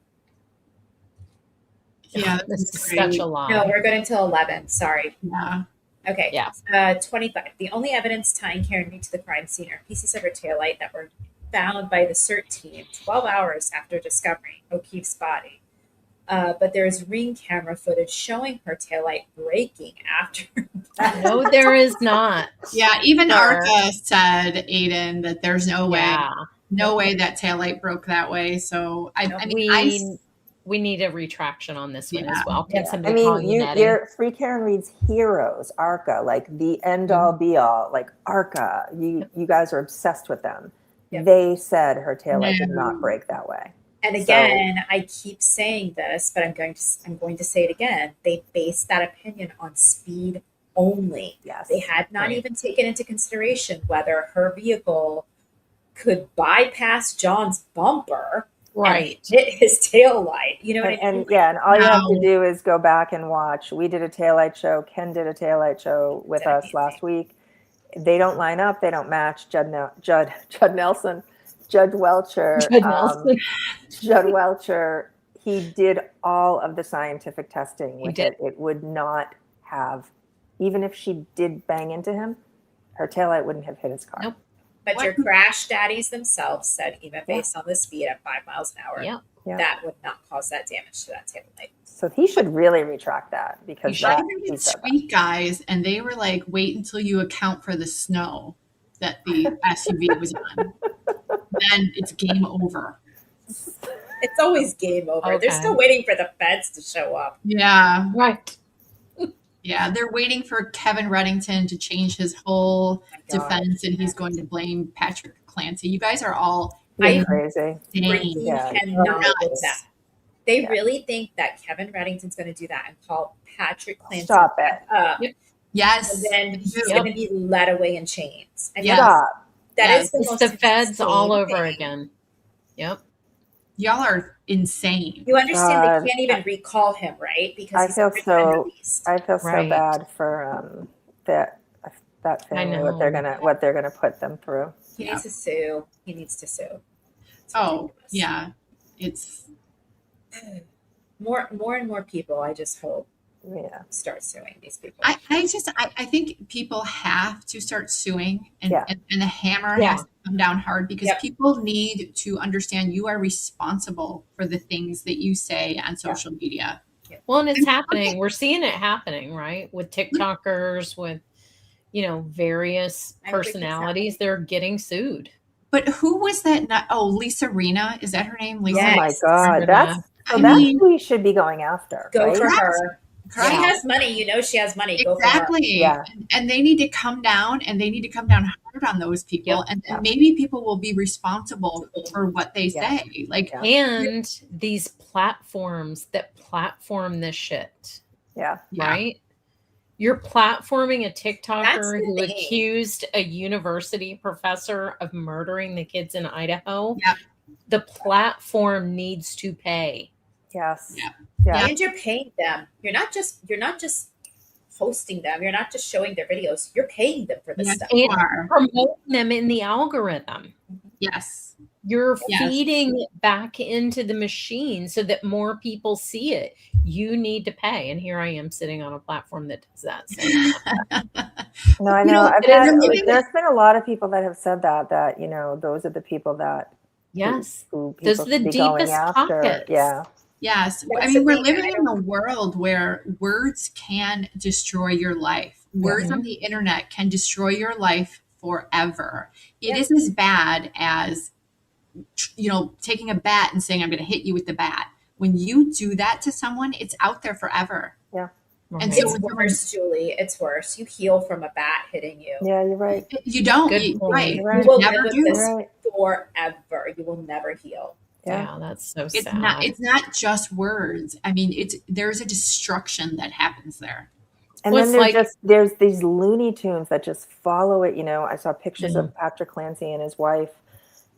Yeah, this is such a lot. No, we're good until 11. Sorry. Yeah. Okay. Yeah. 25. The only evidence tying Karen Reed to the crime scene are pieces of her taillight that were found by the CERT team 12 hours after discovering O'Keefe's body. But there's ring camera footage showing her taillight breaking after. No, there is not. Yeah, even Arca said, Aidan, that there's no way that taillight broke that way. So we need a retraction on this one as well. You're Free Karen Reed's heroes, Arca, like the end all be all, like Arca. You guys are obsessed with them. Yep. They said her taillight did not break that way. And again, I keep saying this, but I'm going to say it again. They based that opinion on speed only. Yes. They had not even taken into consideration whether her vehicle could bypass John's bumper. Right. Hit his tail light. You know what I mean? And all you have to do is go back and watch. We did a taillight show. Ken did a taillight show with us last week. They don't line up. They don't match. Judd Nelson, Judd Welcher. Judd Welcher. He did all of the scientific testing with it. It would not have, even if she did bang into him, her taillight wouldn't have hit his car. Nope. But your crash daddies themselves said, even based on the speed at 5 miles an hour, that would not cause that damage to that tail light. So he should really retract that, because I did Sweet Guys, and they were like, wait until you account for the snow that the SUV was on. then it's game over. It's always game over. Okay. They're still waiting for the feds to show up. Yeah. Right. Yeah, they're waiting for Kevin Reddington to change his whole defense, and he's going to blame Patrick Clancy. You guys are all crazy. Freaking Yeah. cannot with that. They really think that Kevin Reddington's going to do that and call Patrick Clancy Stop it. up. Yes. And then he's going to be led away in chains. I mean, Stop. that is the It's most the feds all insane over thing. again. Yep. Y'all are insane. You understand God. they can't even recall him, right? Because I he's feel already been so. released. I feel so Right. bad for that family. know. What they're gonna put them through. He needs to sue. He needs to sue. It's Oh, ridiculous. yeah. It's More and more people, I just hope, Yeah. start suing these people. I think people have to start suing, and Yeah. and the hammer Yeah. has to come down hard, because Yep. people need to understand you are responsible for the things that you say on social media. Well, and it's happening. We're seeing it happening, right? With TikTokers, with, various I think it's personalities, they're getting sued. But who was that? Lisa Rinna, is that her name? Lisa. Oh my Yes. God. Remember That's I that's mean- who we should be going after. Go right? for her. Correct. She has money. You know she has money. Go for her. Exactly. Yeah. And they need to come down, and they need to come down hard on those people. Yep. And maybe people will be responsible for what they Yeah. say. Like, Yeah. And these platforms that platform this shit, Yeah. right? You're platforming a That's TikToker the who thing. accused a university professor of murdering the kids in Idaho. Yep. The platform needs to pay. Yes. Yeah. Yeah. And you're paying them. You're not just hosting them. You're not just showing their videos. You're paying them for this yes, stuff. you And are. promoting them in the algorithm. Yes. You're Yes. feeding it back into the machine so that more people see it. You need to pay. And here I am sitting on a platform that does that. So, No, I You know. know, I've it is had, amazing. there's been a lot of people that have said that those are the people that yes. who Those people are the should be going deepest after. pockets. Yeah. Yes. I That's mean, the we're thing, living I in a world where words can destroy your life. Words on the internet can destroy your life forever. It is as bad as, taking a bat and saying, I'm going to hit you with the bat. When you do that to someone, it's out there forever. Yeah. And Right. so It's when someone, worse, Julie. It's worse. You heal from a bat hitting you. Yeah, you're right. you don't, Good you, point. right. You're You right. will Never live with do. this You're right. forever. You will never heal. Yeah, that's so It's sad. not just words. I mean, there's a destruction that happens there. And Well, then it's there's these Looney Tunes that just follow it. I saw pictures Mhm. of Patrick Clancy and his wife,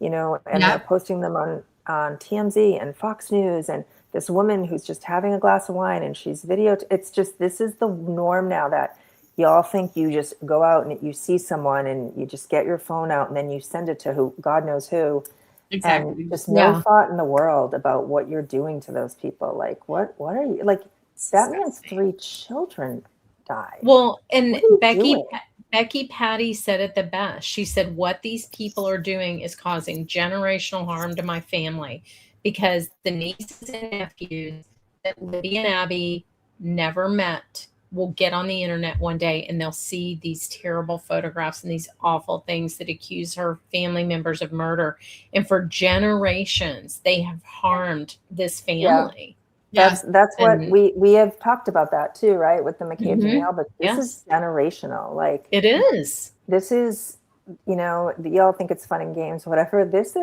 and Yeah. they're posting them on TMZ and Fox News, and this woman who's just having a glass of wine and she's it's just, this is the norm now, that y'all think you just go out and you see someone and you just get your phone out and then you send it to God knows who. Exactly. And just no Yeah. thought in the world about what you're doing to those people. Like, what are you, like, that means 3 children died. Well, and What are you Becky doing? Becky Patty said it the best. She said, what these people are doing is causing generational harm to my family, because the nieces and nephews that Lydia and Abby never met will get on the internet one day and they'll see these terrible photographs and these awful things that accuse her family members of murder. And for generations, they have harmed this family. Yes. That's what And- we have talked about that too, right? With the McCabe's and the Mhm. Alberts. This is generational. Like, It is. this is, y'all think it's fun and games, whatever. This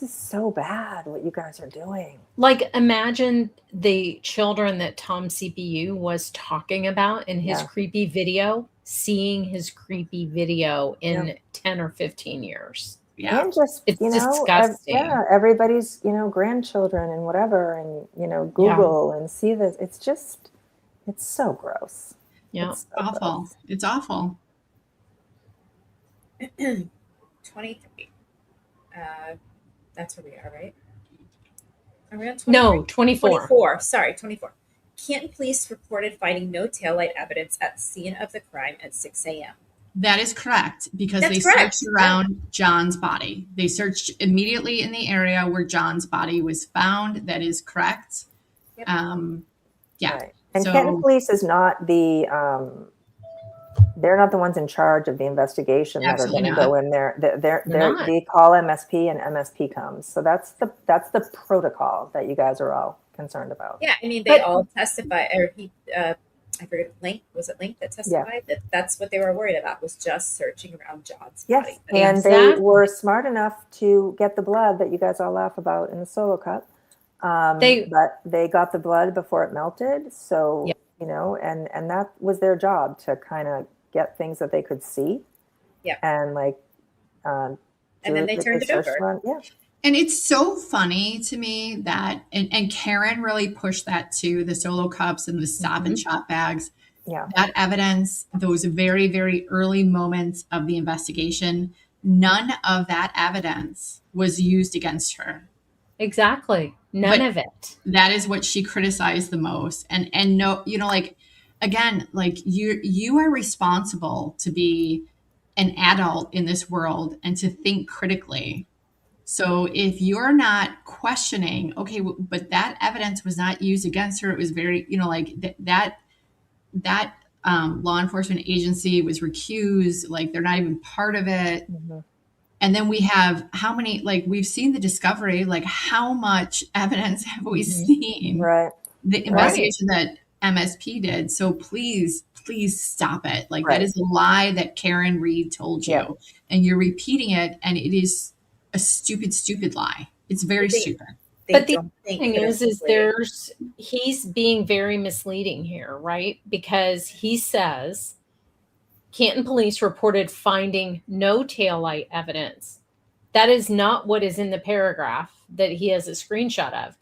is so bad what you guys are doing. Like, imagine the children that Tom CPU was talking about in his Yeah. creepy video, seeing his creepy video in 10 or 15 years. Yeah. And just, It's disgusting. everybody's, grandchildren and whatever, and, Google and see this. It's just, it's so gross. Yeah. It's so Awful. gross. It's awful. 23. That's where we are, right? Are we on 23? No, 24. 24. Sorry, 24. Canton police reported finding no taillight evidence at the scene of the crime at 6 a.m. That is correct, because That's they correct. searched around John's body. They searched immediately in the area where John's body was found. That is correct. Yep. Yeah. Right. And So- Kenton Police is not the They're not the ones in charge of the investigation that are going to go in there. They call MSP and MSP comes. So that's the protocol that you guys are all concerned about. Yeah, I mean, they all testify, or I forget, was it Link that testified that that's what they were worried about, was just searching around John's body. And they were smart enough to get the blood that you guys all laugh about in the solo cup. But they got the blood before it melted. So, you know, and that was their job, to kind of get things that they could see. Yeah. And like, and then they turned it over. Yeah. And it's so funny to me that, and Karen really pushed that too, the solo cups and the stop and shop bags. Yeah. That evidence, those very, very early moments of the investigation, none of that evidence was used against her. Exactly. None of it. That is what she criticized the most. And no, you know, like, again, like you are responsible to be an adult in this world and to think critically. So if you're not questioning, okay, but that evidence was not used against her, it was very, you know, like that law enforcement agency was recused, like they're not even part of it. And then we have how many, like we've seen the discovery, like how much evidence have we seen? Right. The investigation that MSP did. So please stop it. Like that is a lie that Karen Reed told you, and you're repeating it, and it is a stupid lie. It's very stupid. But the thing is he's being very misleading here, right? Because he says Canton police reported finding no taillight evidence. That is not what is in the paragraph that he has a screenshot of.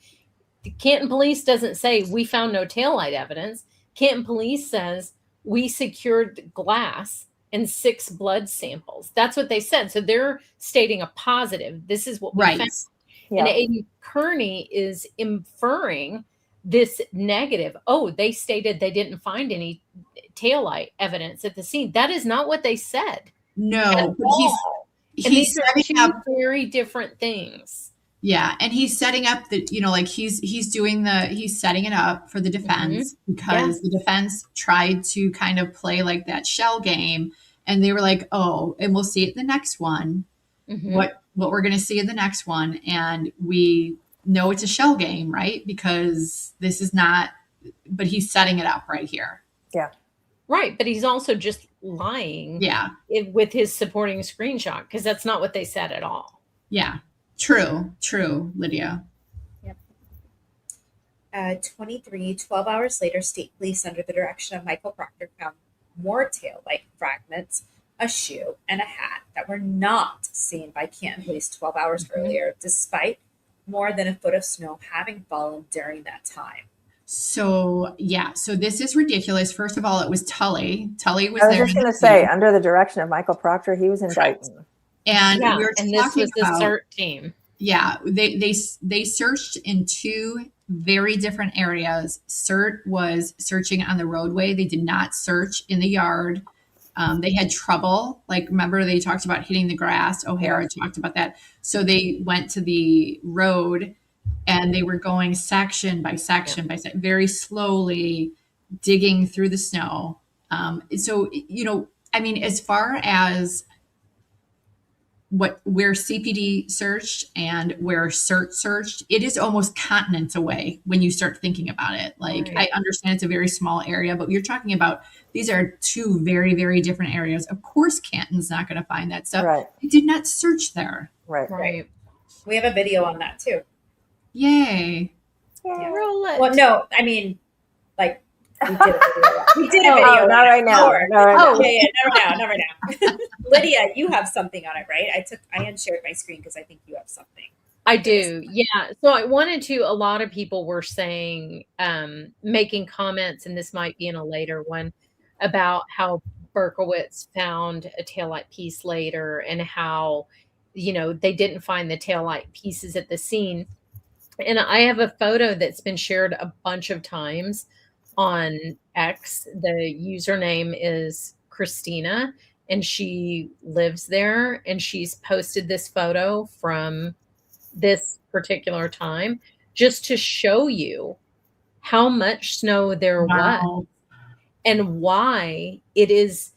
The Canton police doesn't say we found no taillight evidence. Canton police says we secured glass and 6 blood samples. That's what they said. So they're stating a positive. This is what we found. Yeah. And Aidan Kearney is inferring this negative. Oh, they stated they didn't find any taillight evidence at the scene. That is not what they said. No, but these are two very different things. Yeah, and he's setting up the, you know, like he's setting it up for the defense because the defense tried to kind of play like that shell game, and they were like, oh, and we'll see it in the next one. What we're going to see in the next one, and we know it's a shell game, right? Because this is not, but he's setting it up right here. Yeah. Right, but he's also just lying. Yeah. With his supporting screenshot, because that's not what they said at all. Yeah. True, Lydia. Yep. 12 hours later, state police, under the direction of Michael Proctor, found more taillight fragments, a shoe, and a hat that were not seen by Canton police 12 hours earlier, despite more than a foot of snow having fallen during that time. So, yeah. So this is ridiculous. First of all, it was Tully. Tully was there. I was just going to say, under the direction of Michael Proctor, he was in Dayton. And we were and talking this was the CERT team. Yeah, they searched in 2 very different areas. CERT was searching on the roadway. They did not search in the yard. They had trouble. Like, remember they talked about hitting the grass. O'Hara talked about that. So they went to the road, and they were going section by section by section, very slowly digging through the snow. So, you know, I mean, as far as where CPD searched and where CERT searched, it is almost continents away when you start thinking about it. Like, I understand it's a very small area, but you're talking about, these are 2 very, very different areas. Of course, Canton's not going to find that stuff. Right. They did not search there. Right. We have a video on that too. Yay. Yeah. Roll it. Well, no, I mean, like, we did a video. We did a video. Not right now. Not right now. Lydia, you have something on it, right? I unshared my screen because I think you have something. I do. Yeah. So I wanted to, a lot of people were saying, making comments, and this might be in a later one, about how Berkowitz found a taillight piece later, and how, you know, they didn't find the taillight pieces at the scene. And I have a photo that's been shared a bunch of times on X. The username is Christina, and she lives there, and she's posted this photo from this particular time just to show you how much snow there was and why it is.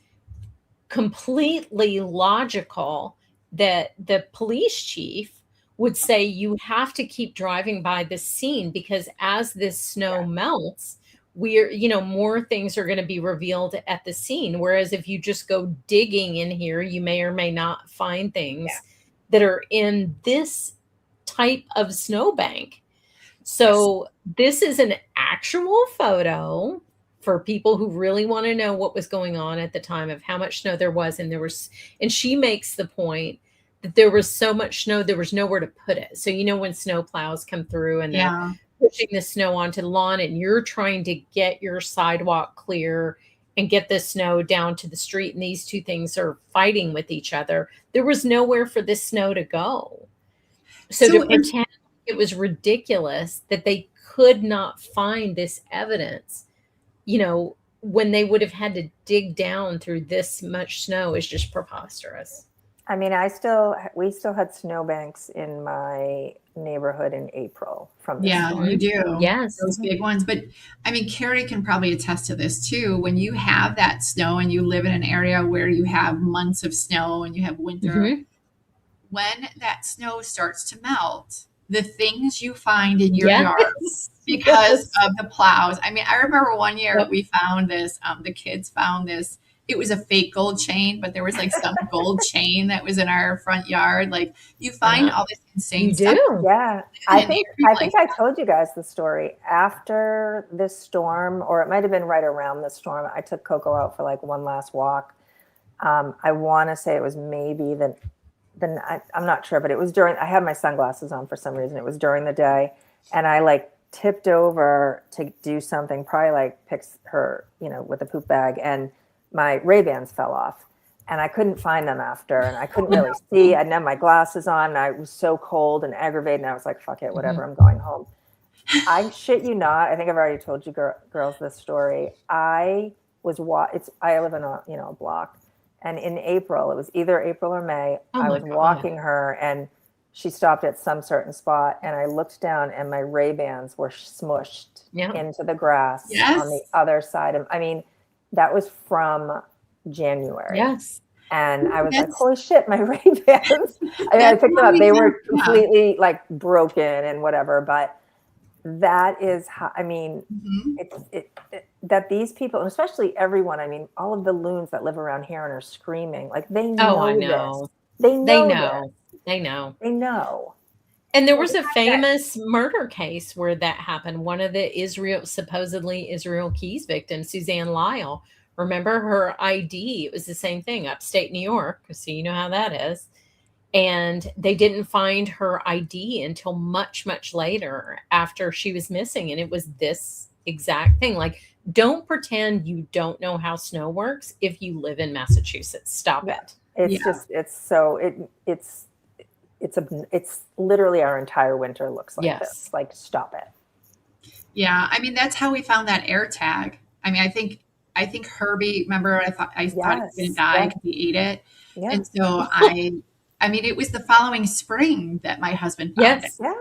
completely logical that the police chief would say you have to keep driving by this scene because as this snow melts, more things are going to be revealed at the scene. Whereas if you just go digging in here, you may or may not find things that are in this type of snowbank. So this is an actual photo for people who really want to know what was going on at the time of how much snow there was. And she makes the point that there was so much snow, there was nowhere to put it. So, when snow plows come through and they're pushing the snow onto the lawn and you're trying to get your sidewalk clear and get the snow down to the street, and these two things are fighting with each other, there was nowhere for this snow to go. So to pretend it was ridiculous that they could not find this evidence, when they would have had to dig down through this much snow is just preposterous. I mean, we still had snowbanks in my neighborhood in April from this storm. You do. Yes. Those big ones. But I mean, Carrie can probably attest to this too. When you have that snow and you live in an area where you have months of snow and you have winter, when that snow starts to melt, the things you find in your yard because of the plows. I mean, I remember one year we found this, the kids found this. It was a fake gold chain, but there was like some gold chain that was in our front yard. Like you find all this insane stuff. Yeah. I think I told you guys the story after this storm, or it might've been right around the storm. I took Coco out for like one last walk. I want to say it was maybe I'm not sure, but it was I had my sunglasses on for some reason. It was during the day and I like tipped over to do something, probably like picks her, with a poop bag, and my Ray-Bans fell off and I couldn't find them after, and I couldn't really see. I didn't have my glasses on and I was so cold and aggravated, and I was like, fuck it, whatever, I'm going home. I shit you not. I think I've already told you girls this story. I live in a block, and in April, it was either April or May, I was walking her and she stopped at some certain spot and I looked down and my Ray-Bans were smushed into the grass on the other side of, that was from January. Yes. And I was like, holy shit, my Ray-Bans. I picked them up. They were completely like broken and whatever, but that is how, that these people, and especially everyone, all of the loons that live around here and are screaming, like they know this. They know. And there was a famous murder case where that happened. One of the supposedly Israel Keys victims, Suzanne Lyle. Remember her ID? It was the same thing, upstate New York. So you know how that is. And they didn't find her ID until much, much later after she was missing. And it was this exact thing. Like, don't pretend you don't know how snow works if you live in Massachusetts. Stop it. It's literally our entire winter looks like this. Like, stop it. Yeah. That's how we found that air tag. I think Herbie, remember, I thought he was going to die because he ate it. Yeah. And so it was the following spring that my husband found it. Yeah.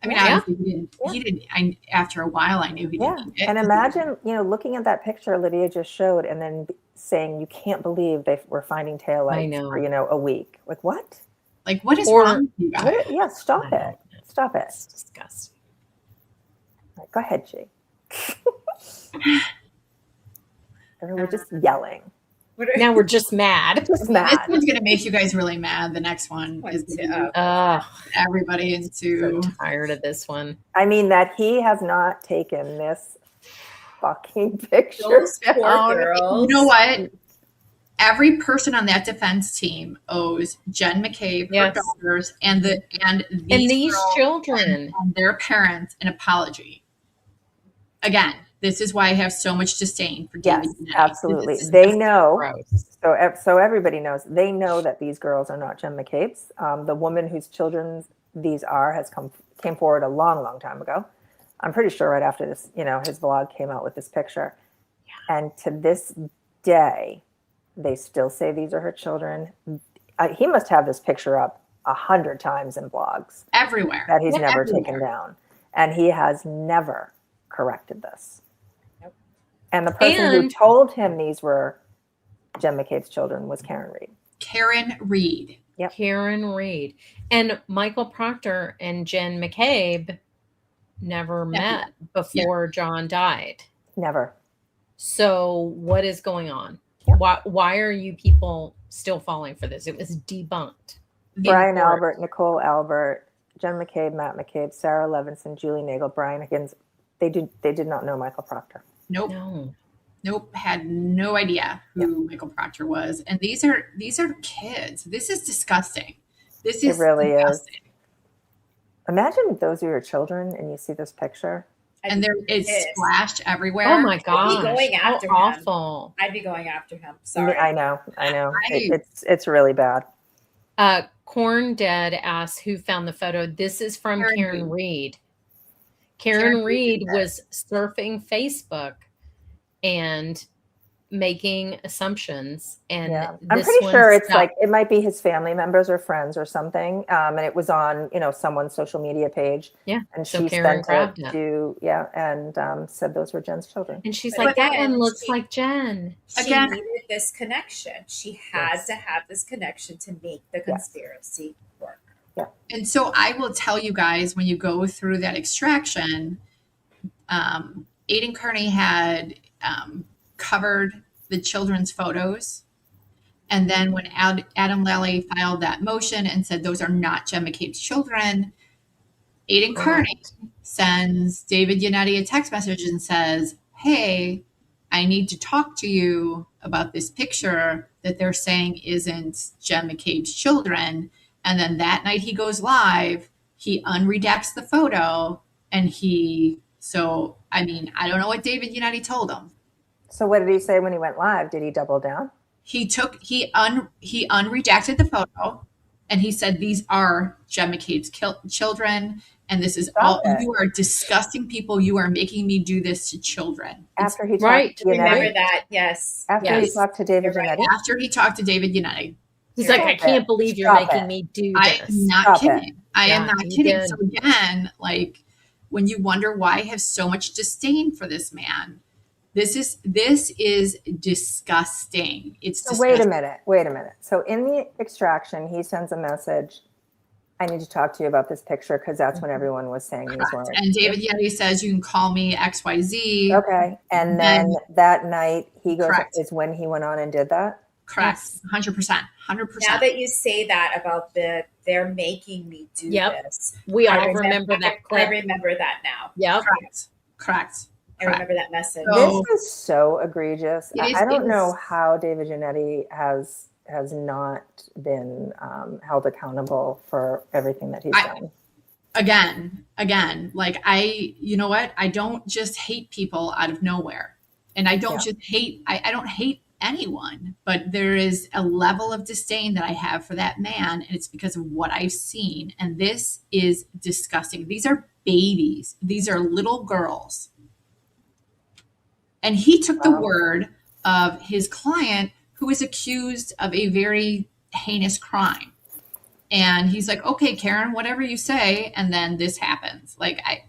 Obviously he didn't, after a while I knew he didn't eat it. And imagine, looking at that picture Lydia just showed and then saying, you can't believe they were finding taillights for, a week. Like, what? Like, what is wrong with you guys? Yeah, stop it. Stop it. It's disgusting. Right, go ahead, G. We're just yelling. Now we're just mad. This one's going to make you guys really mad. The next one is going to everybody into. So tired of this one. That he has not taken this fucking picture down. You know what? Every person on that defense team owes Jen McCabe, her daughters, and these children and their parents an apology. Again, this is why I have so much disdain for David. Yes, absolutely. They know. So everybody knows. They know that these girls are not Jen McCabe's. The woman whose children these are came forward a long, long time ago. I'm pretty sure right after this, his vlog came out with this picture. Yeah. And to this day, they still say these are her children. He must have this picture up 100 times in blogs. Everywhere. That he's never taken down. And he has never corrected this. Yep. And the person who told him these were Jen McCabe's children was Karen Reed. Karen Reed. Yep. Karen Reed. And Michael Proctor and Jen McCabe never met before John died. Never. So what is going on? Yep. Why are you people still falling for this? It was debunked. Brian Albert, Nicole Albert, Jen McCabe, Matt McCabe, Sarah Levinson, Julie Nagel, Brian Higgins. They did not know Michael Proctor. Nope. Nope. Had no idea who Michael Proctor was. And these are kids. This is disgusting. This is It really disgusting. is. Imagine if those are your children and you see this picture. And it's splashed everywhere. Oh my gosh. I'd be going after him. Awful. I'd be going after him. Sorry. I know. It's really bad. Corn Dead asks who found the photo. This is from Karen Reed. Karen Reed was surfing Facebook and making assumptions. And I'm pretty sure it's like, it might be his family members or friends or something. And it was on, someone's social media page. Yeah. And So she Karen sent it grabbed to, and said those were Jen's children. And she's like, that one looks like Jen. She needed this connection. She had to have this connection to make the conspiracy work. Yeah. And so I will tell you guys, when you go through that extraction, Aidan Kearney had covered the children's photos. And then when Adam Lally filed that motion and said those are not Jen McCabe's children, Aidan Kearney sends David Yannetti a text message and says, hey, I need to talk to you about this picture that they're saying isn't Jen McCabe's children. And then that night he goes live, he unredacts the photo, and I don't know what David Yannetti told him. So what did he say when he went live? Did he double down? He unredacted the photo, and he said, these are Jen McCabe's children. And this is you are disgusting people. You are making me do this to children. After he talked to Yannetti? Remember that. Yes. After he talked to David Yannetti? After he talked to David Yannetti. He's like, I can't believe you're making me do this. I'm not kidding. I am not kidding. So again, like, when you wonder why I have so much disdain for this man, this is disgusting. It's so disgusting. Wait a minute. So in the extraction, he sends a message. I need to talk to you about this picture because that's when everyone was saying these words. And David Yannetti says, you can call me XYZ. Okay. And then that night is when he went on and did that? Correct. 100%. Now that you say that about they're making me do this. We all remember that clip. I remember that now. Yeah. Correct. I remember that message. This is so egregious. It I don't know how David Yannetti has not been held accountable for everything that he's done. Again, like you know what? I don't just hate people out of nowhere. And I don't just hate, I don't hate anyone, but there is a level of disdain that I have for that man. And it's because of what I've seen. And this is disgusting. These are babies. These are little girls. And he took the word of his client who is accused of a very heinous crime. And he's like, okay, Karen, whatever you say. And then this happens. Like, I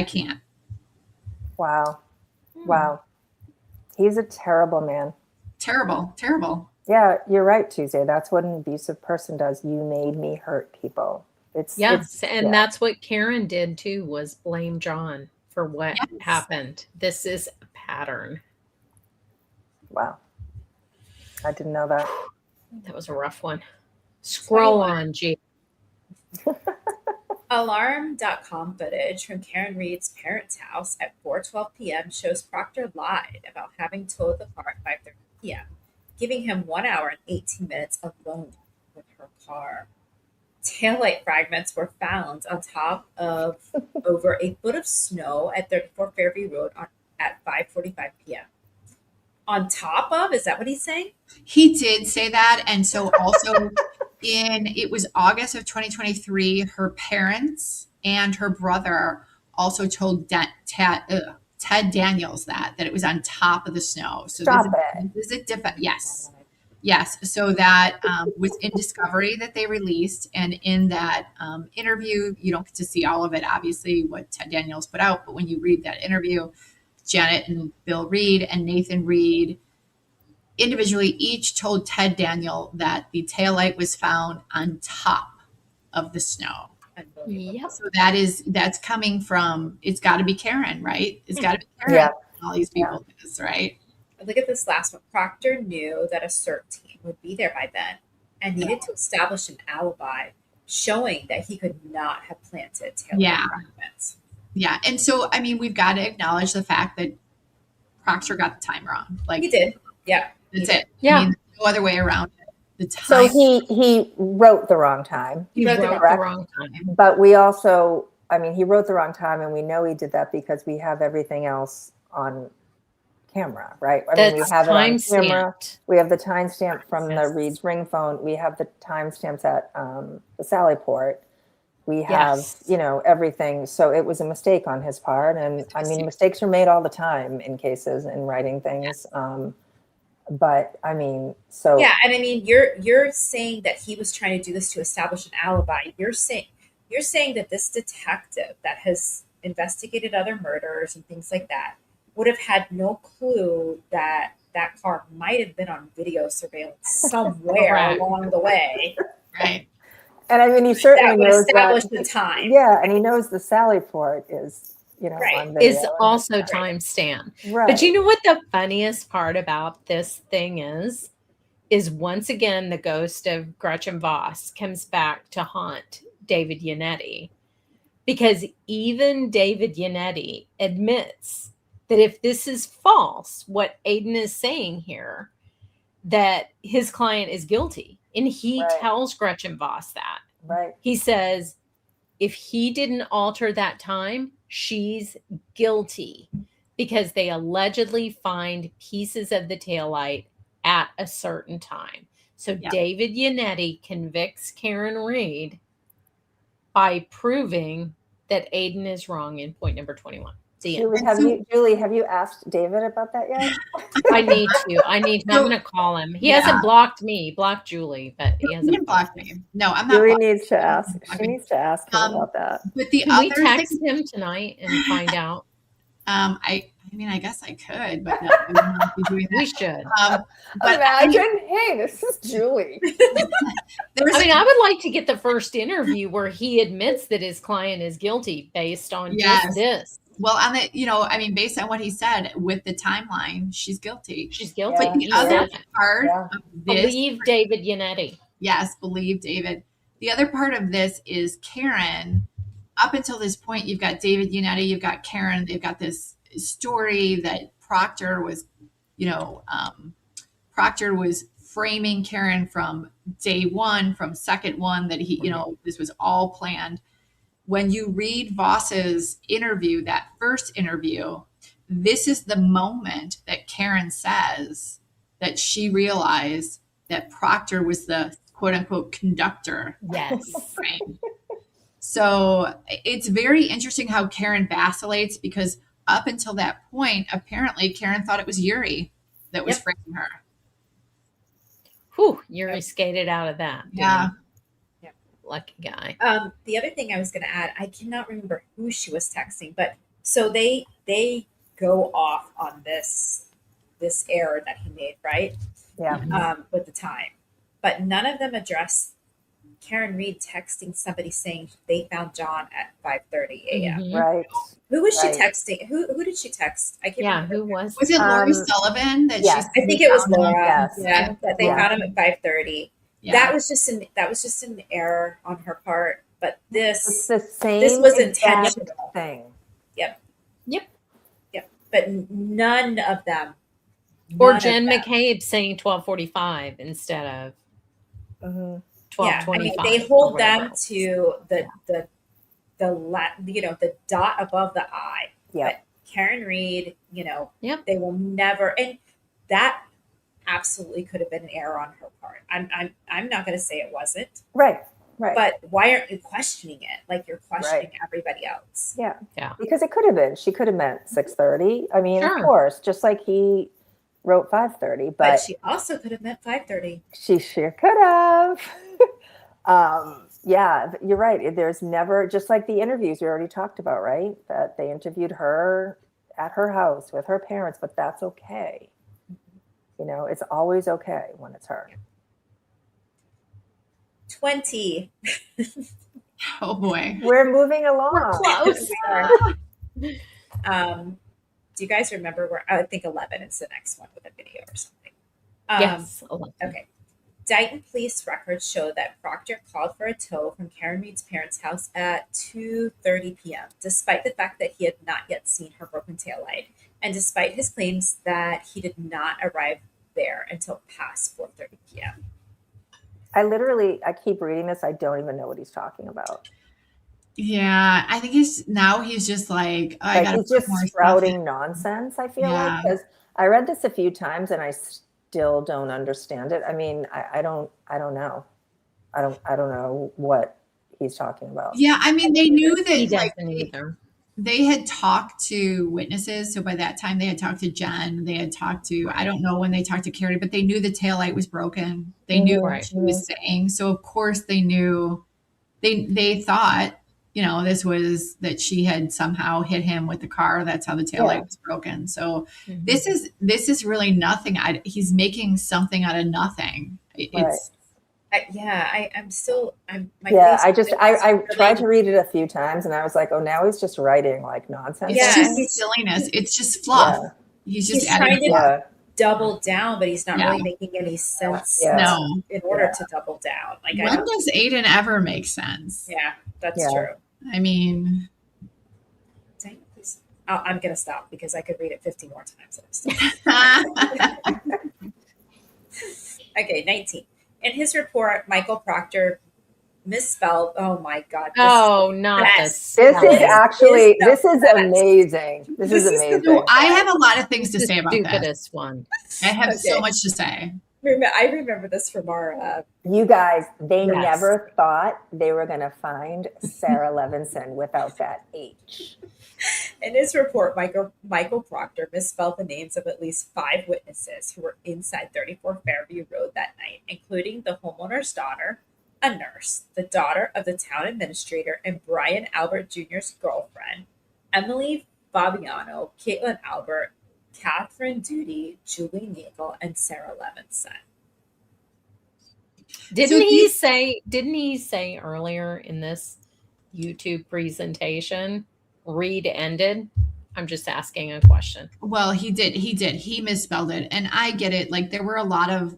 can't. Wow. He's a terrible man. Terrible. Yeah, you're right, Tuesday. That's what an abusive person does. You made me hurt people. That's what Karen did too, was blame John for what happened. This is a pattern. Wow. I didn't know that. That was a rough one. Scroll on, G. Alarm.com footage from Karen Reed's parents' house at 4:12 p.m. shows Proctor lied about having towed the car at 5:30 p.m., giving him 1 hour and 18 minutes alone with her car. Taillight fragments were found on top of over a foot of snow at 34 Fairview Road at 5:45 p.m. On top of? Is that what he's saying? He did say that. And so also it was August of 2023, her parents and her brother also told Ted Daniels that it was on top of the snow. So this is a different, yes. So that was in Discovery that they released. And in that interview, you don't get to see all of it, obviously, what Ted Daniels put out. But when you read that interview, Janet and Bill Reed and Nathan Reed individually each told Ted Daniel that the taillight was found on top of the snow. Yep. So that's coming from, it's got to be Karen, right? It's got to be Karen. All these people do this, right? Look at this last one. Proctor knew that a CERT team would be there by then and needed to establish an alibi showing that he could not have planted taillight fragments. Yeah. And so, I mean, we've got to acknowledge the fact that Proctor got the time wrong. Like he did. Yeah. That's it. Yeah. I mean, no other way around it. The time. So he wrote the wrong time. He wrote the wrong time. But we also, I mean, he wrote the wrong time, and we know he did that because we have everything else on camera, right? I mean, we have it on camera. We have the timestamp from the Reed's ring phone. We have the timestamps at the Sallyport. We have, you know, everything. So it was a mistake on his part. And I mean, mistakes are made all the time in cases in writing things. But I mean, so yeah, and I mean, you're saying that he was trying to do this to establish an alibi. You're saying that this detective that has investigated other murders and things like that would have had no clue that that car might have been on video surveillance somewhere along the way, right? And I mean, he certainly knows that the time. Yeah, and he knows the Sallyport is, you know, on video is also timestamped. Right. But you know what the funniest part about this thing is once again the ghost of Gretchen Voss comes back to haunt David Yannetti, because even David Yannetti admits that if this is false, what Aidan is saying here, that his client is guilty. And he tells Gretchen Voss that. Right. He says, if he didn't alter that time, she's guilty, because they allegedly find pieces of the taillight at a certain time. So David Yannetti convicts Karen Reed by proving that Aidan is wrong in point number 21. Julie, have you asked David about that yet? I need to. I'm going to call him. He hasn't blocked me. He blocked Julie, but he hasn't blocked me. No, I'm not. Julie needs to ask. She needs to ask him about that. But the Can we text him tonight and find out? I mean, I guess I could, but no, we won't be doing that. We should. But imagine, hey, this is Julie. I would like to get the first interview where he admits that his client is guilty based on just this. Well, on the, you know, I mean, based on what he said with the timeline, she's guilty. She's guilty. But the other part of this, believe David Yannetti. Yes, believe David. The other part of this is Karen. Up until this point, you've got David Yannetti, you've got Karen. They've got this story that Proctor was, you know, Proctor was framing Karen from day one, from second one, that he, you know, this was all planned. When you read Voss's interview, that first interview, this is the moment that Karen says that she realized that Proctor was the quote unquote conductor. Yes. Frame. So it's very interesting how Karen vacillates, because up until that point, apparently Karen thought it was Yuri that was framing her. Whew, Yuri skated out of that. Yeah. Lucky guy. The other thing I was going to add, I cannot remember who she was texting, but so they go off on this error that he made, right? Yeah. With the time, but none of them address Karen Reed texting somebody saying they found John at 5:30 a.m. Right. Who was she texting? Who did she text? I can't remember. Who was? Was it Lori Sullivan that yes. I think it was Laura. Yes. Yeah, that they found him at 5:30. Yeah. That was just an error on her part. But It's the same. this was intentional. Thing. Yep. But none of them. Or Jen McCabe saying 12:45 instead of 12:25. Yeah, I mean, they hold them to the the dot above the I. Yeah. But Karen Reed, they will never, and that absolutely could have been an error on her part. I'm not going to say it wasn't. Right. But why aren't you questioning it like you're questioning everybody else? Yeah. Yeah. Because it could have been. She could have meant 6:30. I mean, Sure. of course, just like he wrote 5:30, But she also could have meant 5:30. she sure could have. Yeah, you're right. There's never, just like the interviews we already talked about, right? That they interviewed her at her house with her parents, but that's okay. You know, it's always okay when it's her. 20. Oh boy. We're moving along. We're close. Do you guys remember where, I think 11 is the next one with a video or something. Yes. 11. Okay. Dighton police records show that Proctor called for a tow from Karen Reed's parents' house at 2:30 p.m., despite the fact that he had not yet seen her broken taillight, and despite his claims that he did not arrive there until past 4:30 p.m. I keep reading this. I don't even know what he's talking about. Yeah, I think he's just like, oh, Like he's just sprouting nonsense. I feel Yeah. like, because I read this a few times and I still don't understand it. I mean, I don't know. I don't know what he's talking about. Yeah, I mean, they knew He that like doesn't either. they had talked to witnesses. So by that time they had talked to Jen. They had talked to, I don't know when they talked to Carrie, but they knew the taillight was broken. They knew what she was saying. So of course they knew, they thought, you know, this was that she had somehow hit him with the car. That's how the taillight was broken. So this is really nothing. He's making something out of nothing. It's I tried to read it a few times and I was like, oh, now he's just writing like nonsense. It's just silliness. It's just fluff. Yeah. He's trying to fluff. double down, but he's not really making any sense in order to double down. Like, when does Aidan ever make sense? Yeah, that's true. I mean, Dang, please. I'm going to stop because I could read it 50 more times. Okay, 19. In his report, Michael Proctor misspelled. Oh my God. This is amazing. This is amazing. So I have a lot of things to say about this. Stupidest one. I have so much to say. I remember this from our. You guys, they never thought they were going to find Sarah Levinson without that H. In his report, Michael Proctor misspelled the names of at least 5 witnesses who were inside 34 Fairview Road that night, including the homeowner's daughter, a nurse, the daughter of the town administrator, and Brian Albert Jr.'s girlfriend, Emily Fabiano, Caitlin Albert, Catherine Duty, Julie Nagel, and Sarah Levinson. Didn't he say earlier in this YouTube presentation, Reed ended? I'm just asking a question. Well, he did. He misspelled it. And I get it. Like, there were a lot of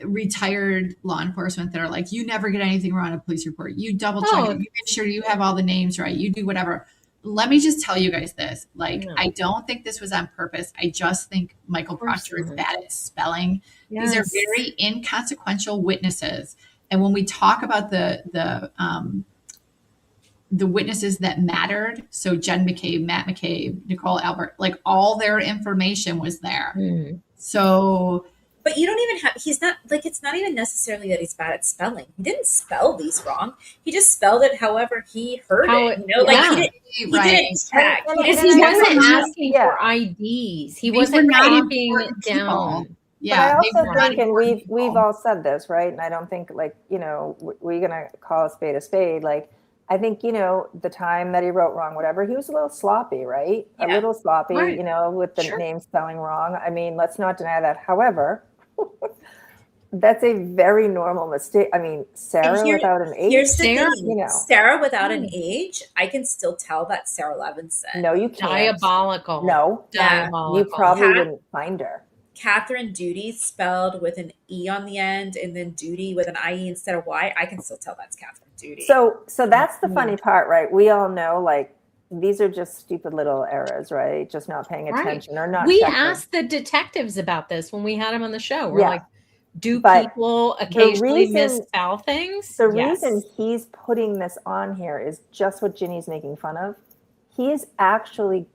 retired law enforcement that are like, you never get anything wrong in a police report. You double check it. You make sure you have all the names right. You do whatever. Let me just tell you guys this. Like, I don't think this was on purpose. I just think Michael Proctor is bad at spelling. These are very inconsequential witnesses. And when we talk about the witnesses that mattered, so Jen McCabe, Matt McCabe, Nicole Albert, like all their information was there. So, but you don't even have, he's not, like, it's not even necessarily that he's bad at spelling. He didn't spell these wrong. He just spelled it however he heard it. You know, like he didn't check. He wasn't asking for IDs. He wasn't copying it down. Yeah, but I also think, and we've all said this, right? And I don't think, like, you know, we're gonna call a spade a spade. Like, I think, you know, the time that he wrote wrong, whatever, he was a little sloppy, right? A little sloppy, you know, with the name spelling wrong. I mean, let's not deny that. However, that's a very normal mistake. I mean, Sarah without an H. Here's the thing, you know, Sarah without an H, I can still tell that's Sarah Levinson. No, you can't. Diabolical. No, you probably wouldn't find her. Catherine Duty spelled with an E on the end, and then Duty with an IE instead of Y. I can still tell that's Catherine Duty. So that's the funny part, right? We all know, like, these are just stupid little errors, right? Just not paying attention or not. We checking. asked the detectives about this when we had him on the show. We're like, do people occasionally misspell things? The reason he's putting this on here is just what Ginny's making fun of. He's actually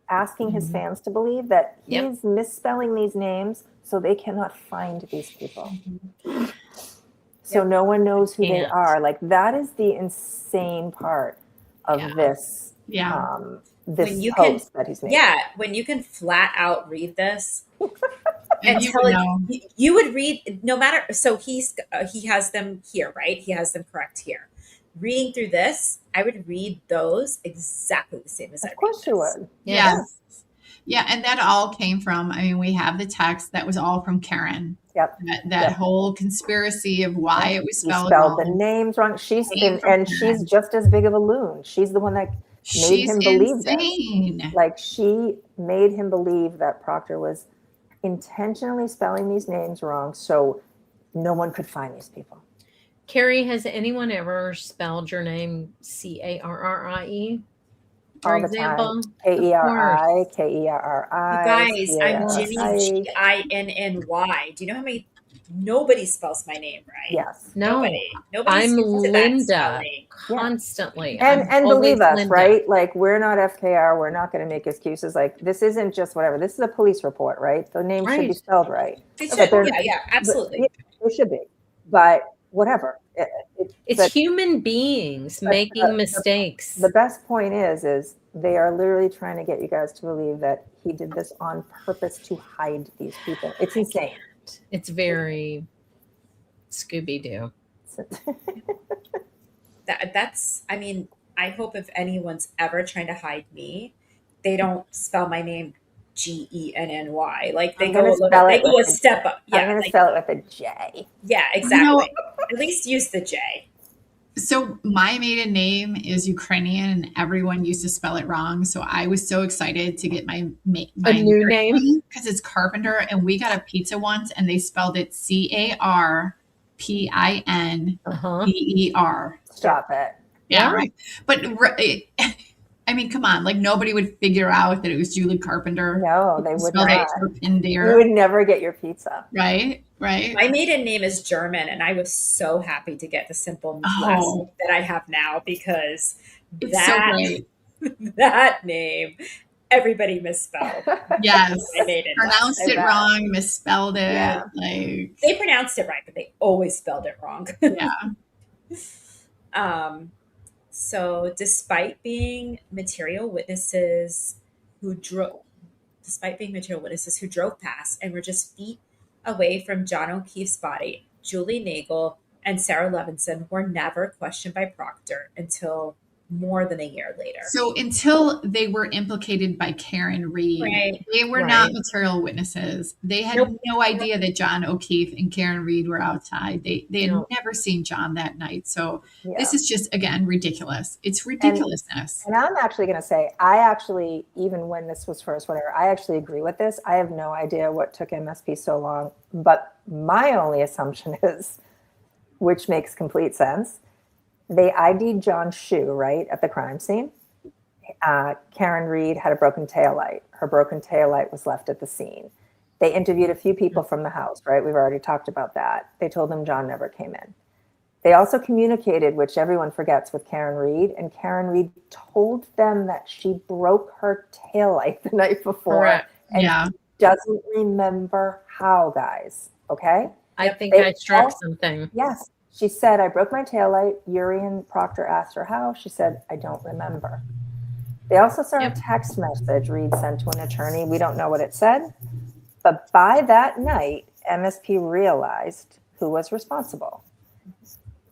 asking his fans to believe that he's misspelling these names so they cannot find these people. So no one knows who they are. Like, that is the insane part of this. This post that he's making. Yeah, when you can flat out read this and tell you would read no matter. So he has them here, right? He has them correct here. Reading through this, I would read those exactly the same as I read this. Of course you would. Yes. Yeah, and that all came from, I mean, we have the text that was all from Karen. Yep. That whole conspiracy of why it was She spelled spelled wrong. the names wrong. She's Came from and Karen. she's just as big of a loon. She's the one that made She's him believe insane. this. Like, she made him believe that Proctor was intentionally spelling these names wrong so no one could find these people. Carrie, has anyone ever spelled your name Carrie? For All the example, time. K-E-R-I, K-E-R-R-I. Guys, I'm Ginny, Ginny. Do you know how many? Nobody spells my name right. Yes. No, Nobody's I'm used to that Linda spelling. constantly. And I'm believe always us, Linda. right? Like, we're not FKR. We're not going to make excuses. Like, this isn't just whatever. This is a police report, right? The name should be Right. spelled right. They But should. they're- Yeah, absolutely. They should be. But whatever. It's but- human beings but making mistakes. The best point is they are literally trying to get you guys to believe that he did this on purpose to hide these people. It's insane. It's very Scooby-Doo. That's. I mean, I hope if anyone's ever trying to hide me, they don't spell my name Genny. Like, they go a step up. Yeah, I'm going to spell it with a J. Yeah, exactly. At least use the J. So my maiden name is Ukrainian, and everyone used to spell it wrong. So I was so excited to get my new name because it's Carpenter. And we got a pizza once, and they spelled it Carpinber. Stop it. Yeah, right. But I mean, come on, like, nobody would figure out that it was Julie Carpenter. No, they would not. Carpenter. You would never get your pizza. Right. My maiden name is German, and I was so happy to get the simple last name that I have now, because that name, everybody misspelled. Yes. I made it. Pronounced it wrong, misspelled it. Yeah. Like, they pronounced it right, but they always spelled it wrong. Yeah. So despite being material witnesses who drove past and were just feet away from John O'Keefe's body, Julie Nagel and Sarah Levinson were never questioned by Proctor until more than a year later. So until they were implicated by Karen Reed, they were not material witnesses. They had no idea that John O'Keefe and Karen Reed were outside. They had never seen John that night. So this is just, again, ridiculous. It's ridiculousness. And I'm actually going to say, I actually, even when this was first, whatever, I actually agree with this. I have no idea what took MSP so long. But my only assumption is, which makes complete sense, they ID'd John's shoe, right, at the crime scene. Karen Reed had a broken taillight. Her broken taillight was left at the scene. They interviewed a few people from the house, right? We've already talked about that. They told them John never came in. They also communicated, which everyone forgets, with Karen Reed, and Karen Reed told them that she broke her taillight the night before. Correct. And she doesn't remember how, guys, okay? I think I struck something. Yes. She said, I broke my taillight. Yuri and Proctor asked her how. She said, I don't remember. They also saw a text message Reed sent to an attorney. We don't know what it said. But by that night, MSP realized who was responsible.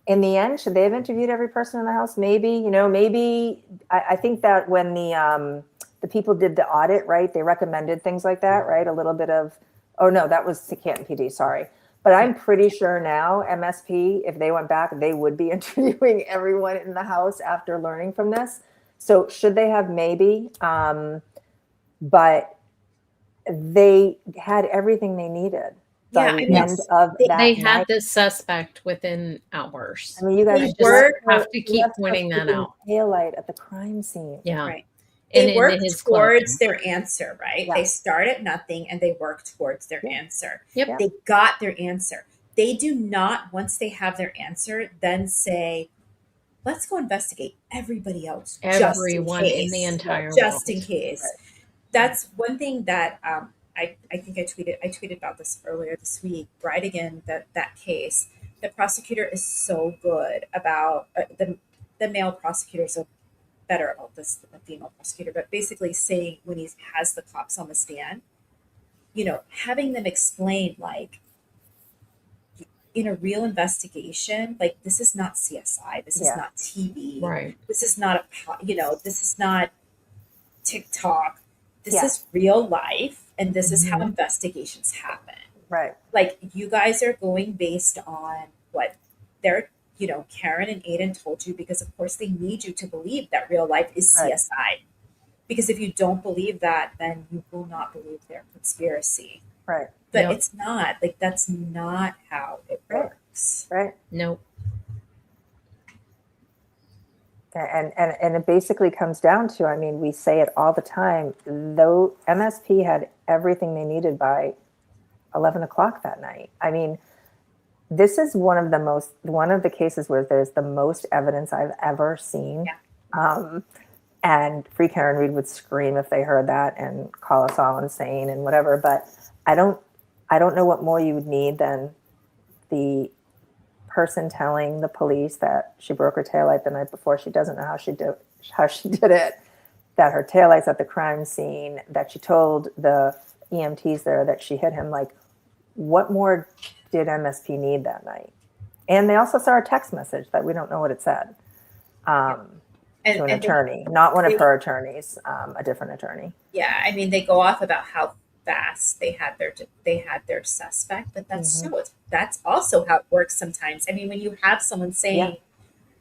In the end, should they have interviewed every person in the house? Maybe, I think that when the people did the audit, right, they recommended things like that, right? A little bit of, oh no, that was Canton PD, sorry. But I'm pretty sure now, MSP, if they went back, they would be interviewing everyone in the house after learning from this. So should they have? Maybe. But they had everything they needed. They had the suspect within hours. I mean, you guys have to keep pointing that out. Taillight at the crime scene. Yeah. Right. They work towards their answer, right? Yeah. They start at nothing and they work towards their answer. Yep. They got their answer. They do not, once they have their answer, then say, let's go investigate everybody else. Everyone in the entire world. Just in case. Right. That's one thing that I think I tweeted about this earlier this week. Brightigan, that case, the prosecutor is so good about the male prosecutors are better about this than the female prosecutor, but basically saying when he has the cops on the stand, having them explain, like, in a real investigation, like, this is not CSI, this is not TV, right? This is not this is not TikTok. This is real life, and this is how investigations happen. Right. Like, you guys are going based on what they're, Karen and Aidan told you, because of course they need you to believe that real life is CSI. Because if you don't believe that, then you will not believe their conspiracy. Right. But it's not. Like, that's not how it works. Right. Nope. And it basically comes down to, I mean, we say it all the time, though MSP had everything they needed by 11 o'clock that night. I mean, this is one of the cases where there's the most evidence I've ever seen. Yeah. And Free Karen Reed would scream if they heard that and call us all insane and whatever. But I don't know what more you would need than the person telling the police that she broke her taillight the night before. She doesn't know how she did it, that her taillight's at the crime scene, that she told the EMTs there that she hit him. Like, what more did MSP need that night? And they also saw a text message that we don't know what it said. To an attorney, not one of her attorneys, a different attorney. Yeah, I mean, they go off about how fast they had their suspect, but that's that's also how it works sometimes. I mean, when you have someone saying,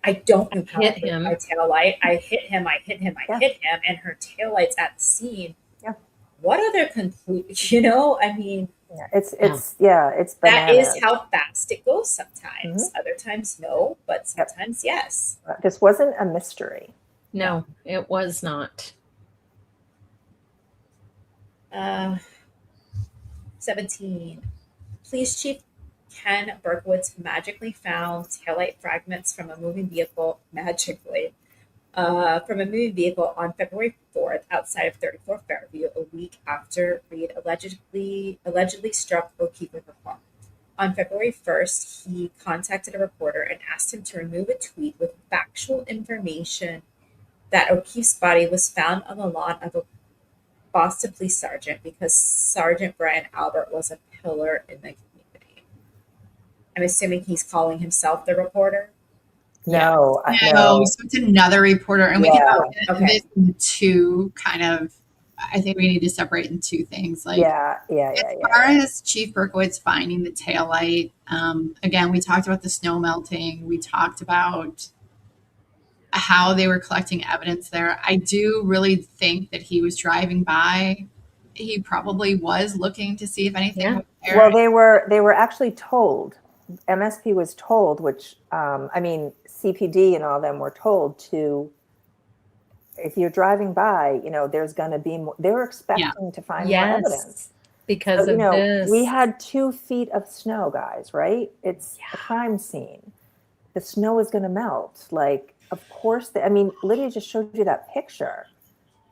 "I don't know how to hit my taillight. I hit him. I hit him. I hit him," and her taillight's at the scene. Yeah. What other conclusion? I mean, it's that bananas. is how fast it goes sometimes. Other times, no, but sometimes, yes. This wasn't a mystery. No, it was not. 17. Police Chief Ken Berkowitz magically found taillight fragments from a moving vehicle on February 4th outside of 34 Fairview, a week after Reed allegedly struck O'Keefe with a car. On February 1st, he contacted a reporter and asked him to remove a tweet with factual information that O'Keefe's body was found on the lawn of a Boston police sergeant because Sergeant Brian Albert was a pillar in the community. I'm assuming he's calling himself the reporter. No. So it's another reporter, and we can put this in two kind of. I think we need to separate in two things. Like, as far as Chief Berkowitz finding the taillight, again, we talked about the snow melting. We talked about how they were collecting evidence there. I do really think that he was driving by. He probably was looking to see if anything was there. Well, they were actually told. MSP was told, which I mean, CPD and all them were told to. If you're driving by, there's going to be more. They were expecting to find more evidence because of this. We had 2 feet of snow, guys. Right? It's a crime scene. The snow is going to melt. Like, of course. I mean, Lydia just showed you that picture.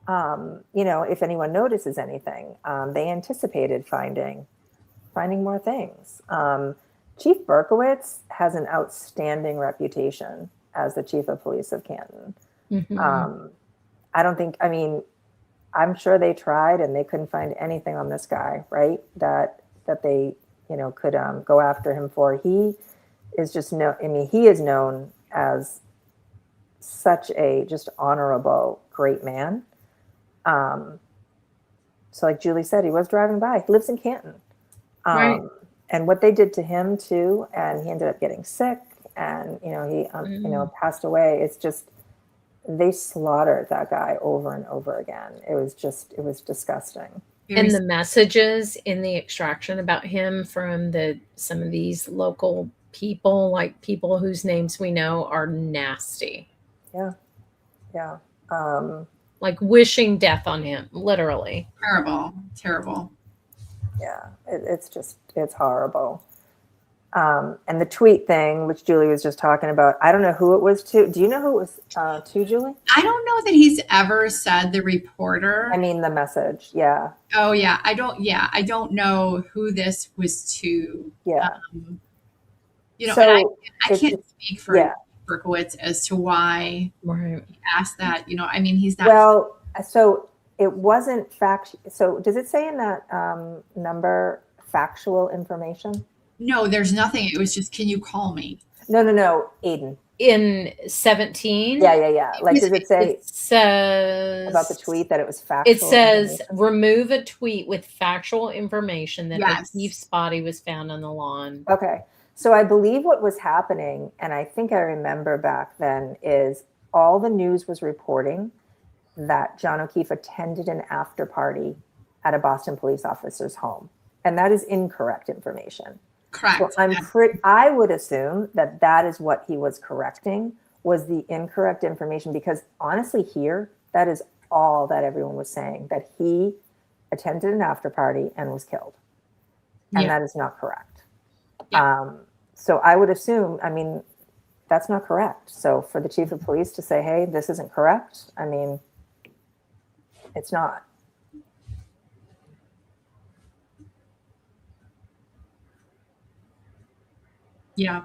If anyone notices anything, they anticipated finding more things. Chief Berkowitz has an outstanding reputation as the chief of police of Canton. I'm sure they tried and they couldn't find anything on this guy, right? That they, could go after him for. He is he is known as such a just honorable, great man. So like Julie said, he was driving by. He lives in Canton. Right. And what they did to him too, and he ended up getting sick and, he, passed away. It's just, they slaughtered that guy over and over again. It was disgusting. And the messages in the extraction about him from some of these local people, like people whose names we know, are nasty. Yeah. Like wishing death on him, literally. Terrible. Yeah, it's horrible. And the tweet thing, which Julie was just talking about, I don't know who it was to. Do you know who it was to, Julie? I don't know that he's ever said the reporter. I mean, the message. Yeah. Oh, yeah. I don't know who this was to. Yeah. I can't speak for Berkowitz as to why he asked that. He's not. Well, so it wasn't fact. So does it say in that number factual information? No, there's nothing. It was just, can you call me? No. Aidan. in 17. Yeah. Like, does it say it says about the tweet that it was factual? It says remove a tweet with factual information that Yes. O'Keefe's body was found on the lawn. Okay. So I believe what was happening, and I think I remember back then, is all the news was reporting that John O'Keefe attended an after party at a Boston police officer's home. And that is incorrect information. Correct. So I would assume that that is what he was correcting, was the incorrect information, because honestly here, that is all that everyone was saying, that he attended an after party and was killed. And that is not correct. So I would assume, I mean, that's not correct. So for the chief of police to say, hey, this isn't correct, I mean, it's not. Yeah,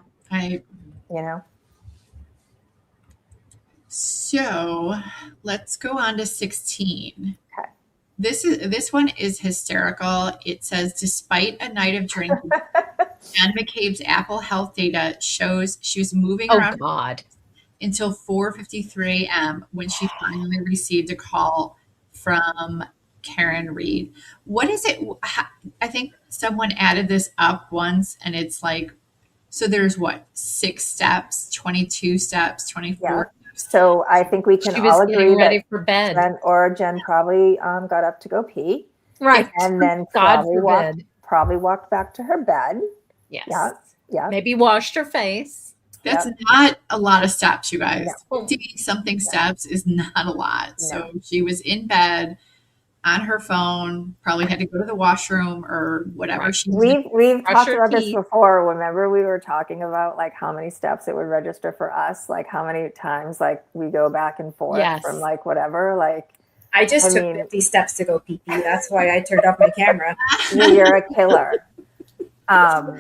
So let's go on to 16. Okay. This one is hysterical. It says, despite a night of drinking, Ann McCabe's Apple Health data shows she was moving around until 4:53 a.m. when she finally received a call from Karen Reed. What is it? I think someone added this up once, and it's like, so there's 6 steps, 22 steps, 24 steps. So I think we can all agree ready that for bed. Jen probably got up to go pee. Right. And then probably walked back to her bed. Yes. Yeah. Maybe washed her face. That's not a lot of steps, you guys. 50-something steps is not a lot. No. So she was in bed on her phone, probably had to go to the washroom or whatever. We've talked about this before. Remember, we were talking about like how many steps it would register for us, like how many times like we go back and forth from like whatever. Like I took 50 steps to go pee pee. That's why I turned off my camera. You're a killer. Murder.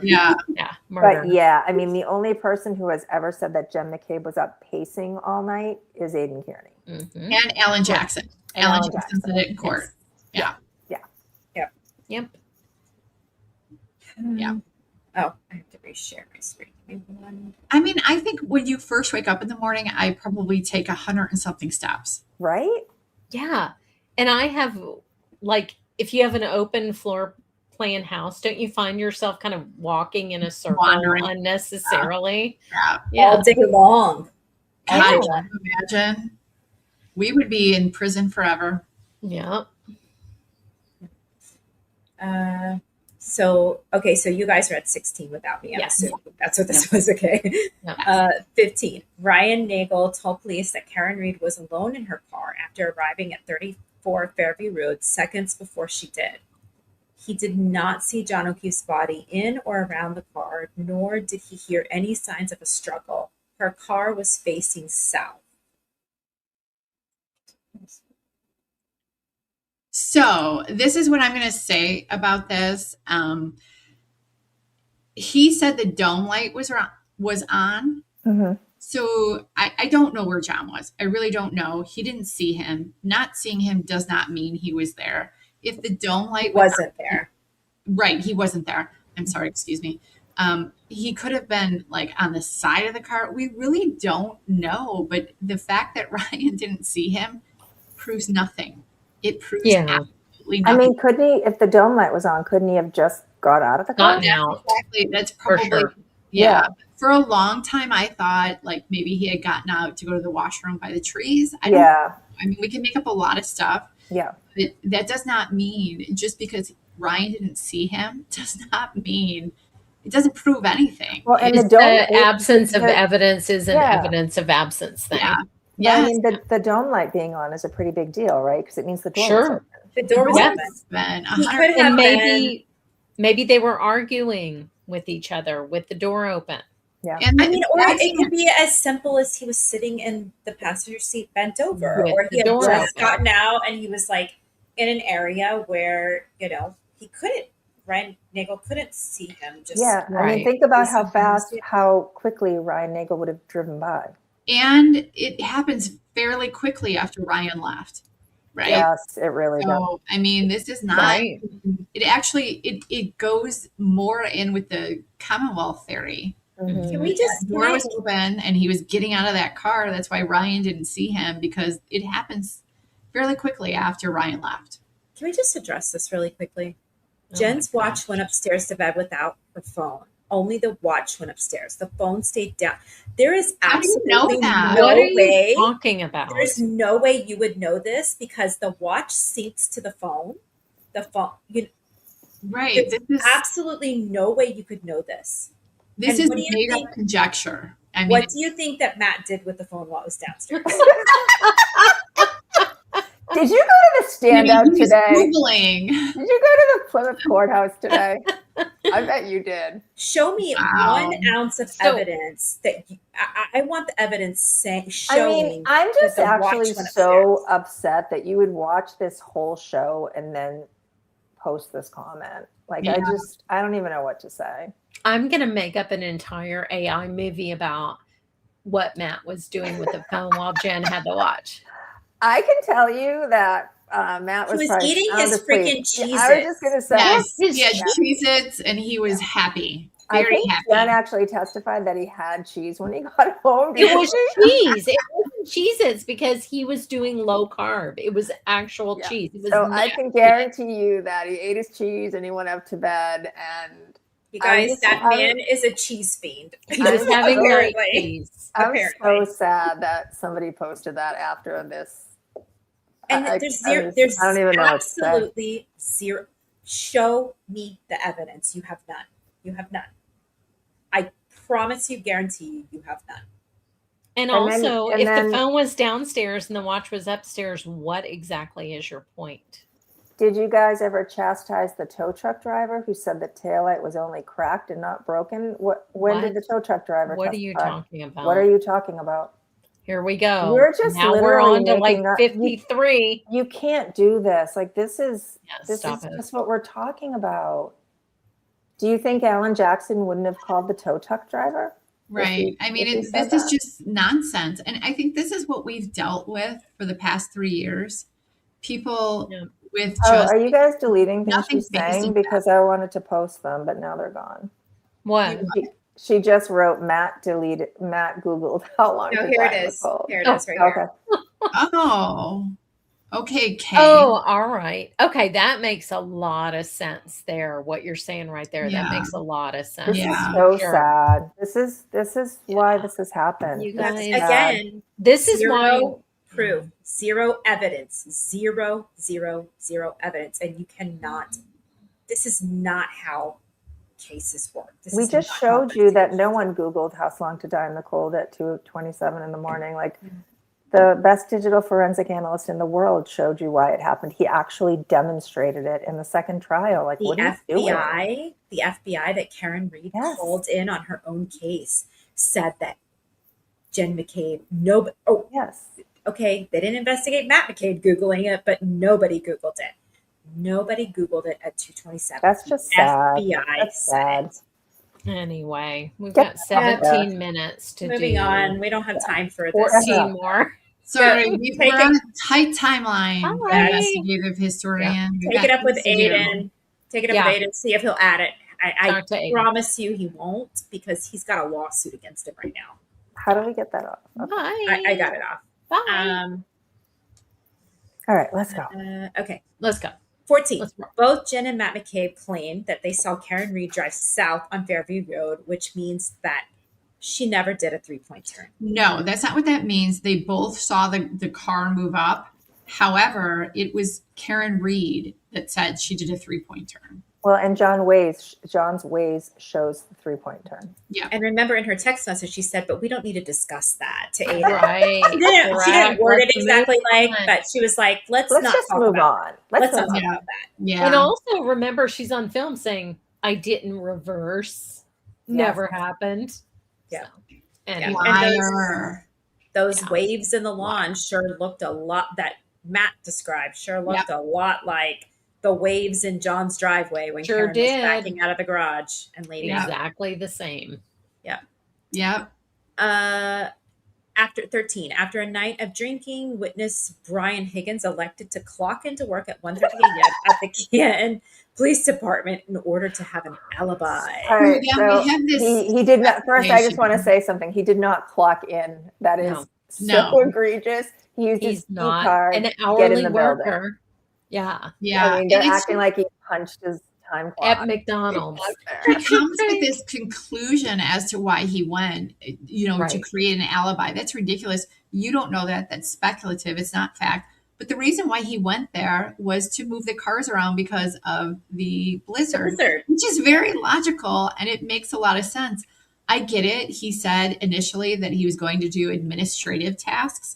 But yeah, I mean, the only person who has ever said that Jen McCabe was up pacing all night is Aidan Kearney. Mm-hmm. And Alan Jackson. Alan Jackson said it in court. Yeah. Yep. Oh, I have to reshare my screen. I mean, I think when you first wake up in the morning, I probably take 100 and something steps. Right? Yeah. And I have, like, if you have an open floor plan house, don't you find yourself kind of walking in a circle unnecessarily? All day long. God, can you imagine? We would be in prison forever. Yeah. So you guys are at 16 without me. I'm assuming that's what this was. Okay. 15. Ryan Nagel told police that Karen Reed was alone in her car after arriving at 34 Fairview Road seconds before she did. He did not see John O'Keefe's body in or around the car, nor did he hear any signs of a struggle. Her car was facing south. So this is what I'm going to say about this. He said the dome light was on. Mm-hmm. So I don't know where John was. I really don't know. He didn't see him. Not seeing him does not mean he was there. If the dome light wasn't there. Right. He wasn't there. I'm sorry. Excuse me. He could have been like on the side of the car. We really don't know. But the fact that Ryan didn't see him proves nothing. It proves absolutely nothing. I mean, couldn't he, if the dome light was on, couldn't he have just got out of the car? Gotten out. Exactly. That's probably, For a long time, I thought like maybe he had gotten out to go to the washroom by the trees. I mean, we can make up a lot of stuff. Yeah. But that does not mean, just because Ryan didn't see him, does not mean, it doesn't prove anything. Well, and the absence of evidence is an evidence of absence thing. Yeah. I mean, the dome light being on is a pretty big deal, right? Because it means the door was open. The door was open. And maybe they were arguing with each other with the door open. Yeah. And I mean, or it could be as simple as he was sitting in the passenger seat bent over, or he had just gotten out and he was like in an area where, Ryan Nagel couldn't see him. I mean, think about how quickly Ryan Nagel would have driven by. And it happens fairly quickly after Ryan left, right? Yes, it really does. I mean, this is not, it actually, it goes more in with the Commonwealth theory Can we just, the door was open and he was getting out of that car. That's why Ryan didn't see him, because it happens fairly quickly after Ryan left. Can we just address this really quickly? Jen's watch went upstairs to bed without her phone. Only the watch went upstairs. The phone stayed down. There is absolutely no What are you way talking about? There's no way you would know this because the watch syncs to the phone. The phone, right? There's absolutely no way you could know this. This And is made up conjecture. I mean, what do you think that Matt did with the phone while it was downstairs? Did you go to the standout He was today? Googling. Did you go to the Plymouth courthouse today? I bet you did. Show me 1 ounce of evidence that I want the evidence showing. I'm just that the watch actually went so upset that you would watch this whole show and then post this comment. Like, Yeah. I don't even know what to say. I'm going to make up an entire AI movie about what Matt was doing with the phone while Jen had the watch. I can tell you that Matt was, He was probably eating sound his asleep. freaking Yeah, I was just going to say. Yes, he had Cheez-Its and he was happy. I Very think happy. Jen actually testified that he had cheese when he got home. It was cheese. It wasn't Cheez-Its because he was doing low carb. It was actual cheese. It was So I not- can guarantee you that he ate his cheese and he went up to bed. And You guys, that man is a cheese fiend. He was having great Apparently. cheese. I'm Apparently. so sad that somebody posted that after this. And I don't even know what to say. absolutely zero. Show me the evidence. You have none. You have none. I promise you, guarantee you, you have none. And also, if the phone was downstairs and the watch was upstairs, what exactly is your point? Did you guys ever chastise the tow truck driver who said the taillight was only cracked and not broken? When did the tow truck driver What are you testify? talking about? What are you talking about? Here we go. You're just now we're literally on to like making up- 53. You can't do this. Like, this is stop it. just what we're talking about. Do you think Alan Jackson wouldn't have called the tow truck driver? Right. I mean, this is just nonsense. And I think this is what we've dealt with for the past 3 years. People with just. Are you guys deleting things nothing she's based saying? in Because I wanted to post them, but now they're gone. What? She just wrote Matt Googled how long No, to here die it in is. the cold. Here it is right here. Oh, okay, Kay. Oh, all right. Okay, that makes a lot of sense there. What you're saying right there, Yeah. that makes a lot of sense. This is so Sure. sad. This is why this has happened. You That's, guys, again, this is why zero proof, zero evidence, zero evidence, and you cannot. This is not how cases work. We just showed you that no one Googled how long to die in the cold at 2:27 in the morning. Like, the best digital forensic analyst in the world showed you why it happened. He actually demonstrated it in the second trial. Like, what are you doing? The FBI that Karen Reed called in on her own case said that Jen McCabe, okay, they didn't investigate Matt McCabe Googling it, but nobody Googled it. Nobody Googled it at 2:27. That's just sad. FBI That's said sad. Anyway, we've got 17 minutes to Moving do. on. We don't have time for this. 14 more. Sorry, Take we're on it- a tight timeline. Sorry. Investigative historian. We've Take it got up with things to do. Aiden. Take it up with Aiden. See if he'll add it. I Talk to Aiden. promise you he won't, because he's got a lawsuit against him right now. How do we get that off? Okay. Bye. I got it off. Bye. All right, let's go. Okay. Let's go. 14. Let's roll. Both Jen and Matt McCabe claimed that they saw Karen Reed drive south on Fairview Road, which means that she never did a 3-point turn. No, that's not what that means. They both saw the car move up. However, it was Karen Reed that said she did a 3-point turn. Well, and John's Waze shows the 3-point turn. Yeah. And remember, in her text message, she said, "But we don't need to discuss that." To Aiden. Right. She didn't word it Let's exactly move like, on. but she was like, "Let's not just talk move about on. it. Let's Let's not move talk on. about that." Yeah. And also remember, she's on film saying, I didn't reverse. Never happened. Yeah. So, anyway. And those waves in the lawn sure looked a lot, that Matt described, sure looked a lot like the waves in John's driveway when Sure Karen did. was backing out of the garage and leaving. Exactly the same. Yeah. Yep. After a night of drinking, witness Brian Higgins elected to clock into work at 1:30 a.m. at the Canton Police Department in order to have an alibi. All right, Yeah, so we have this he did not. First, I just explanation. want to say something. He did not clock in. That is so No. egregious. He used his He's key not card an to get in hourly the building. worker. Yeah. Yeah. I mean, they're and it's- acting like he punched his time clock At McDonald's. He comes with this conclusion as to why he went, to Right. create an alibi. That's ridiculous. You don't know that. That's speculative. It's not fact. But the reason why he went there was to move the cars around because of the blizzard, which is very logical and it makes a lot of sense. I get it. He said initially that he was going to do administrative tasks.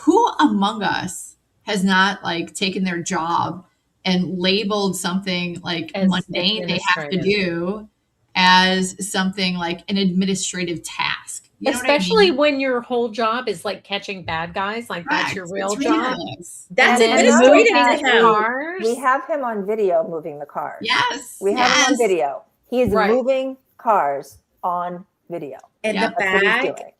Who among us has not taken their job and labeled something like As mundane they have to do as something like an administrative task? You know Especially what I mean? when your whole job is like catching bad guys, like that's your real It's job. ridiculous. That's And then administrative moving to him. cars. We have him on video moving the cars. Yes. We have him on yes. video. He is Right. moving cars on video. And Yeah. the That's what he's bag, doing.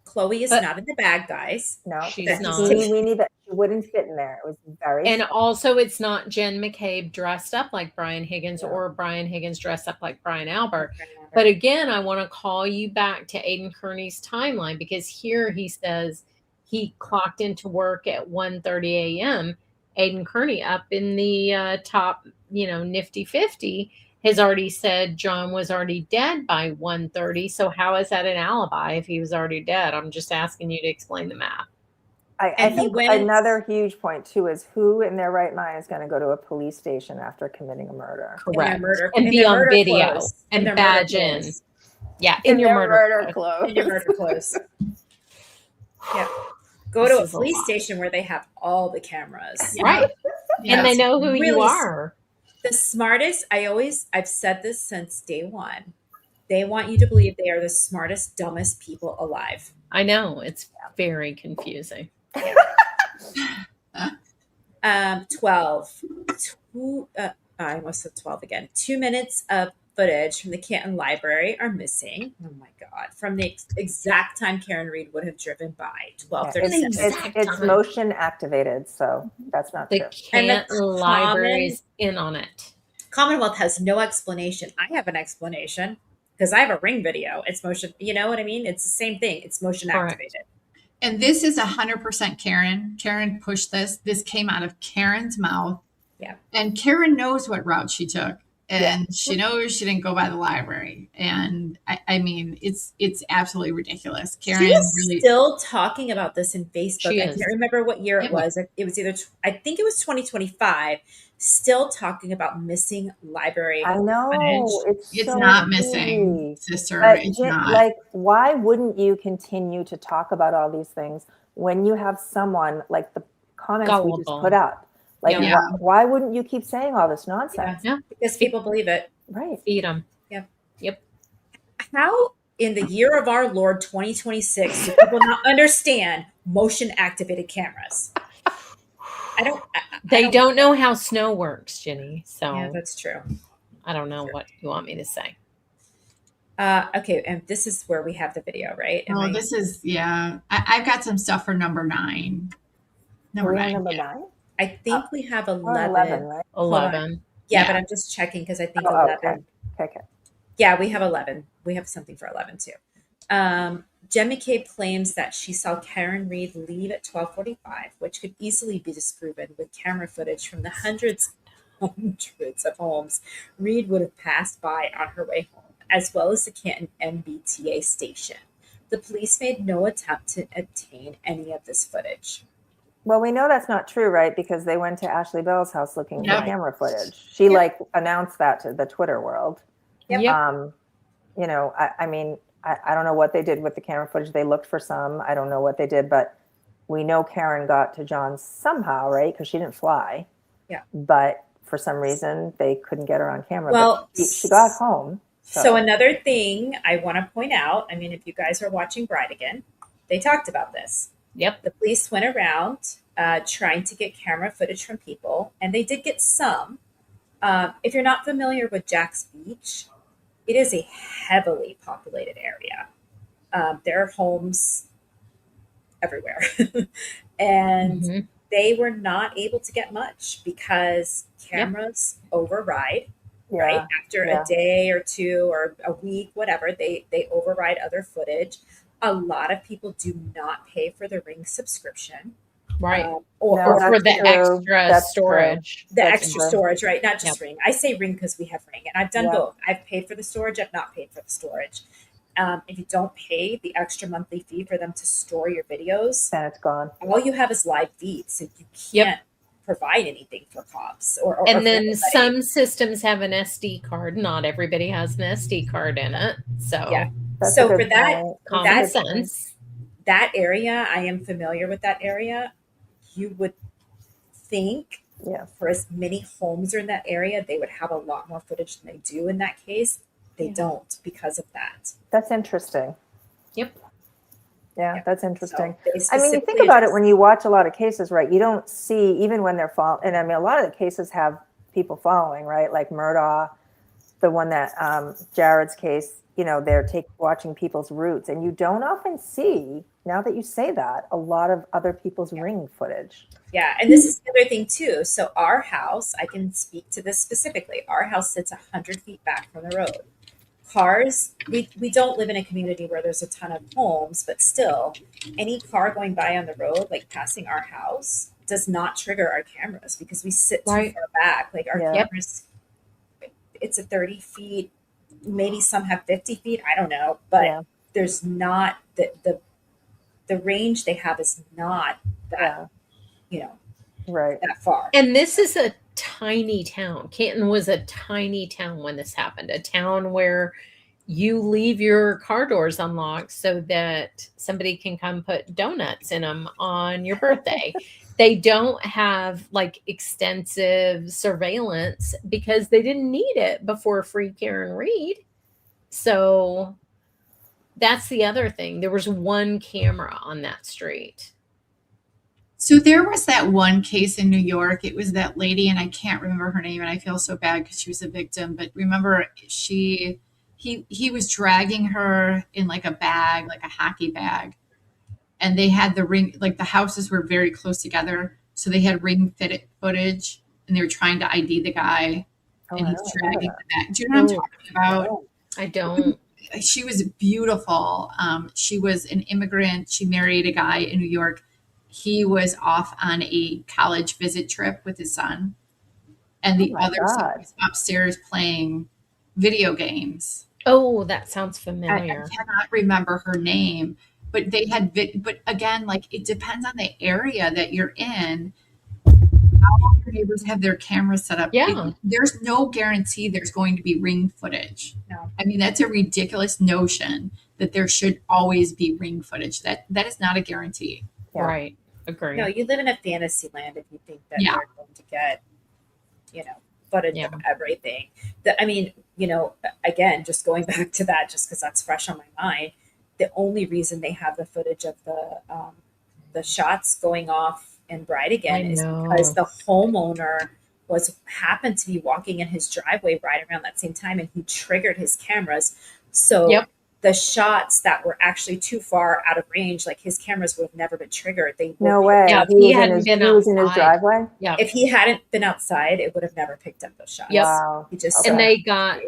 Chloe is But- not in the bag, guys. No, She's that's not. teeny weeny bit. She wouldn't fit in there. It was very. And small. also, it's not Jen McCabe dressed up like Brian Higgins No. or Brian Higgins dressed up like Brian Albert. But again, I want to call you back to Aidan Kearney's timeline because here he says he clocked into work at 1:30 a.m. Aidan Kearney up in the top, nifty 50 has already said John was already dead by 1:30. So how is that an alibi if he was already dead? I'm just asking you to explain the math. I And he think went- another huge point too is who in their right mind is going to go to a police station after committing a murder? Correct. murder- And in be their on murder video clothes. In and their murder badge in. clothes. Yeah, in your their murder clothes. clothes. In your murder clothes. Yeah. Go This to a is a police lot. station where they have all the cameras. Right. And they know who you Really are. The smartest, I've said this since day one. They want you to believe they are the smartest, dumbest people alive. I know. It's very confusing. 12. I almost said 12 again. 2 minutes of footage from the Canton Library are missing. Oh my God. From the exact time Karen Reed would have driven by, 12:37. It's motion activated, so that's not The true. Canton Library is in on it. Commonwealth has no explanation. I have an explanation because I have a Ring video. It's motion, you know what I mean? It's the same thing. It's motion Correct. activated. And this is 100% Karen. Karen pushed this. This came out of Karen's mouth. Yeah. And Karen knows what route she took. And she knows she didn't go by the library. And I mean, it's absolutely ridiculous. Karen She is really still talking about this in Facebook. She I is. can't remember what year it was. It was either, I think it was 2025, still talking about missing library I know footage. it's so not missing, easy. sister. But It's Jen, not. why wouldn't you continue to talk about all these things when you have someone like the comments we just Gullible. put up? Like, Yeah. why wouldn't you keep saying all this nonsense? Yeah. Because people believe it. Right. Feed them. Yep. Yep. How in the year of our Lord 2026 do people not understand motion activated cameras? They don't know how snow works, Jenny. So Yeah, that's true. I don't know what you want me to say. Okay, and this is where we have the video, right? Am Oh, I- this is, I've got some stuff for number 9. We're on number yeah. 9? I think we have 11. 11, right? Hold on. 11. Yeah, Yeah. but I'm just checking because I think Oh, 11. Okay. Yeah, we have 11. We have something for 11 too. Jen McCabe claims that she saw Karen Reed leave at 12:45, which could easily be disproven with camera footage from the hundreds of homes Reed would have passed by on her way home, as well as the Canton MBTA station. The police made no attempt to obtain any of this footage. Well, we know that's not true, right? Because they went to Ashley Bell's house looking Yep. for camera footage. She announced that to the Twitter world. Yep. I mean, I don't know what they did with the camera footage. They looked for some. I don't know what they did, but we know Karen got to John somehow, right? Because she didn't fly. Yeah. But for some reason, they couldn't get her on camera. Well, but she got home. So another thing I want to point out, I mean, if you guys are watching Bride Again, they talked about this. Yep. The police went around trying to get camera footage from people, and they did get some. If you're not familiar with Jack's Beach, it is a heavily populated area. There are homes everywhere. And they were not able to get much because cameras override, right? After a day or two or a week, whatever, they override other footage. A lot of people do not pay for the Ring subscription. Right. Or for the true. extra That's storage. The That's extra true. storage, right? Not just Ring. I say Ring because we have Ring, and I've done Yeah. both. I've paid for the storage. I've not paid for the storage. If you don't pay the extra monthly fee for them to store your videos, Then it's gone. all you have is live feeds, so you can't provide anything for cops or And for then anybody. some systems have an SD card. Not everybody has an SD card in it. So Yeah. That's So a good for that, point. common That's sense. that area, I am familiar with that area. You would think for as many homes are in that area, they would have a lot more footage than they do in that case. They don't because of that. That's interesting. Yep. Yeah, that's interesting. They I mean, you specifically think about it address- when you watch a lot of cases, right? You don't see, even when they're following, and I mean, a lot of the cases have people following, right? Like Murdaugh, the one that Jared's case, you know, they're watching people's routes, and you don't often see, now that you say that, a lot of other people's Ring footage. Yeah, and this is the other thing too. So our house, I can speak to this specifically. Our house sits 100 feet back from the road. Cars, we don't live in a community where there's a ton of homes, but still, any car going by on the road, like passing our house, does not trigger our cameras because we sit too far back. Like our cameras, it's a 30 feet, maybe some have 50 feet. I don't know, but there's not the range they have is not that, you know, that far. And this is a tiny town. Canton was a tiny town when this happened, a town where you leave your car doors unlocked so that somebody can come put donuts in them on your birthday. They don't have like extensive surveillance because they didn't need it before Free Karen Reed. So that's the other thing. There was one camera on that street. So there was that one case in New York. It was that lady, and I can't remember her name, and I feel so bad because she was a victim. But remember, he was dragging her in like a bag, like a hockey bag, and they had the Ring. Like the houses were very close together, so they had Ring footage, and they were trying to ID the guy, and he's dragging the bag. Do you know what I'm talking about? I don't. She was beautiful. She was an immigrant. She married a guy in New York. He was off on a college visit trip with his son, and the other son was upstairs playing video games. Oh, that sounds familiar. I cannot remember her name, but they had, but again, like it depends on the area that you're in. How your neighbors have their cameras set up. Yeah. There's no guarantee there's going to be Ring footage. No. I mean, that's a ridiculous notion that there should always be Ring footage. That is not a guarantee. Yeah. Right. Agree. No, you live in a fantasy land if you think that Yeah. you're going to get, you know, footage of everything. I mean, you know, again, just going back to that, just because that's fresh on my mind, the only reason they have the footage of the shots going off in Bride Again is because the homeowner happened to be walking in his driveway right around that same time, and he triggered his cameras. So the shots that were actually too far out of range, like his cameras would have never been triggered. No way. Yeah, he was in his driveway. Yeah. If he hadn't been outside, it would have never picked up those shots. Yep. Wow. He just And they got,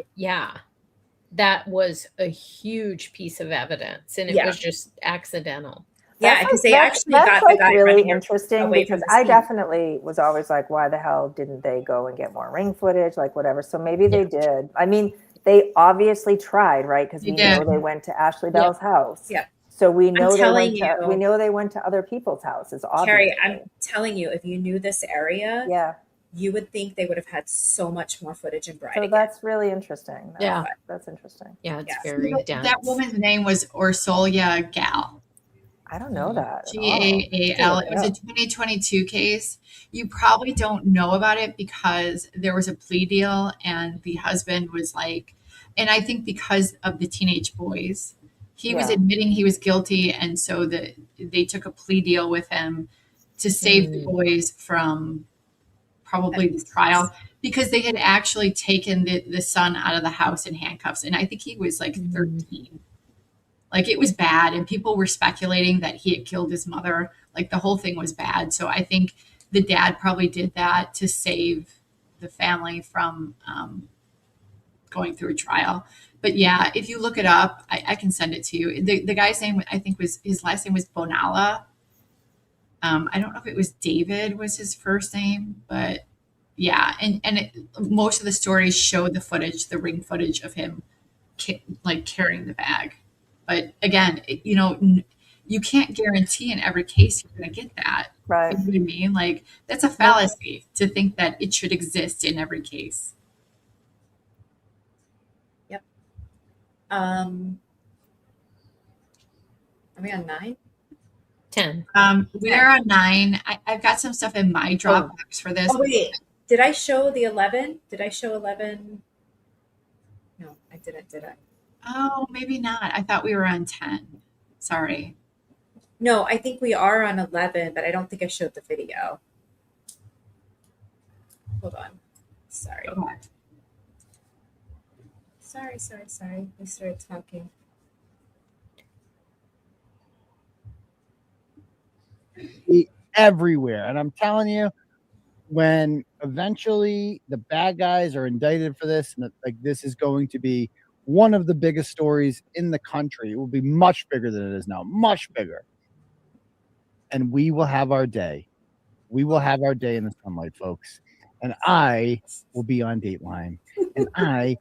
that was a huge piece of evidence, and it was just accidental. Yeah, because they actually that's got like the guy really running interesting away because from the I scene. definitely was always like, why the hell didn't they go and get more Ring footage, like whatever? So maybe they did. I mean, they obviously tried, right? Because we know they went to Ashley Bell's house. Yeah. So we know I'm they went to other people's houses. Obviously. Carrie, I'm telling you, if you knew this area, you would think they would have had so much more footage in Bride So Again. that's really interesting. That's interesting. Yeah, it's very dense. That woman's name was Orsolia Gal. I don't know that. Gaal. It was a 2022 case. You probably don't know about it because there was a plea deal and the husband was like, and I think because of the teenage boys, he was admitting he was guilty. And so they took a plea deal with him to save the boys from probably the trial because they had actually taken the son out of the house in handcuffs. And I think he was like 13. Like it was bad, and people were speculating that he had killed his mother. Like the whole thing was bad. So I think the dad probably did that to save the family from going through a trial. But yeah, if you look it up, I can send it to you. The guy's name, I think, was his last name was Bonalla. I don't know if it was David was his first name, but yeah. And most of the stories show the footage, the ring footage of him like carrying the bag. But again, you can't guarantee in every case you're going to get that. Right. You know what I mean? Like that's a fallacy to think that it should exist in every case. Yep. Are we on 9? 10. We are on 9. I've got some stuff in my Dropbox for this. Oh, wait. Did I show the 11? Did I show 11? No, I didn't, did I? Oh, maybe not. I thought we were on 10. Sorry. No, I think we are on 11, but I don't think I showed the video. Hold on. Sorry. Okay. Sorry. We started talking. Everywhere. And I'm telling you, when eventually the bad guys are indicted for this, and like this is going to be one of the biggest stories in the country. It will be much bigger than it is now, much bigger. And we will have our day. We will have our day in the sunlight, folks. And I will be on Dateline. And I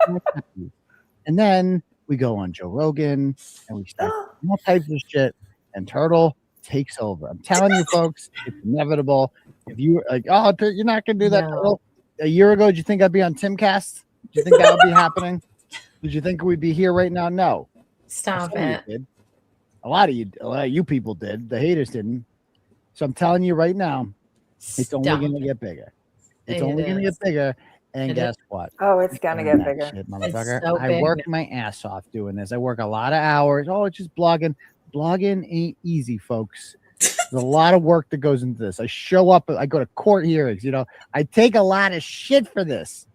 will be happy. And then we go on Joe Rogan and we start all types of shit. And Turtle takes over. I'm telling you, folks, it's inevitable. If you like, oh, you're not gonna do that, Turtle. A year ago, did you think I'd be on Timcast? Do you think that would be happening? Did you think we'd be here right now? No. Stop it. Did. A lot of you people did. The haters didn't. So I'm telling you right now, it's only going to get bigger. It's only going to get bigger. And guess what? Oh, it's going to get bigger. Shit, motherfucker. So I big. work my ass off doing this. I work a lot of hours. Oh, it's just blogging. Blogging ain't easy, folks. There's a lot of work that goes into this. I show up. I go to court hearings. I take a lot of shit for this.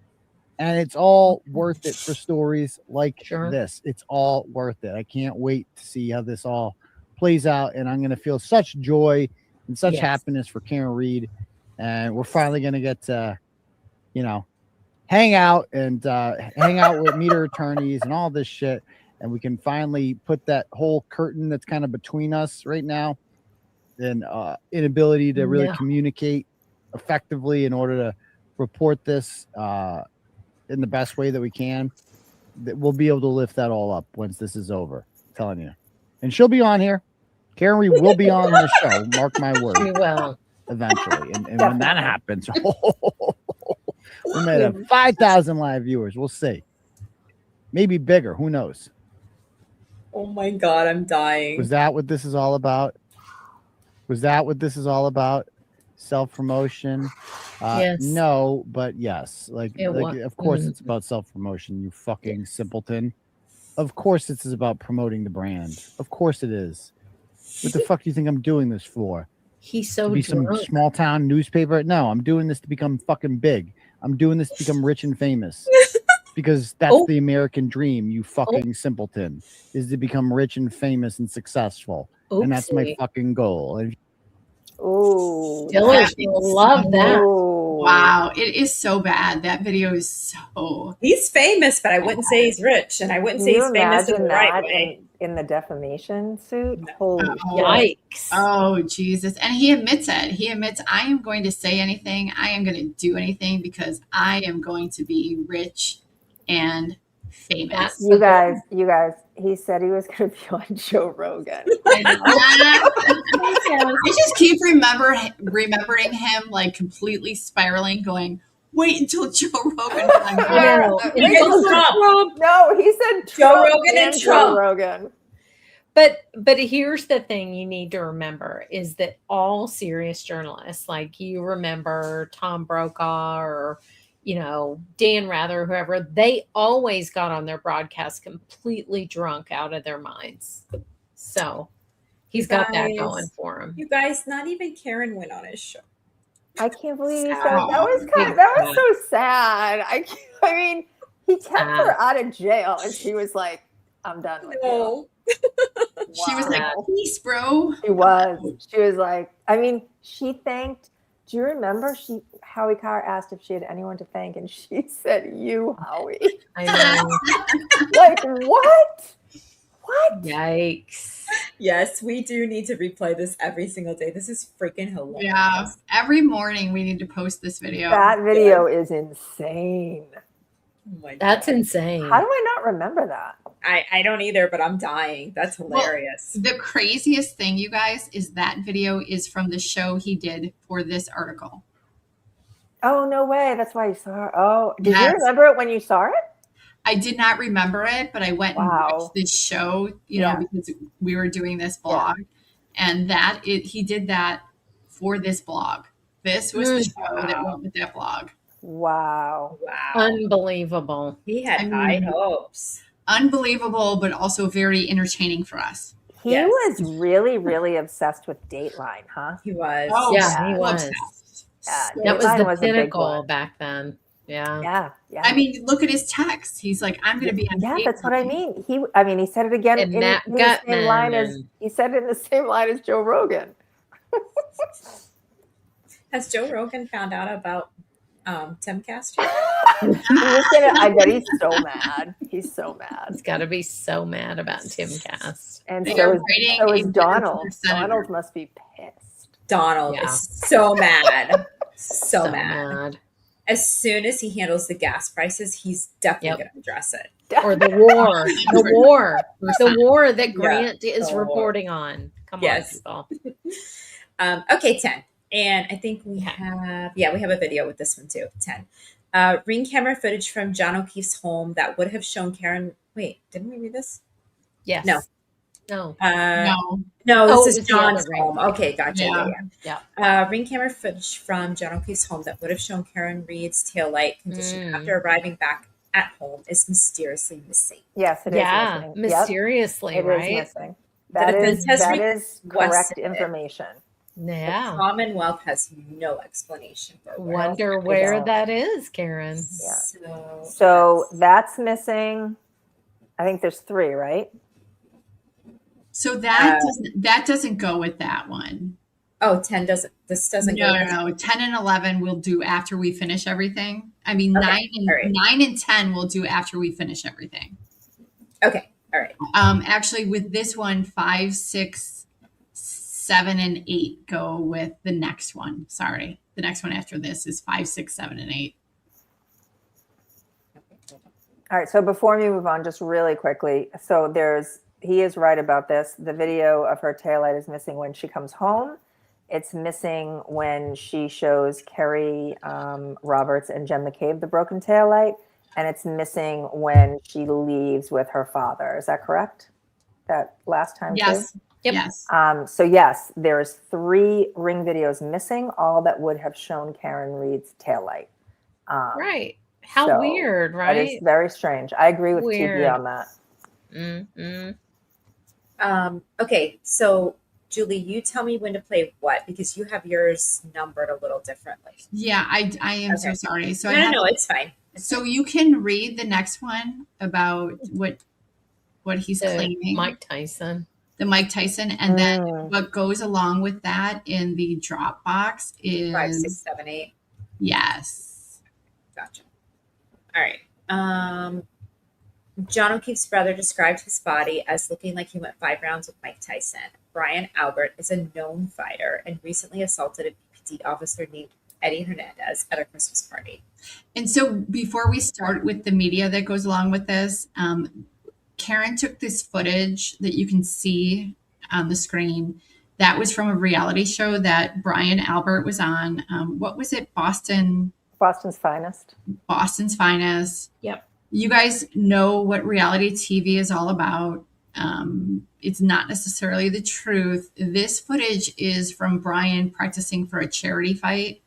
And it's all worth it for stories like this. It's all worth it. I can't wait to see how this all plays out. And I'm going to feel such joy and such happiness for Karen Reed. And we're finally going to get to, hang out and meet her attorneys and all this shit. And we can finally put that whole curtain that's kind of between us right now and inability to really communicate effectively in order to report this in the best way that we can. That we'll be able to lift that all up once this is over. I'm telling you. And she'll be on here. Karen Reed will be on the show. Mark my word. We will. Eventually. And when that happens, we might have 5,000 live viewers. We'll see. Maybe bigger. Who knows? Oh my God, I'm dying. Was that what this is all about? Self-promotion? Yes. No, but yes. Of course it's about self-promotion, you fucking simpleton. Of course this is about promoting the brand. Of course it is. What the fuck do you think I'm doing this for? He's so to be some small town newspaper? No, I'm doing this to become fucking big. I'm doing this to become rich and famous. Because that's the American dream, you fucking simpleton, is to become rich and famous and successful. Oopsie. And that's my fucking goal. Oh, Dillers will love that. Wow, it is so bad. That video is so. He's famous, but I wouldn't say he's rich, and I wouldn't say he's famous in the right way. In the defamation suit? Holy yikes. Oh, Jesus. And he admits it. He admits, I am going to say anything. I am going to do anything because I am going to be rich and famous. You guys, he said he was going to be on Joe Rogan. I just keep remembering him like completely spiraling, going, wait until Joe Rogan. No, he said Joe Rogan and Trump. Rogan. But here's the thing you need to remember is that all serious journalists, like you remember Tom Brokaw or Dan Rather, whoever, they always got on their broadcast completely drunk out of their minds. So he's got that going for him. You guys, not even Karen went on his show. I can't believe he said that was so sad. I mean, he kept her out of jail and she was like, I'm done with No. you. She was like, peace, bro. She was. She was like, I mean, she thanked. Do you remember Howie Carr asked if she had anyone to thank, and she said, "You, Howie." I know. Like, what? What? Yikes. Yes, we do need to replay this every single day. This is freaking hilarious. Yeah. Every morning we need to post this video. That video is insane. Oh my That's God. insane. How do I not remember that? I don't either, but I'm dying. That's hilarious. Well, the craziest thing, you guys, is that video is from the show he did for this article. Oh, no way. That's why you saw it. Oh, did Yes. you remember it when you saw it? I did not remember it, but I went and watched this show, you know, because we were doing this blog, and he did that for this blog. This was the show that went with that blog. Wow. Unbelievable. He had high hopes. Unbelievable, but also very entertaining for us. He was really, really obsessed with Dateline, huh? He was. Oh, Yeah, he was. obsessed. Yeah, That was Dateline the was a big pinnacle one. back then. Yeah. Yeah, yeah. I mean, look at his text. He's like, I'm going to be on Yeah, Dateline. that's what I mean. He said it again And in Matt the same line Gutman as he said it in the same line as Joe Rogan. Has Joe Rogan found out about Timcast yet? I bet he's so mad. He's so mad. He's got to be so mad about Timcast. And They so are is, writing so a is letter Donald. to the senator. Donald must be pissed. Donald Yeah. is so mad. So, So mad. mad. As soon as he handles the gas prices, he's definitely going to address it. Or the war. The war that Grant is the war. reporting on. Come Yes. on, people. Okay, 10. And I think we have a video with this one too. 10. Ring camera footage from John O'Keefe's home that would have shown Karen. Wait, didn't we read this? Yes. No. No. No, this Oh, is it's the John's other home. ring. Okay, gotcha. Yeah. Ring camera footage from John O'Keefe's home that would have shown Karen Reed's taillight condition after arriving back at home is mysteriously missing. Yes, it is missing. Yep. Mysteriously, It right? is missing. That is correct requested it. information. Yeah. The Commonwealth has no explanation for Wonder where that is, Karen. Yeah. So that's missing. I think there's 3, right? So that doesn't go with that one. Oh, 10 doesn't. This doesn't go. No. 10 and 11 we'll do after we finish everything. I mean, Okay. 9 and 10 we'll do after we finish everything. Okay. All right. Actually, with this one, 5, 6, 7, and 8 go with the next one. Sorry, the next one after this is 5, 6, 7, and 8. All right. So before we move on, just really quickly. So he is right about this. The video of her taillight is missing when she comes home. It's missing when she shows Kerry Roberts and Jen McCabe the broken taillight. And it's missing when she leaves with her father. Is that correct? That last time Yes. too? Yep. Yes. So yes, there's 3 ring videos missing, all that would have shown Karen Reed's taillight. Right. How so weird, right? That is very strange. I agree with Weird. TB on that. Mm-hmm. Okay, so Julie, you tell me when to play what, because you have yours numbered a little differently. Yeah, I am so sorry. So No, it's fine. So you can read the next one about what he's claiming. Mike Tyson. The Mike Tyson, and then what goes along with that in the Dropbox is 5, 6, 7, 8. Yes. Gotcha. All right. John O'Keefe's brother described his body as looking like he went 5 rounds with Mike Tyson. Brian Albert is a known fighter and recently assaulted a BPD officer named Eddie Hernandez at a Christmas party. And so before we start with the media that goes along with this, Karen took this footage that you can see on the screen. That was from a reality show that Brian Albert was on. What was it? Boston's Finest. Boston's Finest. Yep. You guys know what reality TV is all about. It's not necessarily the truth. This footage is from Brian practicing for a charity fight.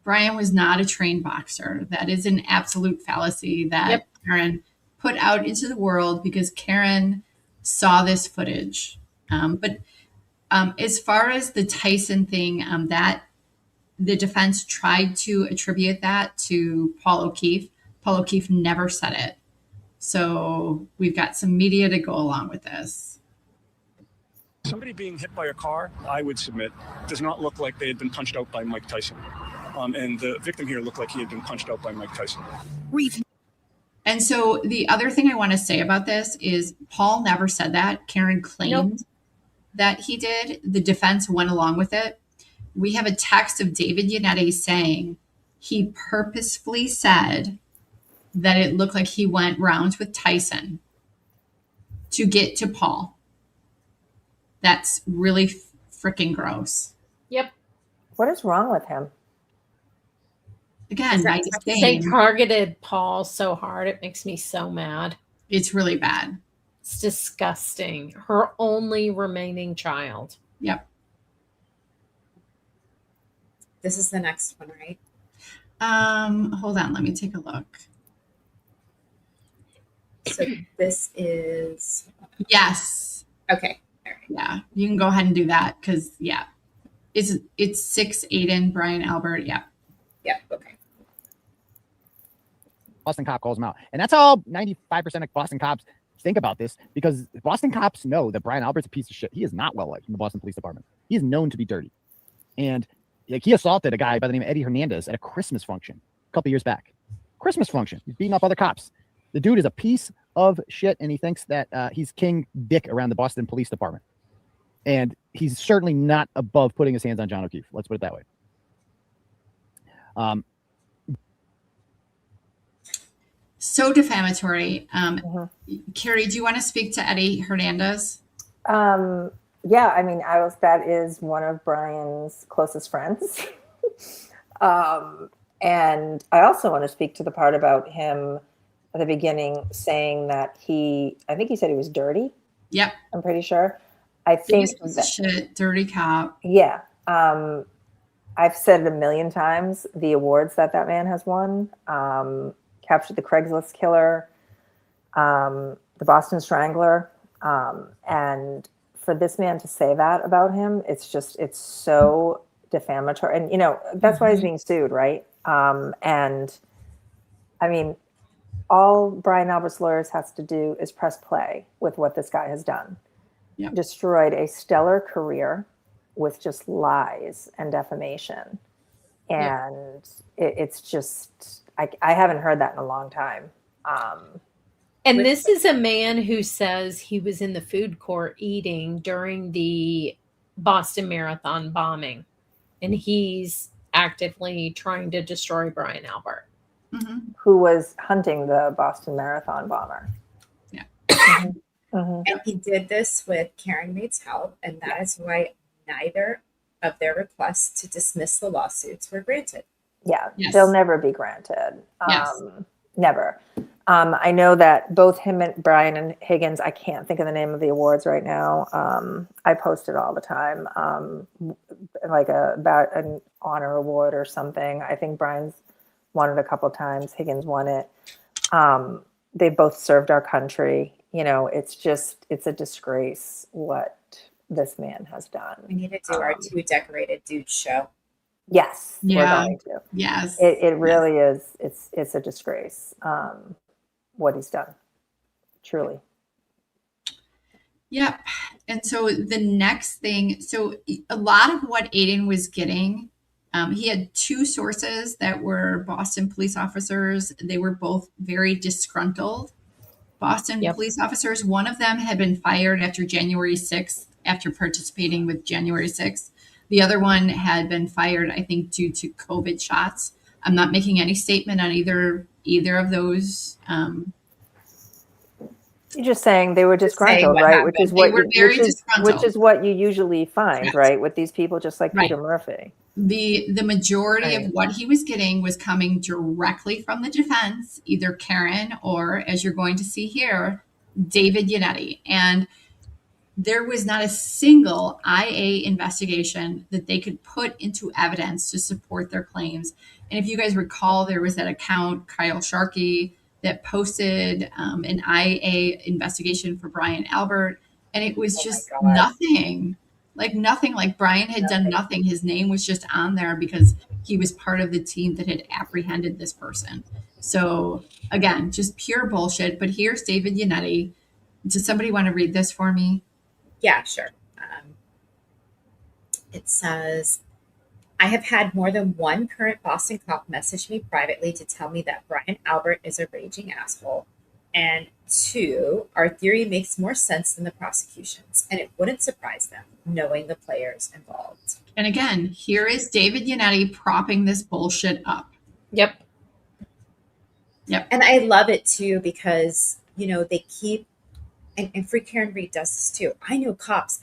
Brian was not a trained boxer. That is an absolute fallacy that Karen put out into the world because Karen saw this footage. But as far as the Tyson thing, that the defense tried to attribute that to Paul O'Keefe. Paul O'Keefe never said it. So we've got some media to go along with this. Somebody being hit by a car, I would submit, does not look like they had been punched out by Mike Tyson. And the victim here looked like he had been punched out by Mike Tyson. And so the other thing I want to say about this is Paul never said that. Karen claimed that he did. The defense went along with it. We have a text of David Yannetti saying he purposefully said that it looked like he went rounds with Tyson to get to Paul. That's really freaking gross. Yep. What is wrong with him? Again, they targeted Paul so hard. It makes me so mad. It's really bad. It's disgusting. Her only remaining child. Yep. This is the next one, right? Hold on. Let me take a look. So this is... Yes. Okay. All right. Yeah. You can go ahead and do that because, yeah. It's 6 Aidan, Brian Albert. Yeah. Yeah. Okay. Boston cop calls him out. And that's all 95% of Boston cops think about this, because Boston cops know that Brian Albert's a piece of shit. He is not well liked in the Boston Police Department. He is known to be dirty. And like, he assaulted a guy by the name of Eddie Hernandez at a Christmas function a couple years back. Christmas function. He's beating up other cops. The dude is a piece of shit, and he thinks that he's King Dick around the Boston Police Department. And he's certainly not above putting his hands on John O'Keefe. Let's put it that way. So defamatory. Carrie, do you want to speak to Eddie Hernandez? Yeah, I mean, that is one of Brian's closest friends. And I also want to speak to the part about him at the beginning saying that I think he said he was dirty. Yep. I'm pretty sure. I think shit, dirty cop. Yeah. I've said it a million times, the awards that man has won. Captured the Craigslist Killer, the Boston Strangler. And for this man to say that about him, it's so defamatory. And, that's why he's being sued, right? And I mean, all Brian Albert's lawyers has to do is press play with what this guy has done. Yep. Destroyed a stellar career with just lies and defamation. And it's just... I haven't heard that in a long time. And this is a man who says he was in the food court eating during the Boston Marathon bombing, and he's actively trying to destroy Brian Albert. Mm-hmm. Who was hunting the Boston Marathon bomber. Yeah. And he did this with Karen Mead's help, and that is why neither of their requests to dismiss the lawsuits were granted. Yeah, Yes. they'll never be granted. Yes. Never. I know that both him and Brian and Higgins, I can't think of the name of the awards right now. I post it all the time, like about an honor award or something. I think Brian's won it a couple of times. Higgins won it. They both served our country. It's a disgrace what this man has done. We need to do our Two Decorated Dudes show. Yes, Yeah. we're going to. Yes. It really is. It's a disgrace what he's done. Truly. Yep. And so the next thing, so a lot of what Aidan was getting, he had two sources that were Boston police officers. They were both very disgruntled Boston police officers. One of them had been fired after January 6th, after participating with January 6th. The other one had been fired, I think, due to COVID shots. I'm not making any statement on either of those. You're just saying they were disgruntled, right? Which is what you usually find, Correct. right, with these people, just like Right. Peter Murphy. The majority of what he was getting was coming directly from the defense, either Karen or, as you're going to see here, David Yannetti. And there was not a single IA investigation that they could put into evidence to support their claims. And if you guys recall, there was that account, Kyle Sharkey, that posted an IA investigation for Brian Albert. And it was just nothing. Like Brian had done nothing. His name was just on there because he was part of the team that had apprehended this person. So again, just pure bullshit. But here's David Yannetti. Does somebody want to read this for me? Yeah, sure. It says, I have had more than one current Boston cop message me privately to tell me that Brian Albert is a raging asshole. And 2, our theory makes more sense than the prosecution's, and it wouldn't surprise them, knowing the players involved. And again, here is David Yannetti propping this bullshit up. Yep. And I love it too because, they keep, and Free Karen Reed does this too. I know cops.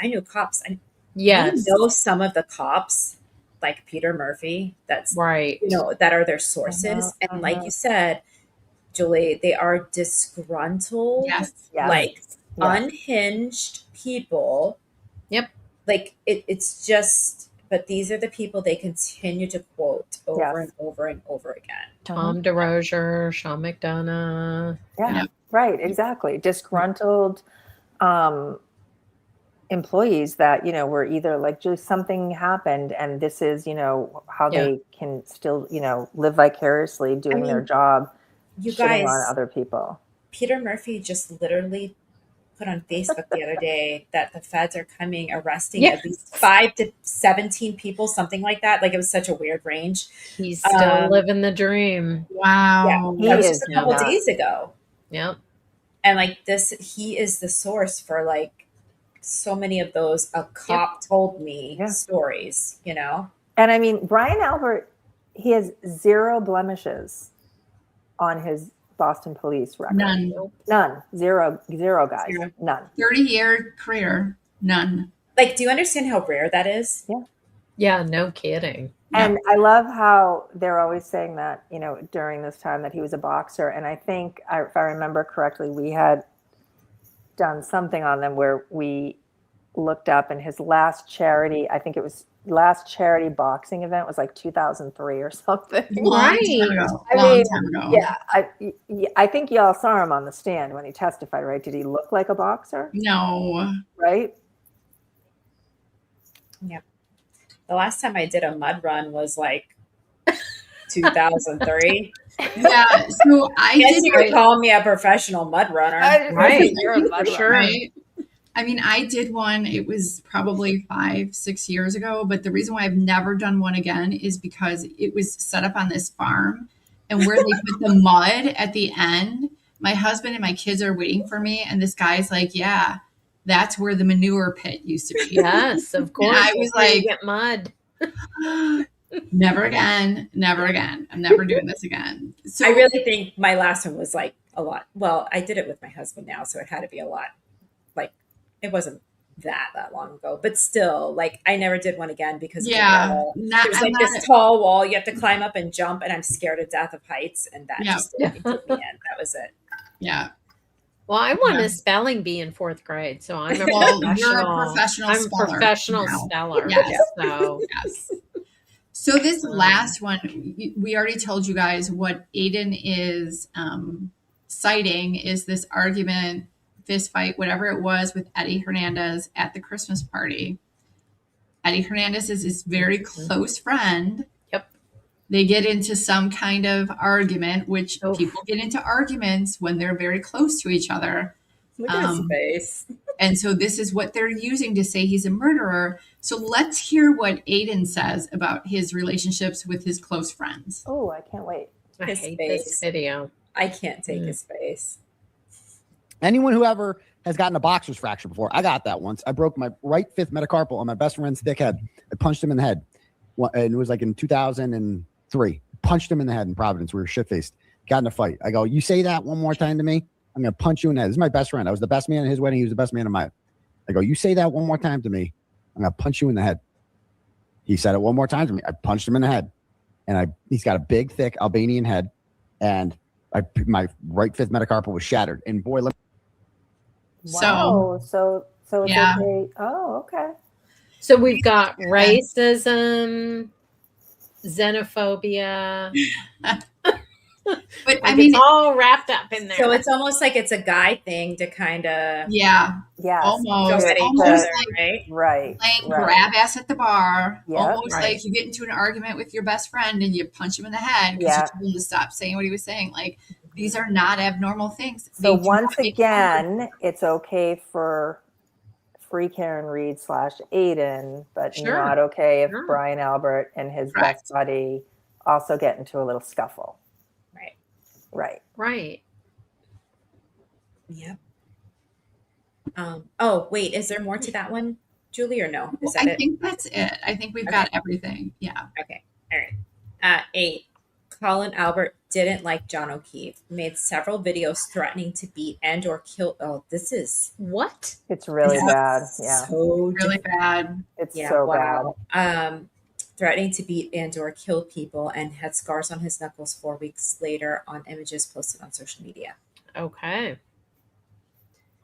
Yes. We know some of the cops, like Peter Murphy, that's right. That are their sources. And like you said, Julie, they are disgruntled, unhinged people. Yep. Like it's just, but these are the people they continue to quote over and over and over again. Tom DeRozier, Sean McDonough. Yeah, right. Exactly. Disgruntled employees that, were either like just something happened and this is, how they can still, live vicariously doing their job. You shitting guys, on other people. Peter Murphy just literally put on Facebook the other day that the feds are coming, arresting at least 5 to 17 people, something like that. Like it was such a weird range. He's still living the dream. Wow. Yeah, that was just a couple days ago. Yep. And like he is the source for like so many of those a cop told me stories, And I mean, Brian Albert, he has 0 blemishes on his Boston police record. None. Zero, guys. None. 30-year career. None. Like, do you understand how rare that is? Yeah. Yeah, no kidding. And I love how they're always saying that, during this time that he was a boxer. And I think, if I remember correctly, we had done something on them where we looked up and his last charity boxing event was like 2003 or something. Long time ago. Yeah, I think y'all saw him on the stand when he testified, right? Did he look like a boxer? No. Right? Yep. The last time I did a mud run was like 2003. Yeah, so I guess you could call me a professional mud runner. Right. You're a mud runner. Right? I mean, I did one, it was probably 5-6 years ago, but the reason why I've never done one again is because it was set up on this farm and where they put the mud at the end, my husband and my kids are waiting for me. And this guy's like, yeah, that's where the manure pit used to be. Yes, of course. And I was like, get mud. Never again. I'm never doing this again. So I really think my last one was like a lot. Well, I did it with my husband now, so it had to be a lot. Like it wasn't that long ago, but still, like I never did one again because there's like this tall wall you have to climb up and jump, and I'm scared to death of heights, and that just didn't put me in. That was it. Yeah. Well, I won a spelling bee in 4th grade, so I'm a you're a professional I'm speller. a professional speller. Yes. So yes. So this last one, we already told you guys what Aidan is citing is this argument, fist fight, whatever it was with Eddie Hernandez at the Christmas party. Eddie Hernandez is his very close friend. Yep. They get into some kind of argument, which people get into arguments when they're very close to each other. Look at his face. And so this is what they're using to say he's a murderer. So let's hear what Aidan says about his relationships with his close friends. Oh, I can't wait. I hate this video. I can't take his face. Anyone who ever has gotten a boxer's fracture before, I got that once. I broke my right fifth metacarpal on my best friend's thick head. I punched him in the head. And it was like in 2003. Punched him in the head in Providence. We were shit-faced. Got in a fight. I go, you say that one more time to me, I'm going to punch you in the head. This is my best friend. I was the best man at his wedding. He was the best man at mine. I go, you say that one more time to me, I'm going to punch you in the head. He said it one more time to me. I punched him in the head. And he's got a big, thick Albanian head. And my right fifth metacarpal was shattered. And boy, Wow. So it's yeah. okay. Oh, okay. So we've got racism, xenophobia, But I mean, it's all wrapped up in there. So it's almost like it's a guy thing to kind of almost go at each almost other, like right, playing grab ass at the bar. Yep. Almost like you get into an argument with your best friend and you punch him in the head because you told him to stop saying what he was saying. Like these are not abnormal things. So once again, it's okay for Free Karen Reed / Aidan, but not okay if Brian Albert and his best buddy also get into a little scuffle. Right. Yep. Oh, wait, is there more to that one, Julie, or no? Is that I think that's it. I think we've got everything. Yeah. Okay. All right. 8. Colin Albert didn't like John O'Keefe, made several videos threatening to beat and or kill. Oh, this is what? It's really bad. Yeah. So really bad. It's so bad. Threatening to beat and or kill people, and had scars on his knuckles 4 weeks later on images posted on social media. Okay.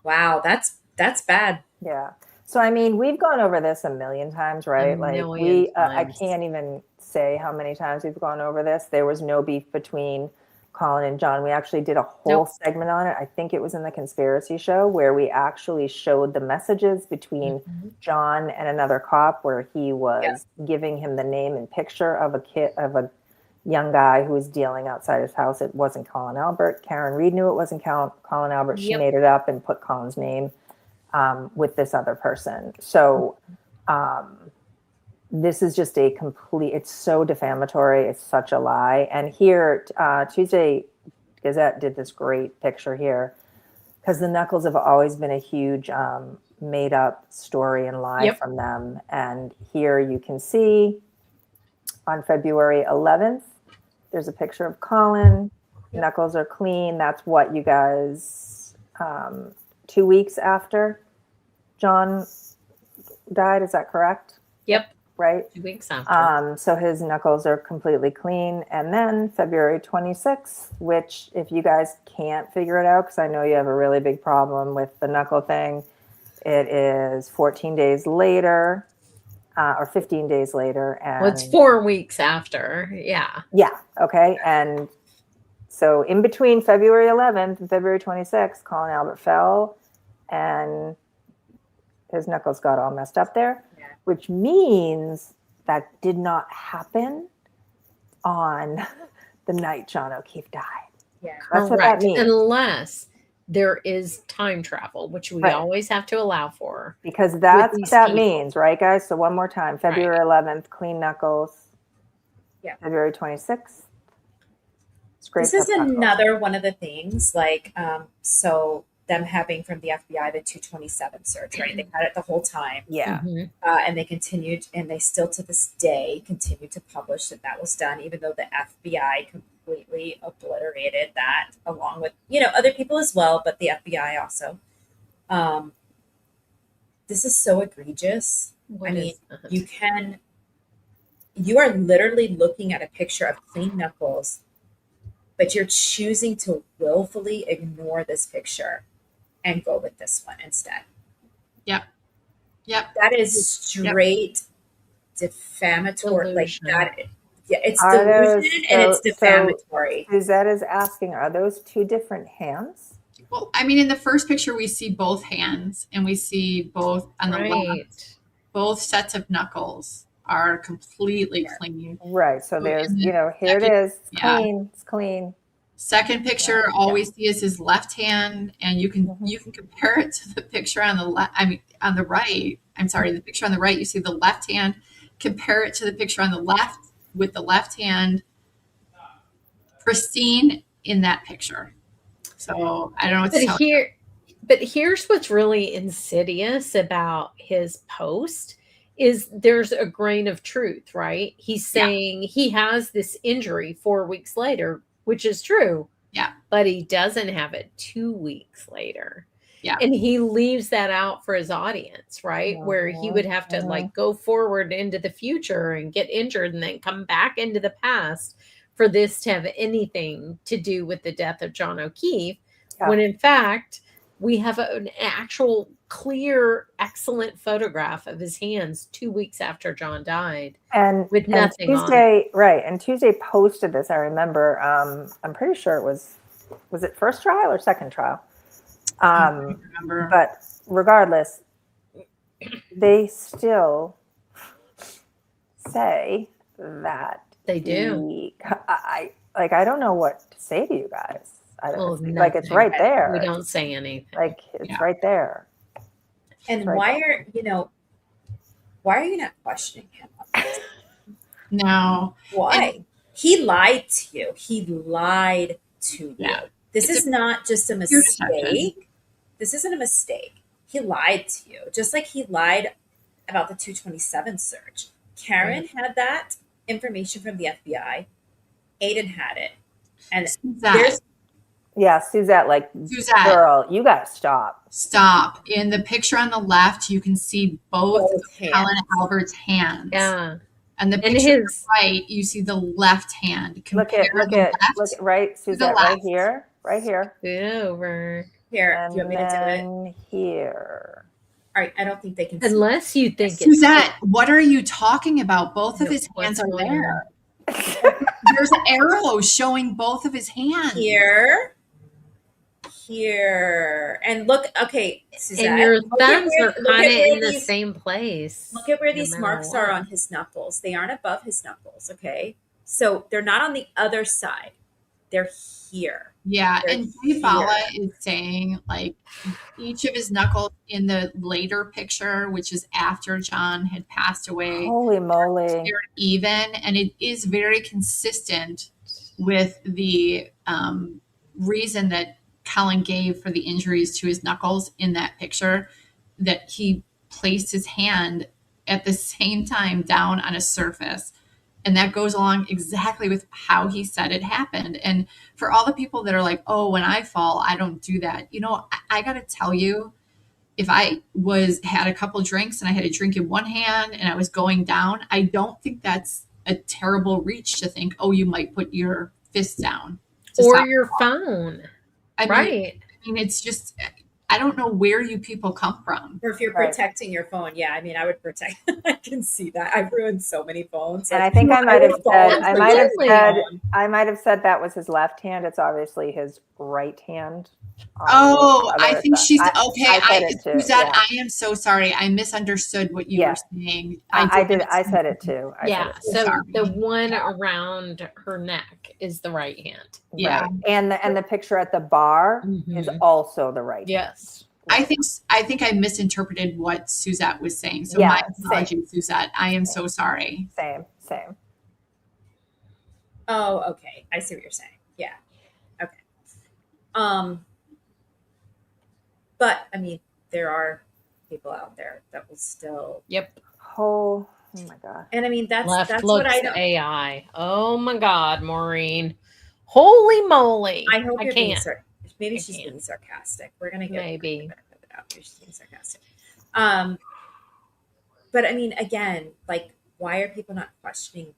Wow, that's bad. Yeah. So I mean, we've gone over this a million times, right? I can't even say how many times we've gone over this. There was no beef between Colin and John. We actually did a whole segment on it. I think it was in the Conspiracy Show where we actually showed the messages between John and another cop where he was giving him the name and picture of a young guy who was dealing outside his house. It wasn't Colin Albert. Karen Reed knew it wasn't Colin Albert. She made it up and put Colin's name with this other person. So this is just it's so defamatory. It's such a lie. And here, Tuesday Gazette did this great picture here because the Knuckles have always been a huge made up story and lie from them. And here you can see on February 11th, there's a picture of Colin. Knuckles are clean. That's what you guys, 2 weeks after John died. Is that correct? Yep. Right? 2 weeks after. So his knuckles are completely clean. And then February 26th, which if you guys can't figure it out, because I know you have a really big problem with the knuckle thing, it is 14 days later or 15 days later. And well, it's 4 weeks after. Yeah. Yeah. Okay. And so in between February 11th and February 26th, Colin Albert fell and his knuckles got all messed up there. Which means that did not happen on the night John O'Keefe died. Yeah. That's what that means. Unless there is time travel, which we always have to allow for. Because that's what that means, right, guys? So one more time. February 11th, clean knuckles. Yeah. February 26th. This is another one of the things, so them having from the FBI the 227 search, right? They had it the whole time. Yeah. And they continued, and they still to this day continue to publish that was done, even though the FBI completely obliterated that along with, other people as well, but the FBI also. This is so egregious. You are literally looking at a picture of clean knuckles, but you're choosing to willfully ignore this picture and go with this one instead. Yep. That is straight defamatory. Delusion. It's delusion and it's defamatory. So Suzette is asking, are those two different hands? Well, I mean, in the first picture, we see both hands and we see both on the left. Both sets of knuckles are completely clean. Right. So there's, here it is. It's clean. It's clein. Second picture, all we see is his left hand, and you can compare it to the picture on the left. I mean, on the right. I'm sorry, the picture on the right. You see the left hand. Compare it to the picture on the left with the left hand pristine in that picture. So I don't know what to tell you. But here's what's really insidious about his post is there's a grain of truth, right? He's saying he has this injury 4 weeks later, which is true. Yeah. But he doesn't have it 2 weeks later. Yeah. And he leaves that out for his audience, right? Where he would have to go forward into the future and get injured and then come back into the past for this to have anything to do with the death of John O'Keefe. Yeah. When in fact, we have an actual clear, excellent photograph of his hands 2 weeks after John died, and with nothing on it. Tuesday, right? And Tuesday posted this. I remember. I'm pretty sure it was it first trial or second trial? I don't remember. But regardless, they still say that they do. I don't know what to say to you guys. I don't Well, like it's right there. We don't say anything. Like it's right there. And why are you not questioning him? No. Why? He lied to you. He lied to you. This is not just a mistake. This isn't a mistake. He lied to you, just like he lied about the 227 search. Karen had that information from the FBI. Aidan had it. And there's Suzette, girl, you gotta stop. Stop. In the picture on the left, you can see both Helen Albert's hands. Yeah. And the picture on the right, you see the left hand. Look at right, Suzette, right here. Good over. Here, do you want me to do it? Here. All right, I don't think they can. Unless you think it's Suzette, what are you talking about? Both of his hands are there. There's arrows showing both of his hands. Here. And look, okay, Suzette, and your thumbs are kind of in the same place. Look at where these marks are on his knuckles. They aren't above his knuckles, okay? So they're not on the other side. They're here. Yeah, and Dave Bala is saying like each of his knuckles in the later picture, which is after John had passed away. Holy moly. They're even, and it is very consistent with the reason that Cullen gave for the injuries to his knuckles in that picture, that he placed his hand at the same time down on a surface. And that goes along exactly with how he said it happened. And for all the people that are like, oh, when I fall, I don't do that. You know, I got to tell you, if I had a couple drinks and I had a drink in one hand and I was going down, I don't think that's a terrible reach to think, oh, you might put your fist down. Or your phone. I mean, it's just, I don't know where you people come from. Or if you're protecting your phone. Yeah, I mean, I would protect. I can see that. I've ruined so many phones. And I think I might have said that was his left hand. It's obviously his right hand. Oh, I think she's okay. I am so sorry. I misunderstood what you were saying. I said it too. So the one around her neck is the right hand. Yeah. Right. And the picture at the bar is also the right hand. Yes. I think I misinterpreted what Suzette was saying. So my apologies, Suzette. I am so sorry. Same. Oh, okay. I see what you're saying. Yeah. Okay. But I mean, there are people out there that will still. Yep. Oh my God. And I mean, that's Left what I don't. AI. Oh my God, Maureen. Holy moly. I hope I you're can't. Maybe she's being sarcastic. We're gonna get maybe the benefit of it out. She's being sarcastic. But I mean, again, like, why are people not questioning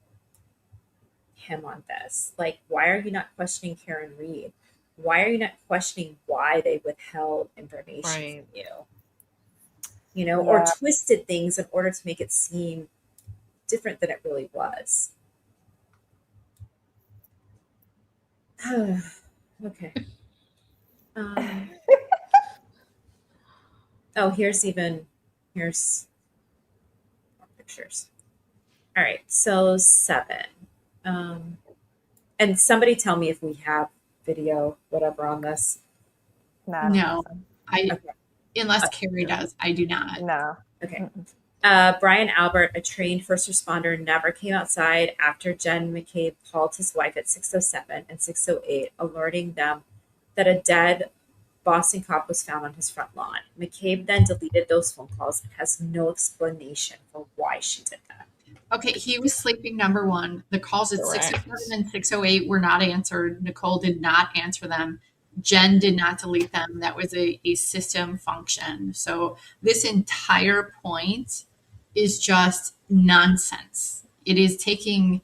him on this? Like, why are you not questioning Karen Reed? Why are you not questioning why they withheld information from you? You know, or twisted things in order to make it seem different than it really was. Okay. Here's more pictures. All right, so 7. And somebody tell me if we have video, whatever, on this. No, unless Carrie does, I do not. No. Okay. Brian Albert, a trained first responder, never came outside after Jen McCabe called his wife at 6:07 and 6:08, alerting them that a dead Boston cop was found on his front lawn. McCabe then deleted those phone calls and has no explanation for why she did that. Okay, he was sleeping, number one. The calls at 6:07 and 6:08 were not answered. Nicole did not answer them. Jen did not delete them. That was a system function. So this entire point is just nonsense. It is taking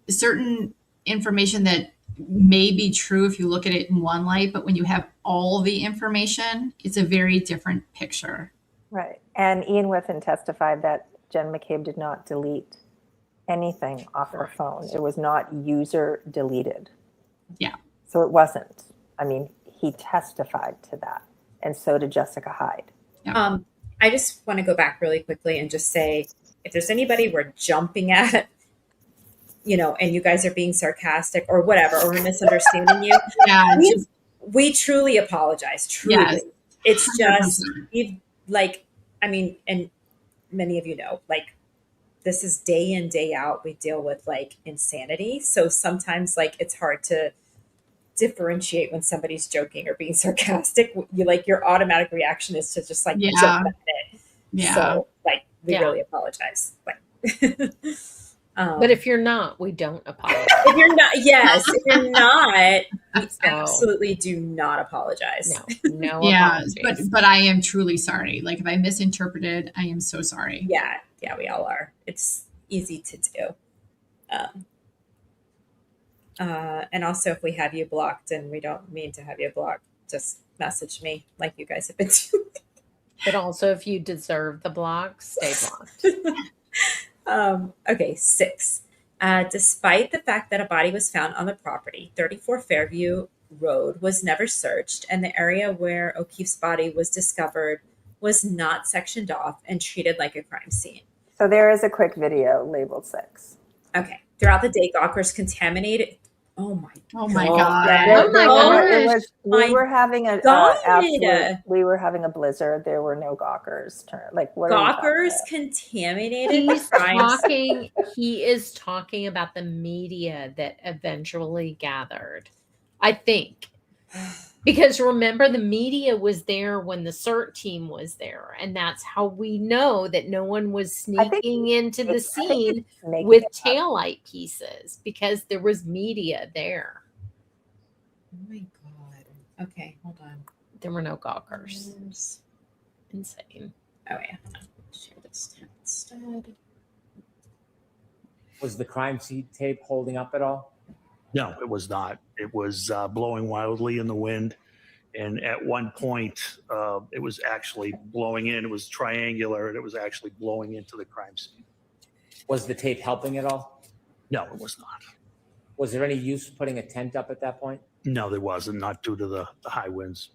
certain information that may be true if you look at it in one light, but when you have all the information, it's a very different picture. Right. And Ian Whiffen testified that Jen McCabe did not delete anything off her phone. It was not user deleted. Yeah. So it wasn't. I mean, he testified to that. And so did Jessica Hyde. I just want to go back really quickly and just say, if there's anybody we're jumping at, and you guys are being sarcastic or whatever, or we're misunderstanding you, we truly apologize. Truly. Yes. It's just, and many of you know, this is day in, day out. We deal with insanity. So sometimes it's hard to differentiate when somebody's joking or being sarcastic. Your automatic reaction is to just jump at it. Yeah. So we really apologize. But if you're not, we don't apologize. If you're not, if you're not, we absolutely do not apologize. No apologies. But I am truly sorry. If I misinterpreted, I am so sorry. Yeah, we all are. It's easy to do. And also, if we have you blocked and we don't mean to have you blocked, just message me like you guys have been doing. But also, if you deserve the block, stay blocked. Okay, 6. Despite the fact that a body was found on the property, 34 Fairview Road was never searched, and the area where O'Keefe's body was discovered was not sectioned off and treated like a crime scene. So there is a quick video labeled 6. Okay. Throughout the day, gawkers contaminated. Oh my god! Oh my god! We were having we were having a blizzard. There were no gawkers. What gawkers contaminated. He is talking about the media that eventually gathered. I think. Because remember, the media was there when the CERT team was there. And that's how we know that no one was sneaking into the scene with taillight pieces, because there was media there. Oh my God. Okay, hold on. There were no gawkers. Insane. Oh, yeah. Share this instead. Was the crime scene tape holding up at all? No, it was not. It was blowing wildly in the wind. And at one point, it was actually blowing in. It was triangular, and it was actually blowing into the crime scene. Was the tape helping at all? No, it was not. Was there any use putting a tent up at that point? No, there wasn't, not due to the high winds.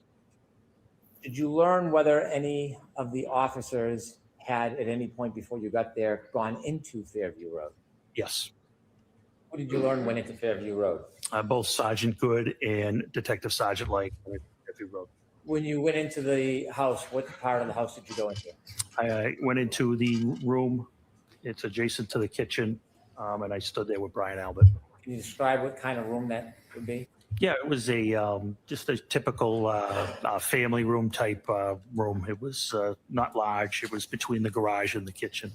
Did you learn whether any of the officers had, at any point before you got there, gone into Fairview Road? Yes. Who did you learn went into Fairview Road? Both Sergeant Good and Detective Sergeant Light went into Fairview Road. When you went into the house, what part of the house did you go into? I went into the room. It's adjacent to the kitchen, and I stood there with Brian Albert. Can you describe what kind of room that would be? Yeah, it was just a typical family room type room. It was not large. It was between the garage and the kitchen.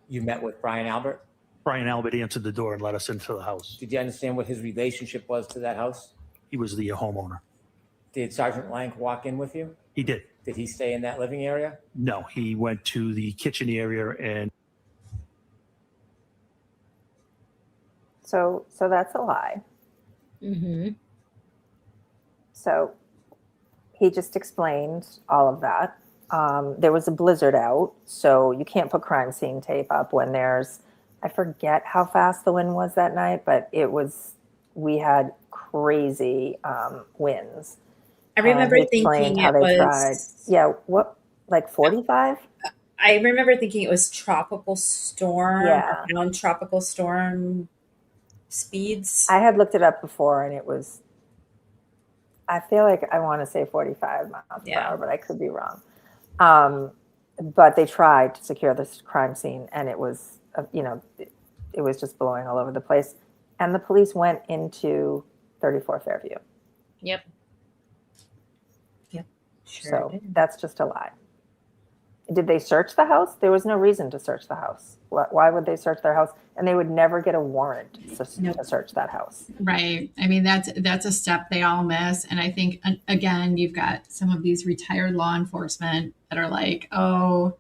You met with Brian Albert? Brian Albert answered the door and let us into the house. Did you understand what his relationship was to that house? He was the homeowner. Did Sergeant Lank walk in with you? He did. Did he stay in that living area? No, he went to the kitchen area and. So that's a lie. Mm-hmm. So he just explained all of that. There was a blizzard out, so you can't put crime scene tape up when there's, I forget how fast the wind was that night, but we had crazy winds. I remember thinking it was... like 45? I remember thinking it was tropical storm, Yeah. around tropical storm speeds. I had looked it up before, and it was, I feel like I want to say 45 miles per hour, but I could be wrong. But they tried to secure this crime scene, and it was, it was just blowing all over the place. And the police went into 34 Fairview. Yep. Sure so that's just a lie. Did they search the house? There was no reason to search the house. Why would they search their house? And they would never get a warrant to search that house. Right. I mean, that's a step they all miss. And I think, again, you've got some of these retired law enforcement that are like, oh,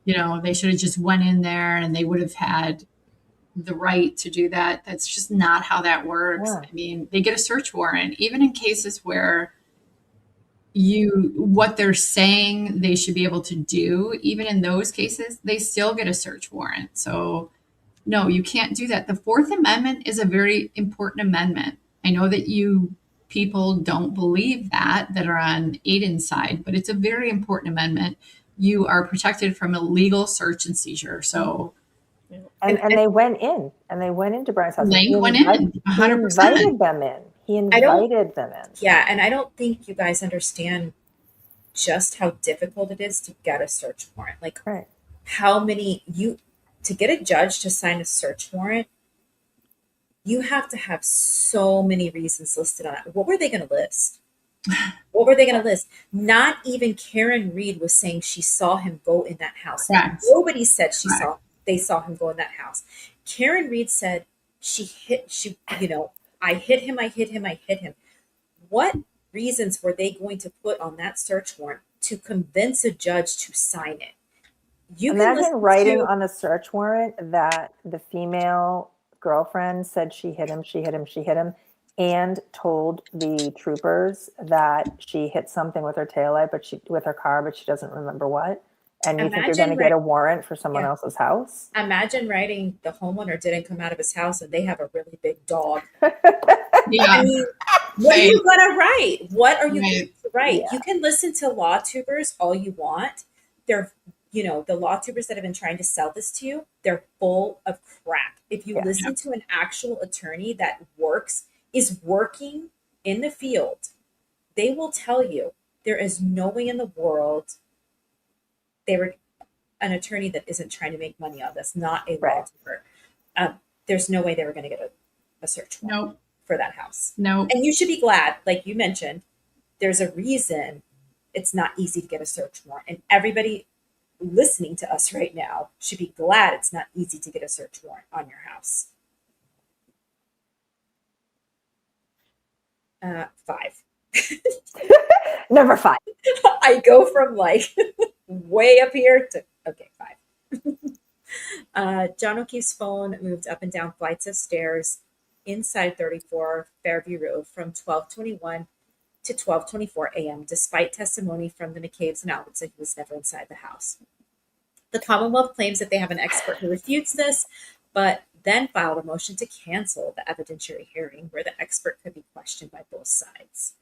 they should have just went in there and they would have had the right to do that. That's just not how that works. Yeah. I mean, they get a search warrant, even in cases where what they're saying they should be able to do, even in those cases, they still get a search warrant. So no, you can't do that. The Fourth Amendment is a very important amendment. I know that you people don't believe that are on Aidan's side, but it's a very important amendment. You are protected from illegal search and seizure. So And they went in, and they went into Brian's house. Lang went in, 100%. He invited them in. He invited them in. Yeah, and I don't think you guys understand just how difficult it is to get a search warrant. Like, how many to get a judge to sign a search warrant, you have to have so many reasons listed on it. What were they going to list? What were they going to list? Not even Karen Reed was saying she saw him go in that house. Correct. Nobody said they saw him go in that house. Karen Reed said I hit him. What reasons were they going to put on that search warrant to convince a judge to sign it? You imagine writing on the search warrant that the female girlfriend said she hit him, and told the troopers that she hit something with her taillight, with her car, but she doesn't remember what. And you think you're going to get a warrant for someone else's house? Imagine writing the homeowner didn't come out of his house and they have a really big dog. Yeah. I mean, what are you going to write? What are you going to write? Yeah. You can listen to law tubers all you want. They're, the law tubers that have been trying to sell this to you, they're full of crap. If you listen to an actual attorney that is working in the field, they will tell you there is no way in the world they were an attorney that isn't trying to make money on this, not a law tuber. There's no way they were going to get a search warrant for that house. No. And you should be glad, like you mentioned, there's a reason it's not easy to get a search warrant. And everybody listening to us right now should be glad it's not easy to get a search warrant on your house. 5. Number 5. I go from like way up here to 5. John O'Keefe's phone moved up and down flights of stairs inside 34 Fairview Road from 12:21 to 12:24 a.m. despite testimony from the McCabe's and Alberts that he was never inside the house. The Commonwealth claims that they have an expert who refutes this, but then filed a motion to cancel the evidentiary hearing where the expert could be questioned by both sides.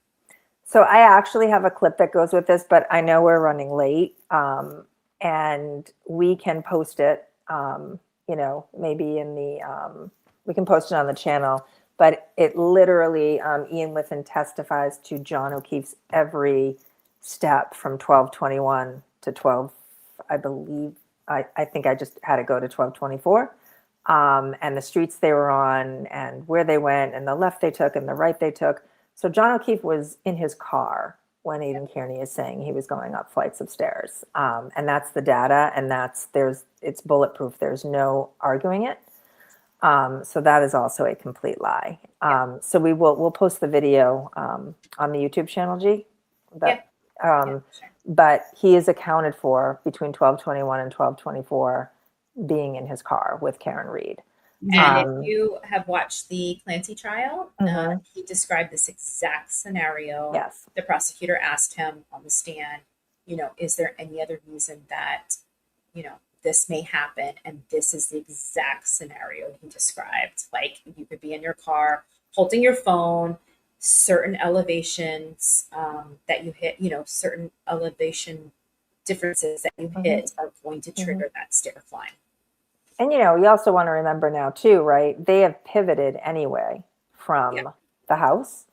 So I actually have a clip that goes with this, but I know we're running late, and we can post it, maybe in the, we can post it on the channel, but it literally, Ian Whiffen testifies to John O'Keefe's every step from 12:21 to 12, I believe, I think I just had it go to 12:24. And the streets they were on and where they went and the left they took and the right they took. So John O'Keefe was in his car when Aidan Kearney is saying he was going up flights of stairs. And that's the data, and it's bulletproof. There's no arguing it. So that is also a complete lie. So we'll post the video on the YouTube channel, G. But he is accounted for between 12:21 and 12:24 being in his car with Karen Reed. And if you have watched the Clancy trial, he described this exact scenario. Yes. The prosecutor asked him on the stand, is there any other reason that, this may happen? And this is the exact scenario he described. Like, you could be in your car holding your phone, certain elevations that you hit, certain elevation differences that you hit are going to trigger that stair climb. And, you also want to remember now too, right? They have pivoted anyway from the house,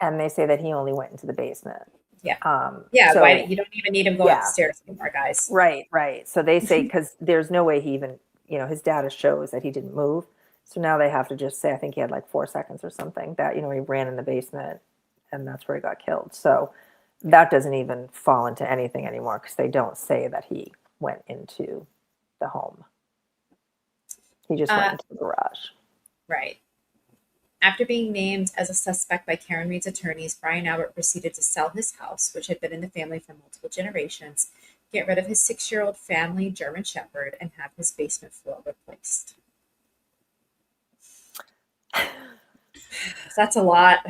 and they say that he only went into the basement. Yeah. So, why you don't even need him going upstairs anymore, guys. Right. So they say, because there's no way he even, his data shows that he didn't move. So now they have to just say, I think he had like 4 seconds or something that, he ran in the basement and that's where he got killed. So that doesn't even fall into anything anymore because they don't say that he went into the home. He just went into the garage. Right. After being named as a suspect by Karen Reed's attorneys, Brian Albert proceeded to sell his house, which had been in the family for multiple generations, get rid of his 6-year-old family German Shepherd, and have his basement floor replaced. That's a lot.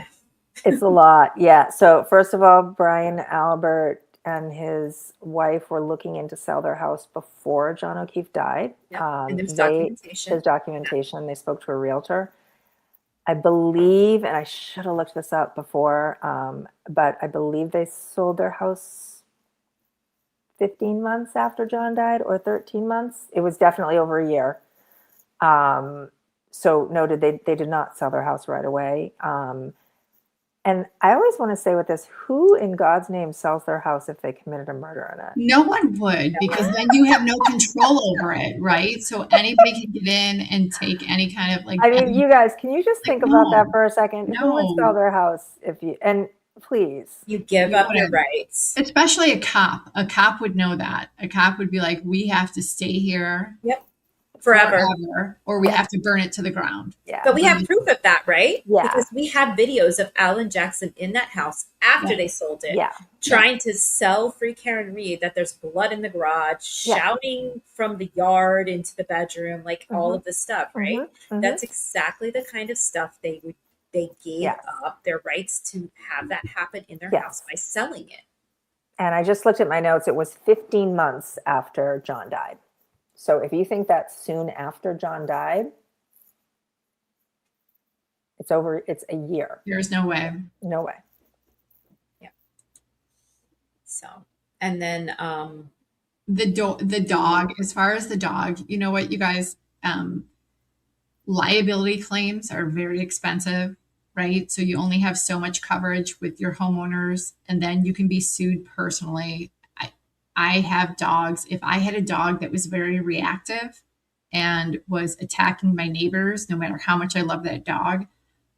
It's a lot. Yeah. So first of all, Brian Albert and his wife were looking in to sell their house before John O'Keefe died. Yep. And there's documentation. There's documentation. They spoke to a realtor. I believe, and I should have looked this up before, but I believe they sold their house 15 months after John died, or 13 months. It was definitely over a year. So noted, they did not sell their house right away. And I always want to say with this, who in God's name sells their house if they committed a murder in it? No one would, because then you have no control over it, right? So anybody can get in and take any kind of like. I mean, you guys, can you just think about that for a second? Who would No. sell their house if you, and please. You give up your rights. Especially a cop. A cop would know that. A cop would be like, we have to stay here. Yep. Forever. Or we have to burn it to the ground. Yeah. But we have proof of that, right? Yeah. Because we have videos of Alan Jackson in that house after they sold it, trying to sell Free Karen Reed, that there's blood in the garage, shouting from the yard into the bedroom, like all of this stuff, right? That's exactly the kind of stuff they gave up their rights to have that happen in their house by selling it. And I just looked at my notes. It was 15 months after John died. So if you think that's soon after John died, it's a year. There's no way. No way. Yeah. So, and then the dog, as far as the dog, you know what, you guys, liability claims are very expensive, right? So you only have so much coverage with your homeowners, and then you can be sued personally. I have dogs. If I had a dog that was very reactive and was attacking my neighbors, no matter how much I love that dog,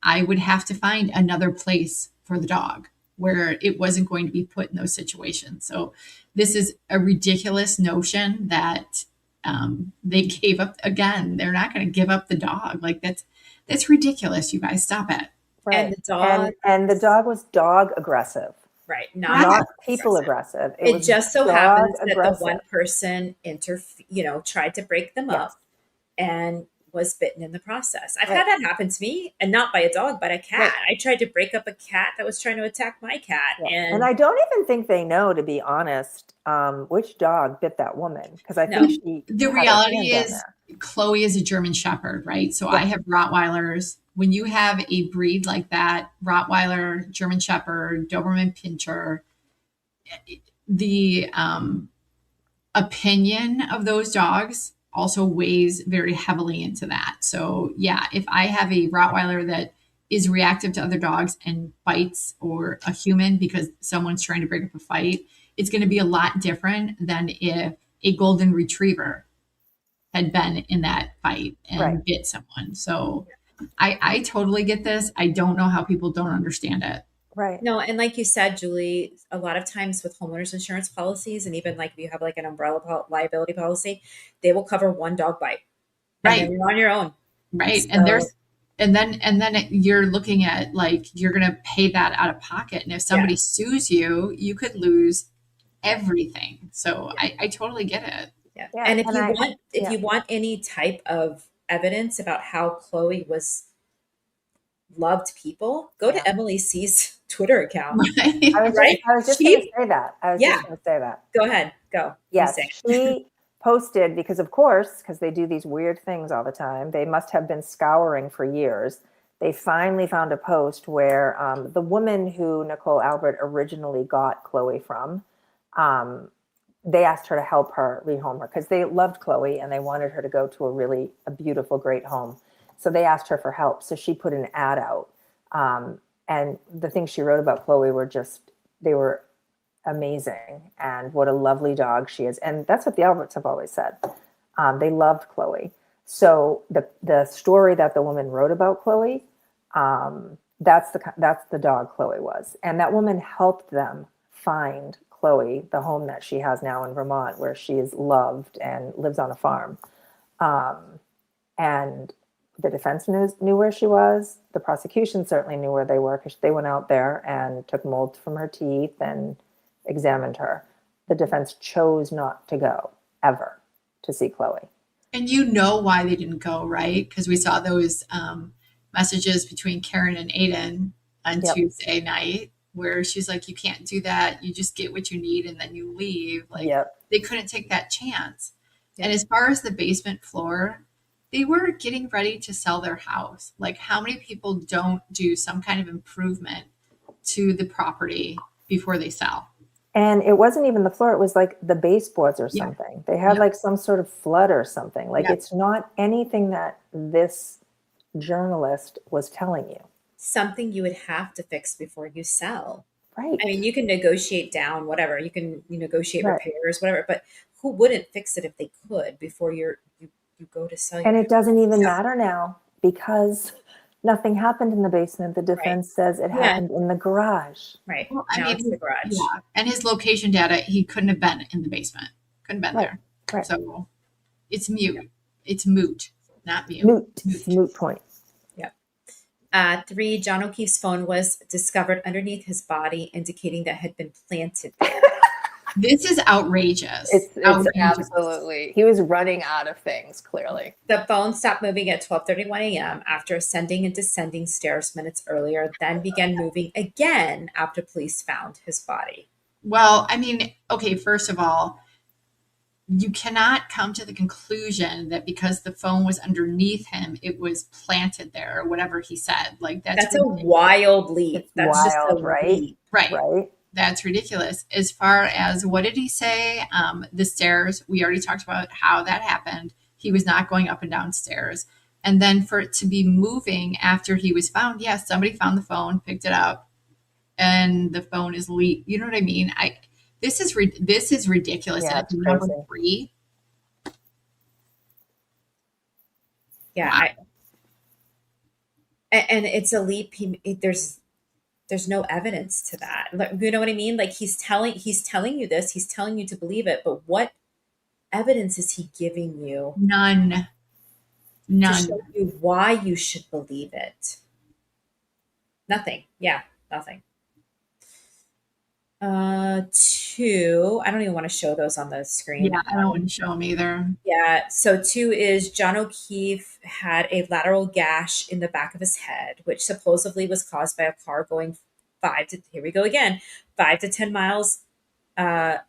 I would have to find another place for the dog where it wasn't going to be put in those situations. So this is a ridiculous notion that they gave up. Again, they're not going to give up the dog. Like that's ridiculous. You guys, stop it. Right. And the dog, and the dog was dog aggressive. Right. Not people aggressive. It just so happens that the one person tried to break them up and was bitten in the process. I've had that happen to me, and not by a dog, but a cat. I tried to break up a cat that was trying to attack my cat. And I don't even think they know, to be honest, which dog bit that woman. Because I think the reality is Chloe is a German Shepherd, right? So I have Rottweilers. When you have a breed like that, Rottweiler, German Shepherd, Doberman Pinscher, the opinion of those dogs also weighs very heavily into that. So yeah, if I have a Rottweiler that is reactive to other dogs and bites or a human because someone's trying to break up a fight, it's going to be a lot different than if a golden retriever had been in that fight and bit someone. So I totally get this. I don't know how people don't understand it. Right. No, and like you said, Julie, a lot of times with homeowners insurance policies, and even like if you have like an umbrella liability policy, they will cover one dog bite. Right. And then you're on your own. Right. So, and then you're looking at like, you're going to pay that out of pocket. And if somebody sues you, you could lose everything. So I totally get it. Yeah. And if you want any type of evidence about how Chloe loved people, go to Emily C's Twitter account. I was just going to say that. Go ahead. Go. Yes. She posted, because they do these weird things all the time. They must have been scouring for years. They finally found a post where the woman who Nicole Albert originally got Chloe from, they asked her to help her rehome her because they loved Chloe and they wanted her to go to a beautiful, great home. So they asked her for help. So she put an ad out. And the things she wrote about Chloe they were amazing. And what a lovely dog she is. And that's what the Alberts have always said. They loved Chloe. So the story that the woman wrote about Chloe, that's the dog Chloe was. And that woman helped them find Chloe the home that she has now in Vermont, where she is loved and lives on a farm. And the defense knew where she was. The prosecution certainly knew where they were because they went out there and took mold from her teeth and examined her. The defense chose not to go ever to see Chloe. And you know why they didn't go, right? Because we saw those messages between Karen and Aidan on Tuesday night, where she's like, you can't do that. You just get what you need and then you leave. Like they couldn't take that chance. And as far as the basement floor, they were getting ready to sell their house. Like, how many people don't do some kind of improvement to the property before they sell? And it wasn't even the floor. It was like the baseboards or something. They had like some sort of flood or something. Like it's not anything that this journalist was telling you. Something you would have to fix before you sell. Right. I mean, you can negotiate down whatever. You can negotiate repairs, whatever. But who wouldn't fix it if they could before you go to sell? And it doesn't even matter now because nothing happened in the basement. The defense says it happened in the garage. Right. Well, now it's the garage. Yeah. And his location data, he couldn't have been in the basement. Couldn't have been there. Right. So it's mute. It's moot, not mute. Moot point. Yep. 3, John O'Keefe's phone was discovered underneath his body, indicating that it had been planted there. This is outrageous. It's absolutely. He was running out of things, clearly. The phone stopped moving at 12:31 a.m. after ascending and descending stairs minutes earlier, then began moving again after police found his body. Well, I mean, okay, first of all, you cannot come to the conclusion that because the phone was underneath him, it was planted there or whatever he said. Like that's a wild leap. That's wild, just a right? leap. Right. That's ridiculous. As far as what did he say? The stairs, we already talked about how that happened. He was not going up and down stairs. And then for it to be moving after he was found, yes, somebody found the phone, picked it up, and the phone is leaked. You know what I mean? This is ridiculous. Yeah, and number 3. Yeah. And it's a leap. There's no evidence to that. You know what I mean? Like he's telling you this, he's telling you to believe it, but what evidence is he giving you? None. To show you why you should believe it. Nothing. Yeah, nothing. 2, I don't even want to show those on the screen. Yeah, I don't want to show them either. Yeah. So 2 is John O'Keefe had a lateral gash in the back of his head, which supposedly was caused by a car going 5 to 10 miles, 5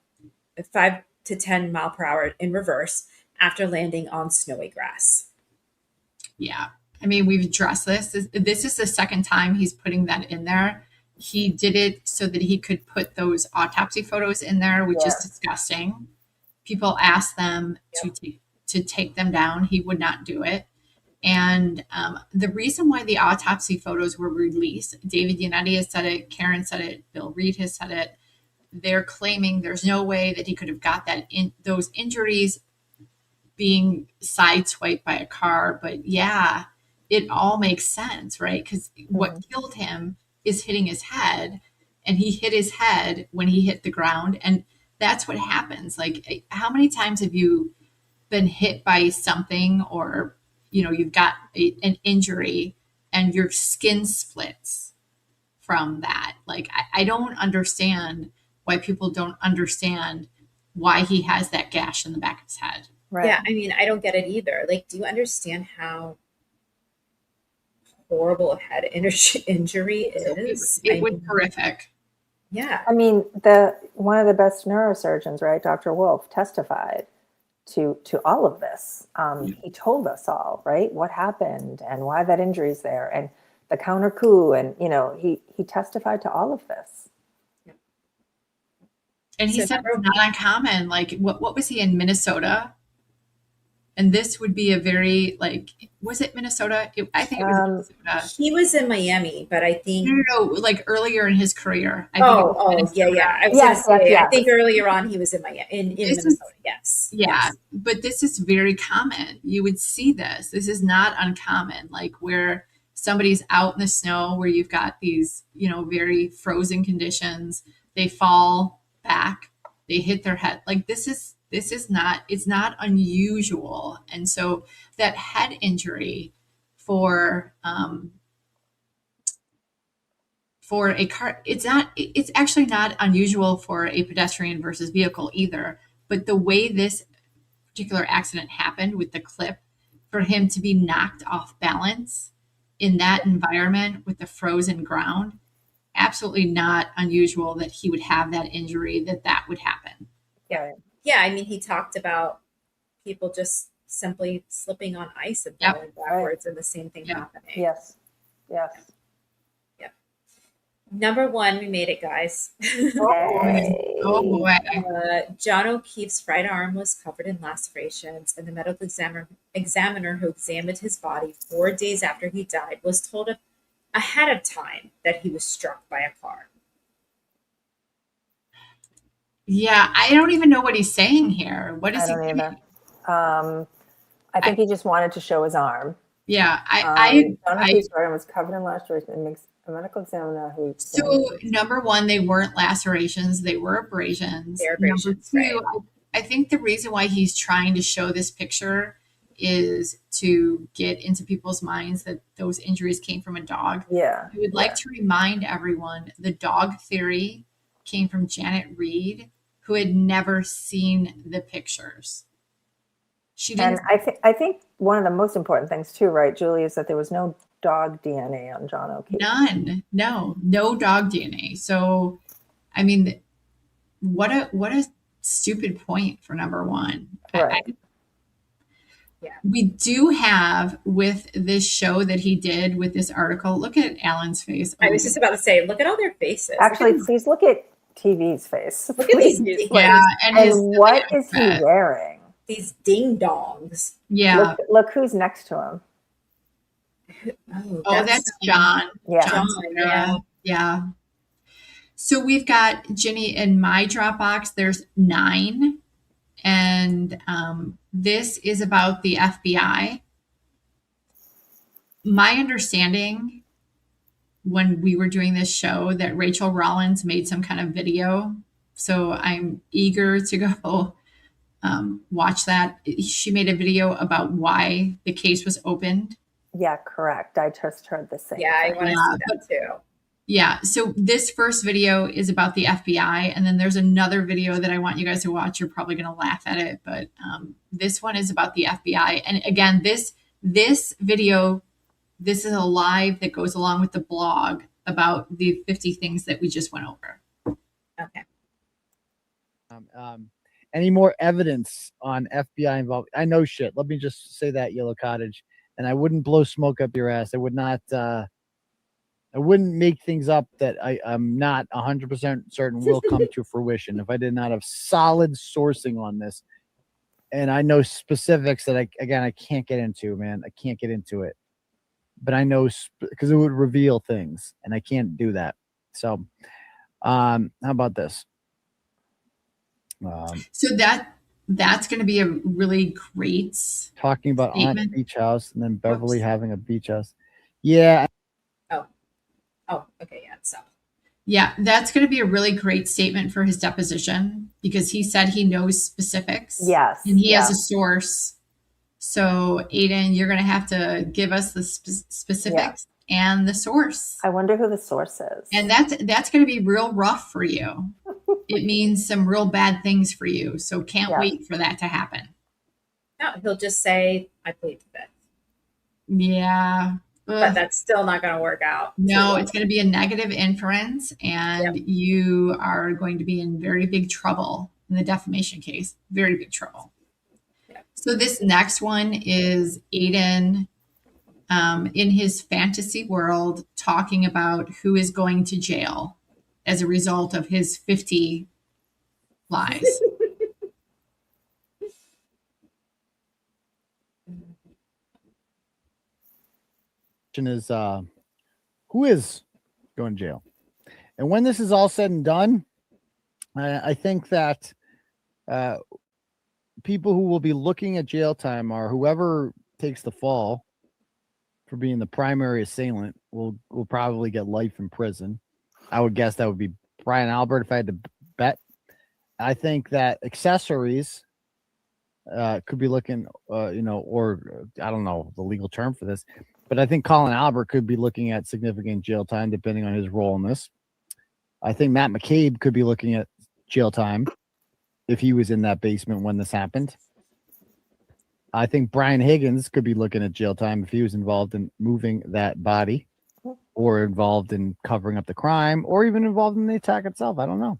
to 10 mile per hour in reverse after landing on snowy grass. Yeah. I mean, we've addressed this. This is the second time he's putting that in there. He did it so that he could put those autopsy photos in there, which is disgusting. People asked them to take them down. He would not do it. And the reason why the autopsy photos were released, David Yannetti has said it, Karen said it, Bill Reed has said it. They're claiming there's no way that he could have got those injuries being sideswiped by a car. But yeah, it all makes sense, right? Because what killed him is hitting his head, and he hit his head when he hit the ground. And that's what happens. Like, how many times have you been hit by something, or, you've got an injury and your skin splits from that? Like, I don't understand why people don't understand why he has that gash in the back of his head. Right. Yeah. I mean, I don't get it either. Like, do you understand how horrible a head injury is? It was horrific. Yeah. I mean, one of the best neurosurgeons, right, Dr. Wolf, testified to all of this. He told us all, right, what happened and why that injury is there, and the counter coup, and he testified to all of this. And he said it's not uncommon. Like, what was he in Minnesota? And this would be a very, was it Minnesota? I think it was Minnesota. He was in Miami, but I think... No, like earlier in his career. Yeah. I think earlier on he was in Miami, in Minnesota, yes. Yeah, yes. But this is very common. You would see this. This is not uncommon, like where somebody's out in the snow, where you've got these, very frozen conditions. They fall back, they hit their head. Like, this is not, it's not unusual. And so that head injury for a car, it's actually not unusual for a pedestrian versus vehicle either. But the way this particular accident happened with the clip, for him to be knocked off balance in that environment with the frozen ground, absolutely not unusual that he would have that injury, that would happen. Yeah. Yeah. I mean, he talked about people just simply slipping on ice and falling backwards and the same thing happening. Yes. Yes. Yep. Number 1, we made it, guys. Oh boy. John O'Keefe's right arm was covered in lacerations, and the medical examiner who examined his body 4 days after he died was told ahead of time that he was struck by a car. Yeah, I don't even know what he's saying here. What is I don't he either. I think he just wanted to show his arm. Yeah, John O'Keefe's arm was covered in lacerations and makes a medical examiner who. So number 1, they weren't lacerations; they were abrasions. Number 2, I think the reason why he's trying to show this picture is to get into people's minds that those injuries came from a dog. Yeah. I would like to remind everyone the dog theory came from Janet Reed, who had never seen the pictures. She didn't. And I think one of the most important things too, right, Julie, is that there was no dog DNA on John O'Keefe. None. No dog DNA. So, I mean, what a stupid point for number 1. Right. We do have with this show that he did with this article. Look at Alan's face. I was just about to say, look at all their faces. Actually, please look at TV's face. Look at these dudes. Yeah, and what is he wearing? These ding dongs. Yeah. Look who's next to him. Oh, that's John. Yeah. John, yeah. So we've got Ginny in my Dropbox. There's 9. And this is about the FBI. My understanding when we were doing this show that Rachel Rollins made some kind of video. So I'm eager to go watch that. She made a video about why the case was opened. Yeah, correct. I just heard the same. Yeah, I want to see that too. Yeah. So this first video is about the FBI. And then there's another video that I want you guys to watch. You're probably going to laugh at it, but this one is about the FBI. And again, this video, this is a live that goes along with the blog about the 50 things that we just went over. Okay. Any more evidence on FBI involvement? I know shit. Let me just say that, Yellow Cottage. And I wouldn't blow smoke up your ass. I would not. I wouldn't make things up that I'm not 100% certain will come to fruition if I did not have solid sourcing on this. And I know specifics that I can't get into, man. I can't get into it. But I know because it would reveal things, and I can't do that. So, how about this? So that's going to be a really great talking about statement. Aunt Beach House and then Beverly having a beach house. Yeah. Oh, okay. Yeah. So. Yeah, that's going to be a really great statement for his deposition because he said he knows specifics. Yes. And he has a source. So, Aidan, you're going to have to give us the specifics and the source. I wonder who the source is. And that's going to be real rough for you. It means some real bad things for you. So can't wait for that to happen. No, he'll just say, I plead the fifth. Yeah. But that's still not going to work out. No, it's going to be a negative inference, and you are going to be in very big trouble in the defamation case. Very big trouble. Yep. So this next one is Aidan in his fantasy world talking about who is going to jail as a result of his 50 lies. Is who is going to jail? And when this is all said and done, I think that people who will be looking at jail time are whoever takes the fall for being the primary assailant will probably get life in prison. I would guess that would be Brian Albert if I had to bet. I think that accessories could be looking, or I don't know the legal term for this, but I think Colin Albert could be looking at significant jail time depending on his role in this. I think Matt McCabe could be looking at jail time if he was in that basement when this happened. I think Brian Higgins could be looking at jail time if he was involved in moving that body or involved in covering up the crime or even involved in the attack itself. I don't know.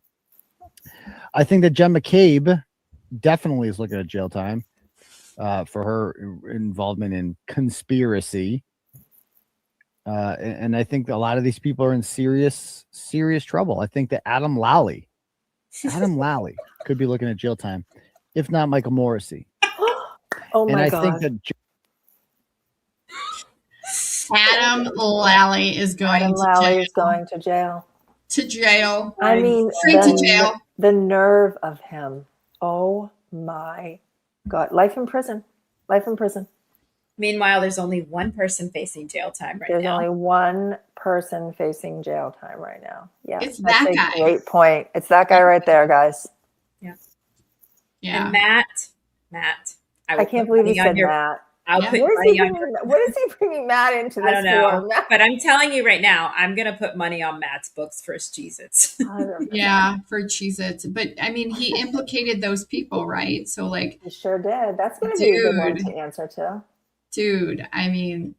I think that Jen McCabe definitely is looking at jail time for her involvement in conspiracy. And I think a lot of these people are in serious trouble. I think that Adam Lally could be looking at jail time, if not Michael Morrissey. Oh my and I God. think that Adam Lally is going Adam to Lally jail. is going to jail. To jail. I mean, straight to jail. the nerve of him. Oh my God. Life in prison. Life in prison. Meanwhile, there's only one person facing jail time right There's now. only one person facing jail time right now. Yeah. It's that's that a guy. great point. It's that guy right there, guys. Yeah. Yeah. And Matt, I can't believe you said Matt. I'll Yeah. put What money is on he bringing Matt into this I don't know, for? but I'm telling you right now, I'm gonna put money on Matt's books for Cheez-Its. Yeah, for Cheez-Its. But I mean, he implicated those people, right? So like, he sure did. That's going to be a good one to answer to. Dude, I mean,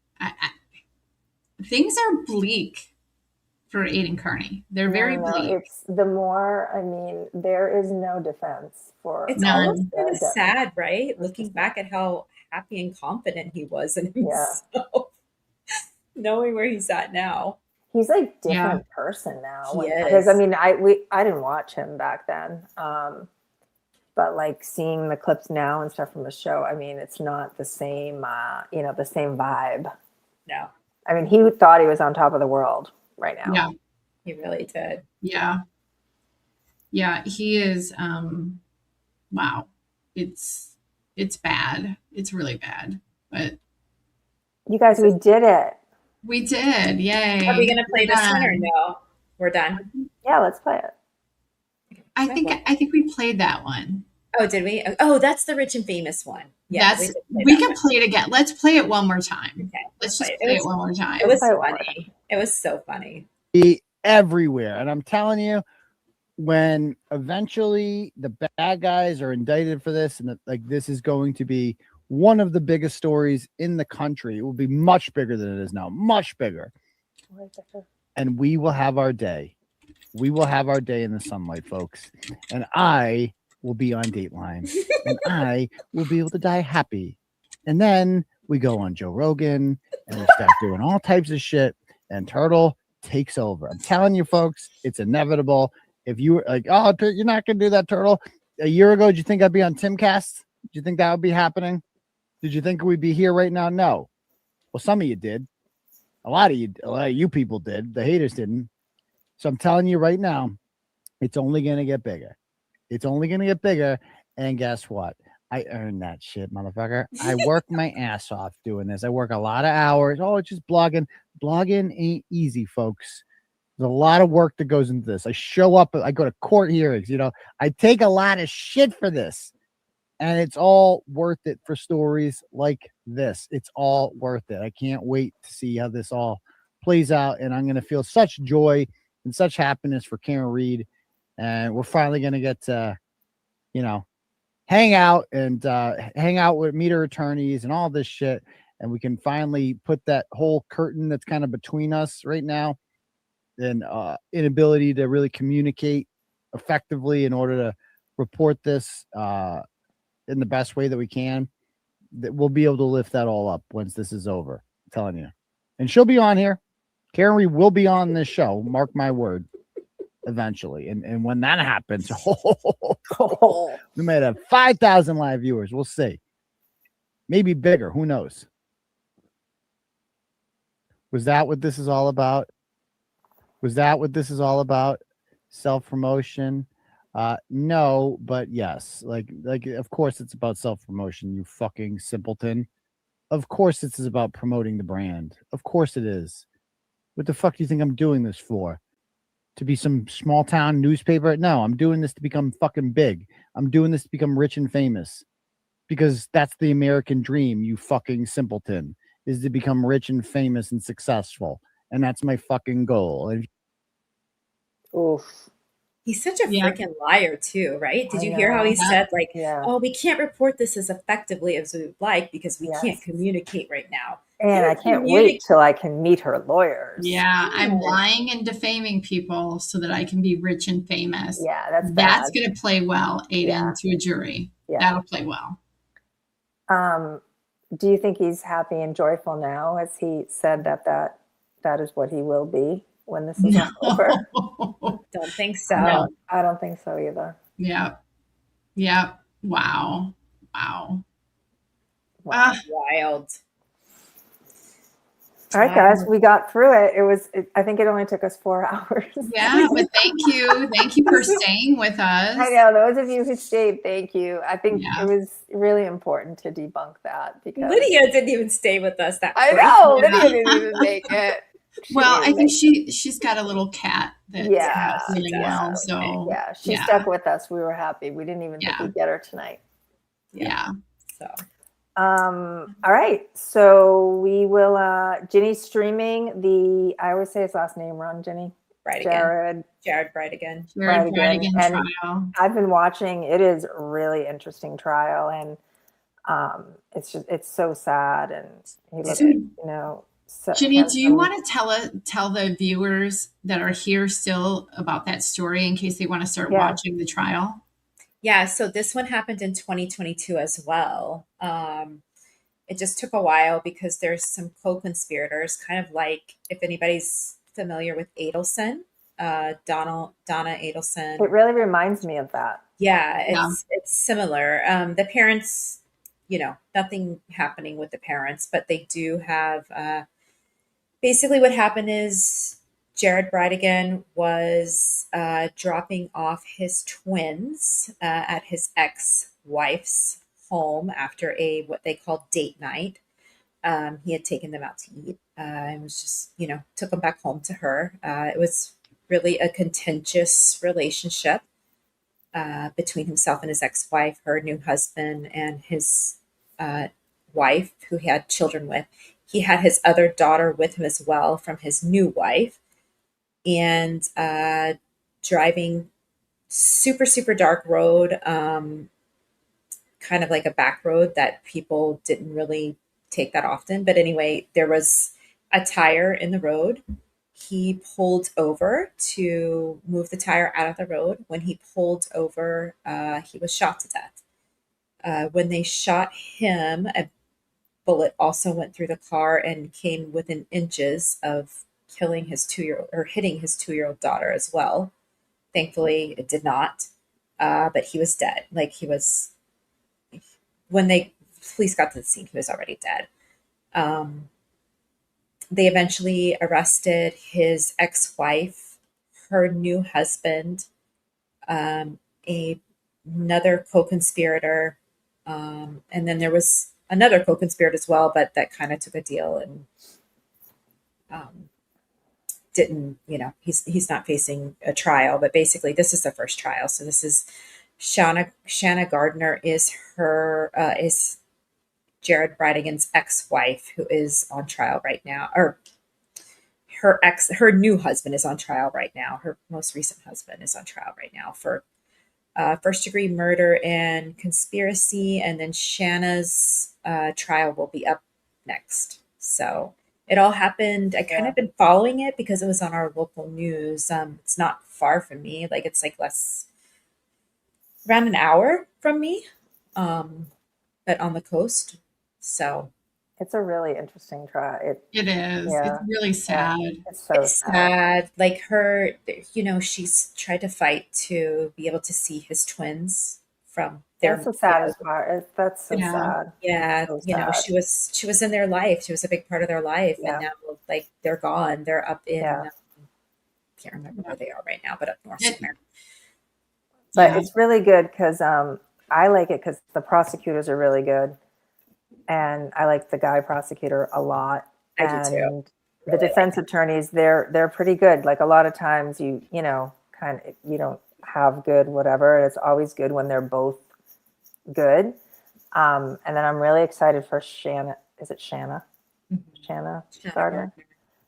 things are bleak for Aidan Kearney. They're very bleak. It's the more, I mean, there is no defense for It's almost kind of sad, right? Looking back at how happy and confident he was in himself, knowing where he's at now. He's like different person now. He Because is. I mean, I didn't watch him back then, but like seeing the clips now and stuff from the show, I mean, it's not the same, the same vibe. No, I mean, he thought he was on top of the world right now. Yeah. He really did. Yeah. Yeah, he is wow. It's bad. It's really bad. But You guys, we did it. we did. Yay. Are we gonna play this one or Done. no? We're done. Yeah, let's play it. I think we played that one. Oh, did we? Oh, that's the rich and famous one. Yeah, we can play it again. Let's play it one more time. Okay. Let's just play it one more time. It was funny. It was so funny. be everywhere. And I'm telling you, when eventually the bad guys are indicted for this, and this is going to be one of the biggest stories in the country. It will be much bigger than it is now, much bigger. And we will have our day. We will have our day in the sunlight, folks. And I will be on Dateline. And I will be able to die happy. And then we go on Joe Rogan and we start doing all types of shit. And Turtle takes over. I'm telling you, folks, it's inevitable. If you were like, oh, you're not going to do that, Turtle. A year ago, did you think I'd be on Timcast? Did you think that would be happening? Did you think we'd be here right now? No. Well, some of you did. A lot of you people did. The haters didn't. So I'm telling you right now, it's only going to get bigger. It's only going to get bigger. And guess what? I earned that shit, motherfucker. I work my ass off doing this. I work a lot of hours. Oh, it's just blogging. Blogging ain't easy, folks. There's a lot of work that goes into this. I show up. I go to court hearings. I take a lot of shit for this. And it's all worth it for stories like this. It's all worth it. I can't wait to see how this all plays out. And I'm going to feel such joy and such happiness for Karen Reed. And we're finally going to get to, hang out with meet her attorneys and all this shit. And we can finally put that whole curtain that's kind of between us right now and inability to really communicate effectively in order to report this in the best way that we can, that we'll be able to lift that all up once this is over. I'm telling you. And she'll be on here. Karen Reed will be on this show. Mark my word. Eventually. And when that happens, we might have 5,000 live viewers. We'll see. Maybe bigger. Who knows? Was that what this is all about? Self-promotion? No, but yes. Like of course it's about self-promotion, you fucking simpleton. Of course this is about promoting the brand. Of course it is. What the fuck do you think I'm doing this for? To be some small town newspaper? No, I'm doing this to become fucking big. I'm doing this to become rich and famous. Because that's the American dream, you fucking simpleton, is to become rich and famous and successful. And that's my fucking goal. And oof. He's such a freaking liar too, right? Did you hear how he said like, oh, we can't report this as effectively as we would like because we can't communicate right now. And I can't wait till I can meet her lawyers. Yeah, I'm lying and defaming people so that I can be rich and famous. Yeah, that's That's bad. going to play well, Aidan, to a jury. Yeah. That'll play well. Do you think he's happy and joyful now? Has he said that is what he will be when this is over? Don't think so. No, I don't think so either. Yeah. Yeah. Wow. Wild. All right, guys, we got through it. I think it only took us 4 hours. Yeah, but thank you. Thank you for staying with us. I know, those of you who stayed, thank you. I think it was really important to debunk that because Lydia didn't even stay with us that I know, Lydia didn't even make it. Well, I think she's got a little cat that's feeling well. So she stuck with us. We were happy. We didn't even think we'd get her tonight. Yeah. So all right. So we will Ginny's streaming I always say his last name wrong, Ginny. Jared Brightigan. Jared Brightigan and trial. I've been watching. It is a really interesting trial, and it's so sad, and he looked, so Ginny, do you want to tell the viewers that are here still about that story in case they want to start watching the trial? Yeah, so this one happened in 2022 as well. It just took a while because there's some co-conspirators, kind of like if anybody's familiar with Adelson, Donna Adelson. It really reminds me of that. Yeah, it's similar. The parents, nothing happening with the parents, but they do have, basically what happened is Jared Brightigan was dropping off his twins at his ex-wife's home after what they call date night. He had taken them out to eat and was just, took them back home to her. It was really a contentious relationship between himself and his ex-wife, her new husband, and his wife, who he had children with. He had his other daughter with him as well from his new wife. And driving super, super dark road, kind of like a back road that people didn't really take that often. But anyway, there was a tire in the road. He pulled over to move the tire out of the road. When he pulled over, he was shot to death. When they shot him, a bullet also went through the car and came within inches of killing his 2-year-old or hitting his 2-year-old daughter as well. Thankfully, it did not. But he was dead. When the police got to the scene, he was already dead. They eventually arrested his ex-wife, her new husband, another co-conspirator, and then there was another co-conspirator as well, but that kind of took a deal and didn't, he's not facing a trial, but basically this is the first trial. So this is Shanna Gardner is Jared Brightigan's ex-wife, who is on trial right now, or her new husband is on trial right now. Her most recent husband is on trial right now for first-degree murder and conspiracy, and then Shanna's trial will be up next. So it all happened. I kind of been following it because it was on our local news. It's not far from me. It's around an hour from me, but on the coast. So it's a really interesting trial. It is. It's really sad. It's so sad. Her, she's tried to fight to be able to see his twins from their. That's the saddest part. That's so sad. Yeah, so sad. She was in their life. She was a big part of their life, and now they're gone. They're up in. Can't remember where they are right now, but up north somewhere. But it's really good because I like it because the prosecutors are really good. And I like the guy prosecutor a lot. I do too. The defense attorneys, they're pretty good. A lot of times you don't have good whatever. It's always good when they're both good. And then I'm really excited for Shanna. Is it Shanna? Mm-hmm. Shanna Gardner?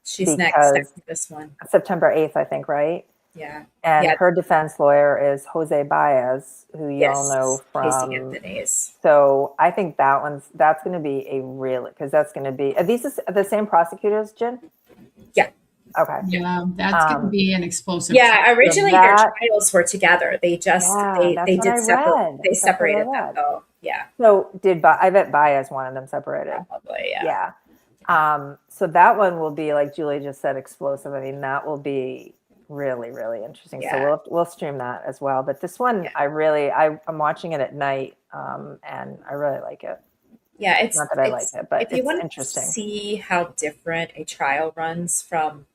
She's next after this one. September 8th, I think, right? Yeah. And Yeah. her defense lawyer is Jose Baez, who you all know Casey from. Anthony's. So I think that's going to be a real, because that's going to be, are these the same prosecutors, Jen? Yeah. Okay. Yeah, that's going to be an explosive. Yeah, originally their that- trials were together. They just they that's what did I separate. read. They That's what I separated them read. though. Yeah. So I bet Baez wanted them separated. Probably, yeah. Yeah. So that one will be, like Julie just said, explosive. I mean, that will be really, really interesting. Yeah. So we'll stream that as well. But this one, I'm watching it at night, and I really like it. Yeah, it's not that I like it, but if you it's want interesting. to see how different a trial runs from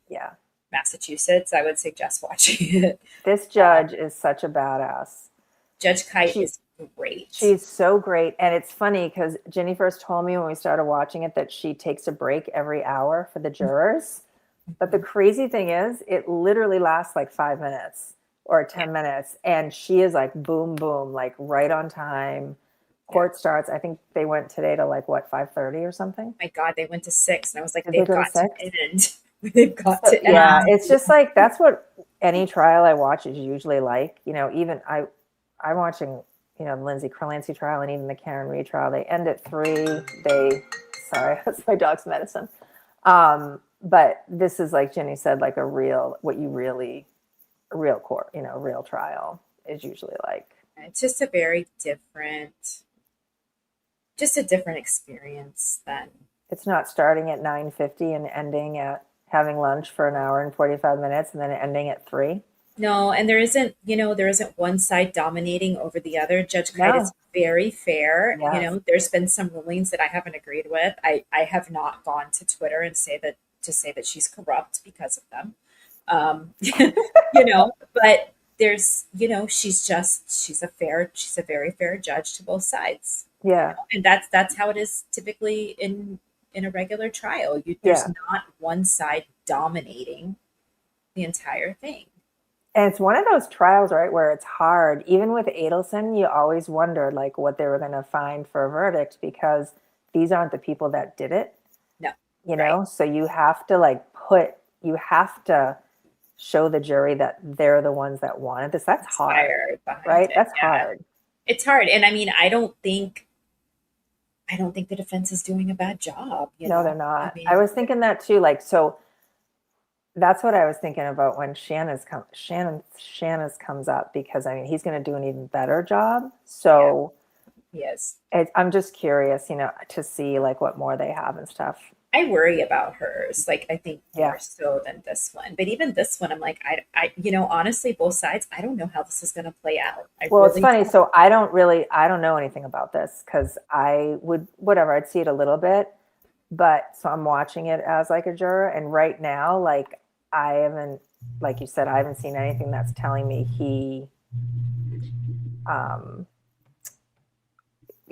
Massachusetts, I would suggest watching it. This judge is such a badass. Judge Kite is great. She's so great. And it's funny because Jenny first told me when we started watching it that she takes a break every hour for the jurors. But the crazy thing is, it literally lasts like 5 minutes or 10 minutes. And she is like, boom, boom, like right on time. Court starts, I think they went today to like, what, 5:30 or something? My God, they went to 6. And I was like, Did they they've go to got to 6? end. They've got to end. Yeah, it's just like, that's what any trial I watch is usually like. You know, even I'm watching, you know, Lindsay Clancy trial and even the Karen Reed trial. They end at 3. Sorry, that's my dog's medicine. But this is, like Jenny said, like a real court, you know, real trial is usually like. It's just a very different experience than. It's not starting at 9:50 and ending at having lunch for an hour and 45 minutes and then ending at 3. No, and there isn't one side dominating over the other. Judge Kite is very fair. Yes. You know, there's been some rulings that I haven't agreed with. I have not gone to Twitter and say that she's corrupt because of them. You know, but there's, you know, she's a very fair judge to both sides. Yeah. You know? And that's how it is typically in a regular trial. There's not one side dominating the entire thing. And it's one of those trials, right, where it's hard. Even with Adelson, you always wondered like what they were going to find for a verdict because these aren't the people that did it. No. You know, so you have to show the jury that they're the ones that wanted this. That's hard, right? That's hard. It's hard. And I mean, I don't think the defense is doing a bad job. No, they're not. I was thinking that too. Like, so that's what I was thinking about when Shanna's comes up, because I mean, he's going to do an even better job. So he is. I'm just curious, you know, to see like what more they have and stuff. I worry about hers. Like, I think more so than this one. But even this one, I'm like, I you know, honestly, both sides, I don't know how this is going to play out. It's funny. So I don't know anything about this because I'd see it a little bit, but so I'm watching it as like a juror. And right now, like I haven't, like you said, I haven't seen anything that's telling me he,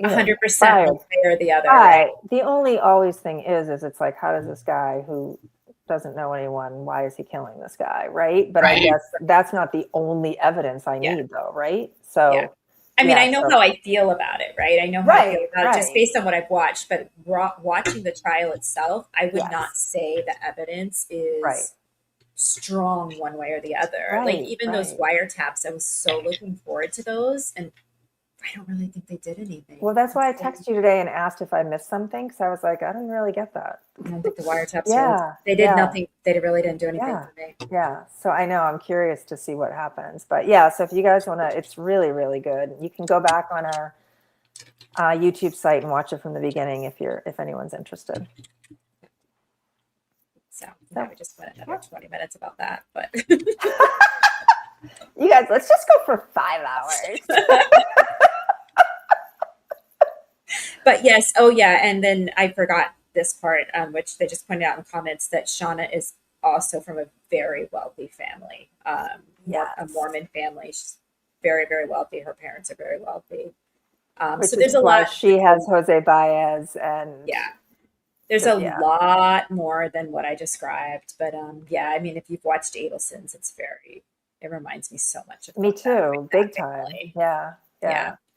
100% one way or the other. Right. The only always thing is it's like, how does this guy who doesn't know anyone, why is he killing this guy? Right. But I guess that's not the only evidence I need though. Right. So, I mean, I know how I feel about it, right? I know how I feel about it just based on what I've watched, but watching the trial itself, I would not say the evidence is strong one way or the other. Like even those wiretaps, I was so looking forward to those, and I don't really think they did anything. Well, that's why I texted you today and asked if I missed something, because I was like, I didn't really get that. I don't think the wiretaps they did nothing. They really didn't do anything for me. Yeah. So I know, I'm curious to see what happens. But yeah, so if you guys want to, it's really, really good. You can go back on our YouTube site and watch it from the beginning if anyone's interested. So now we just went another 20 minutes about that, but you guys, let's just go for 5 hours. But yes, oh yeah, and then I forgot this part, which they just pointed out in the comments, that Shauna is also from a very wealthy family, a Mormon family. She's very, very wealthy. Her parents are very wealthy. So there's a lot. She has Jose Baez, and there's a lot more than what I described. But I mean, if you've watched Adelson's, it reminds me so much of me too, big time. Yeah.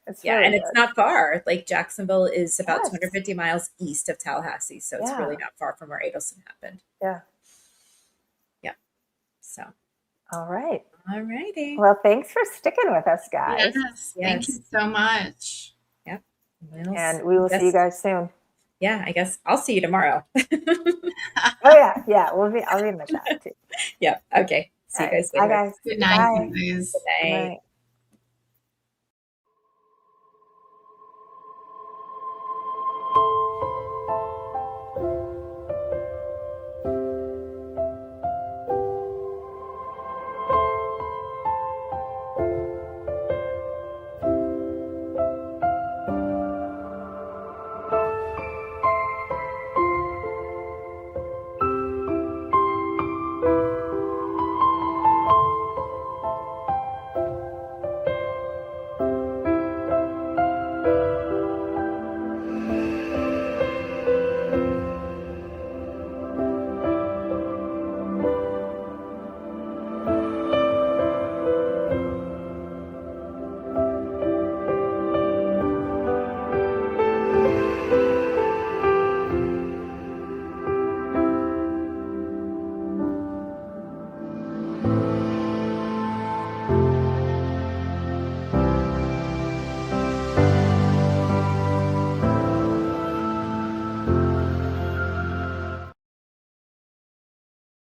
It's and it's not far. Like Jacksonville is about 250 miles east of Tallahassee, so it's really not far from where Adelson happened. Yeah. So All right. All righty. Well, thanks for sticking with us, guys. Yes, thank you so much. Yep. And we will see you guys soon. Yeah, I guess I'll see you tomorrow. Oh yeah, yeah. I'll be in the chat too. Yep. Okay. See you guys later. Bye, guys. Good night, Bye. guys. Good night. Good night.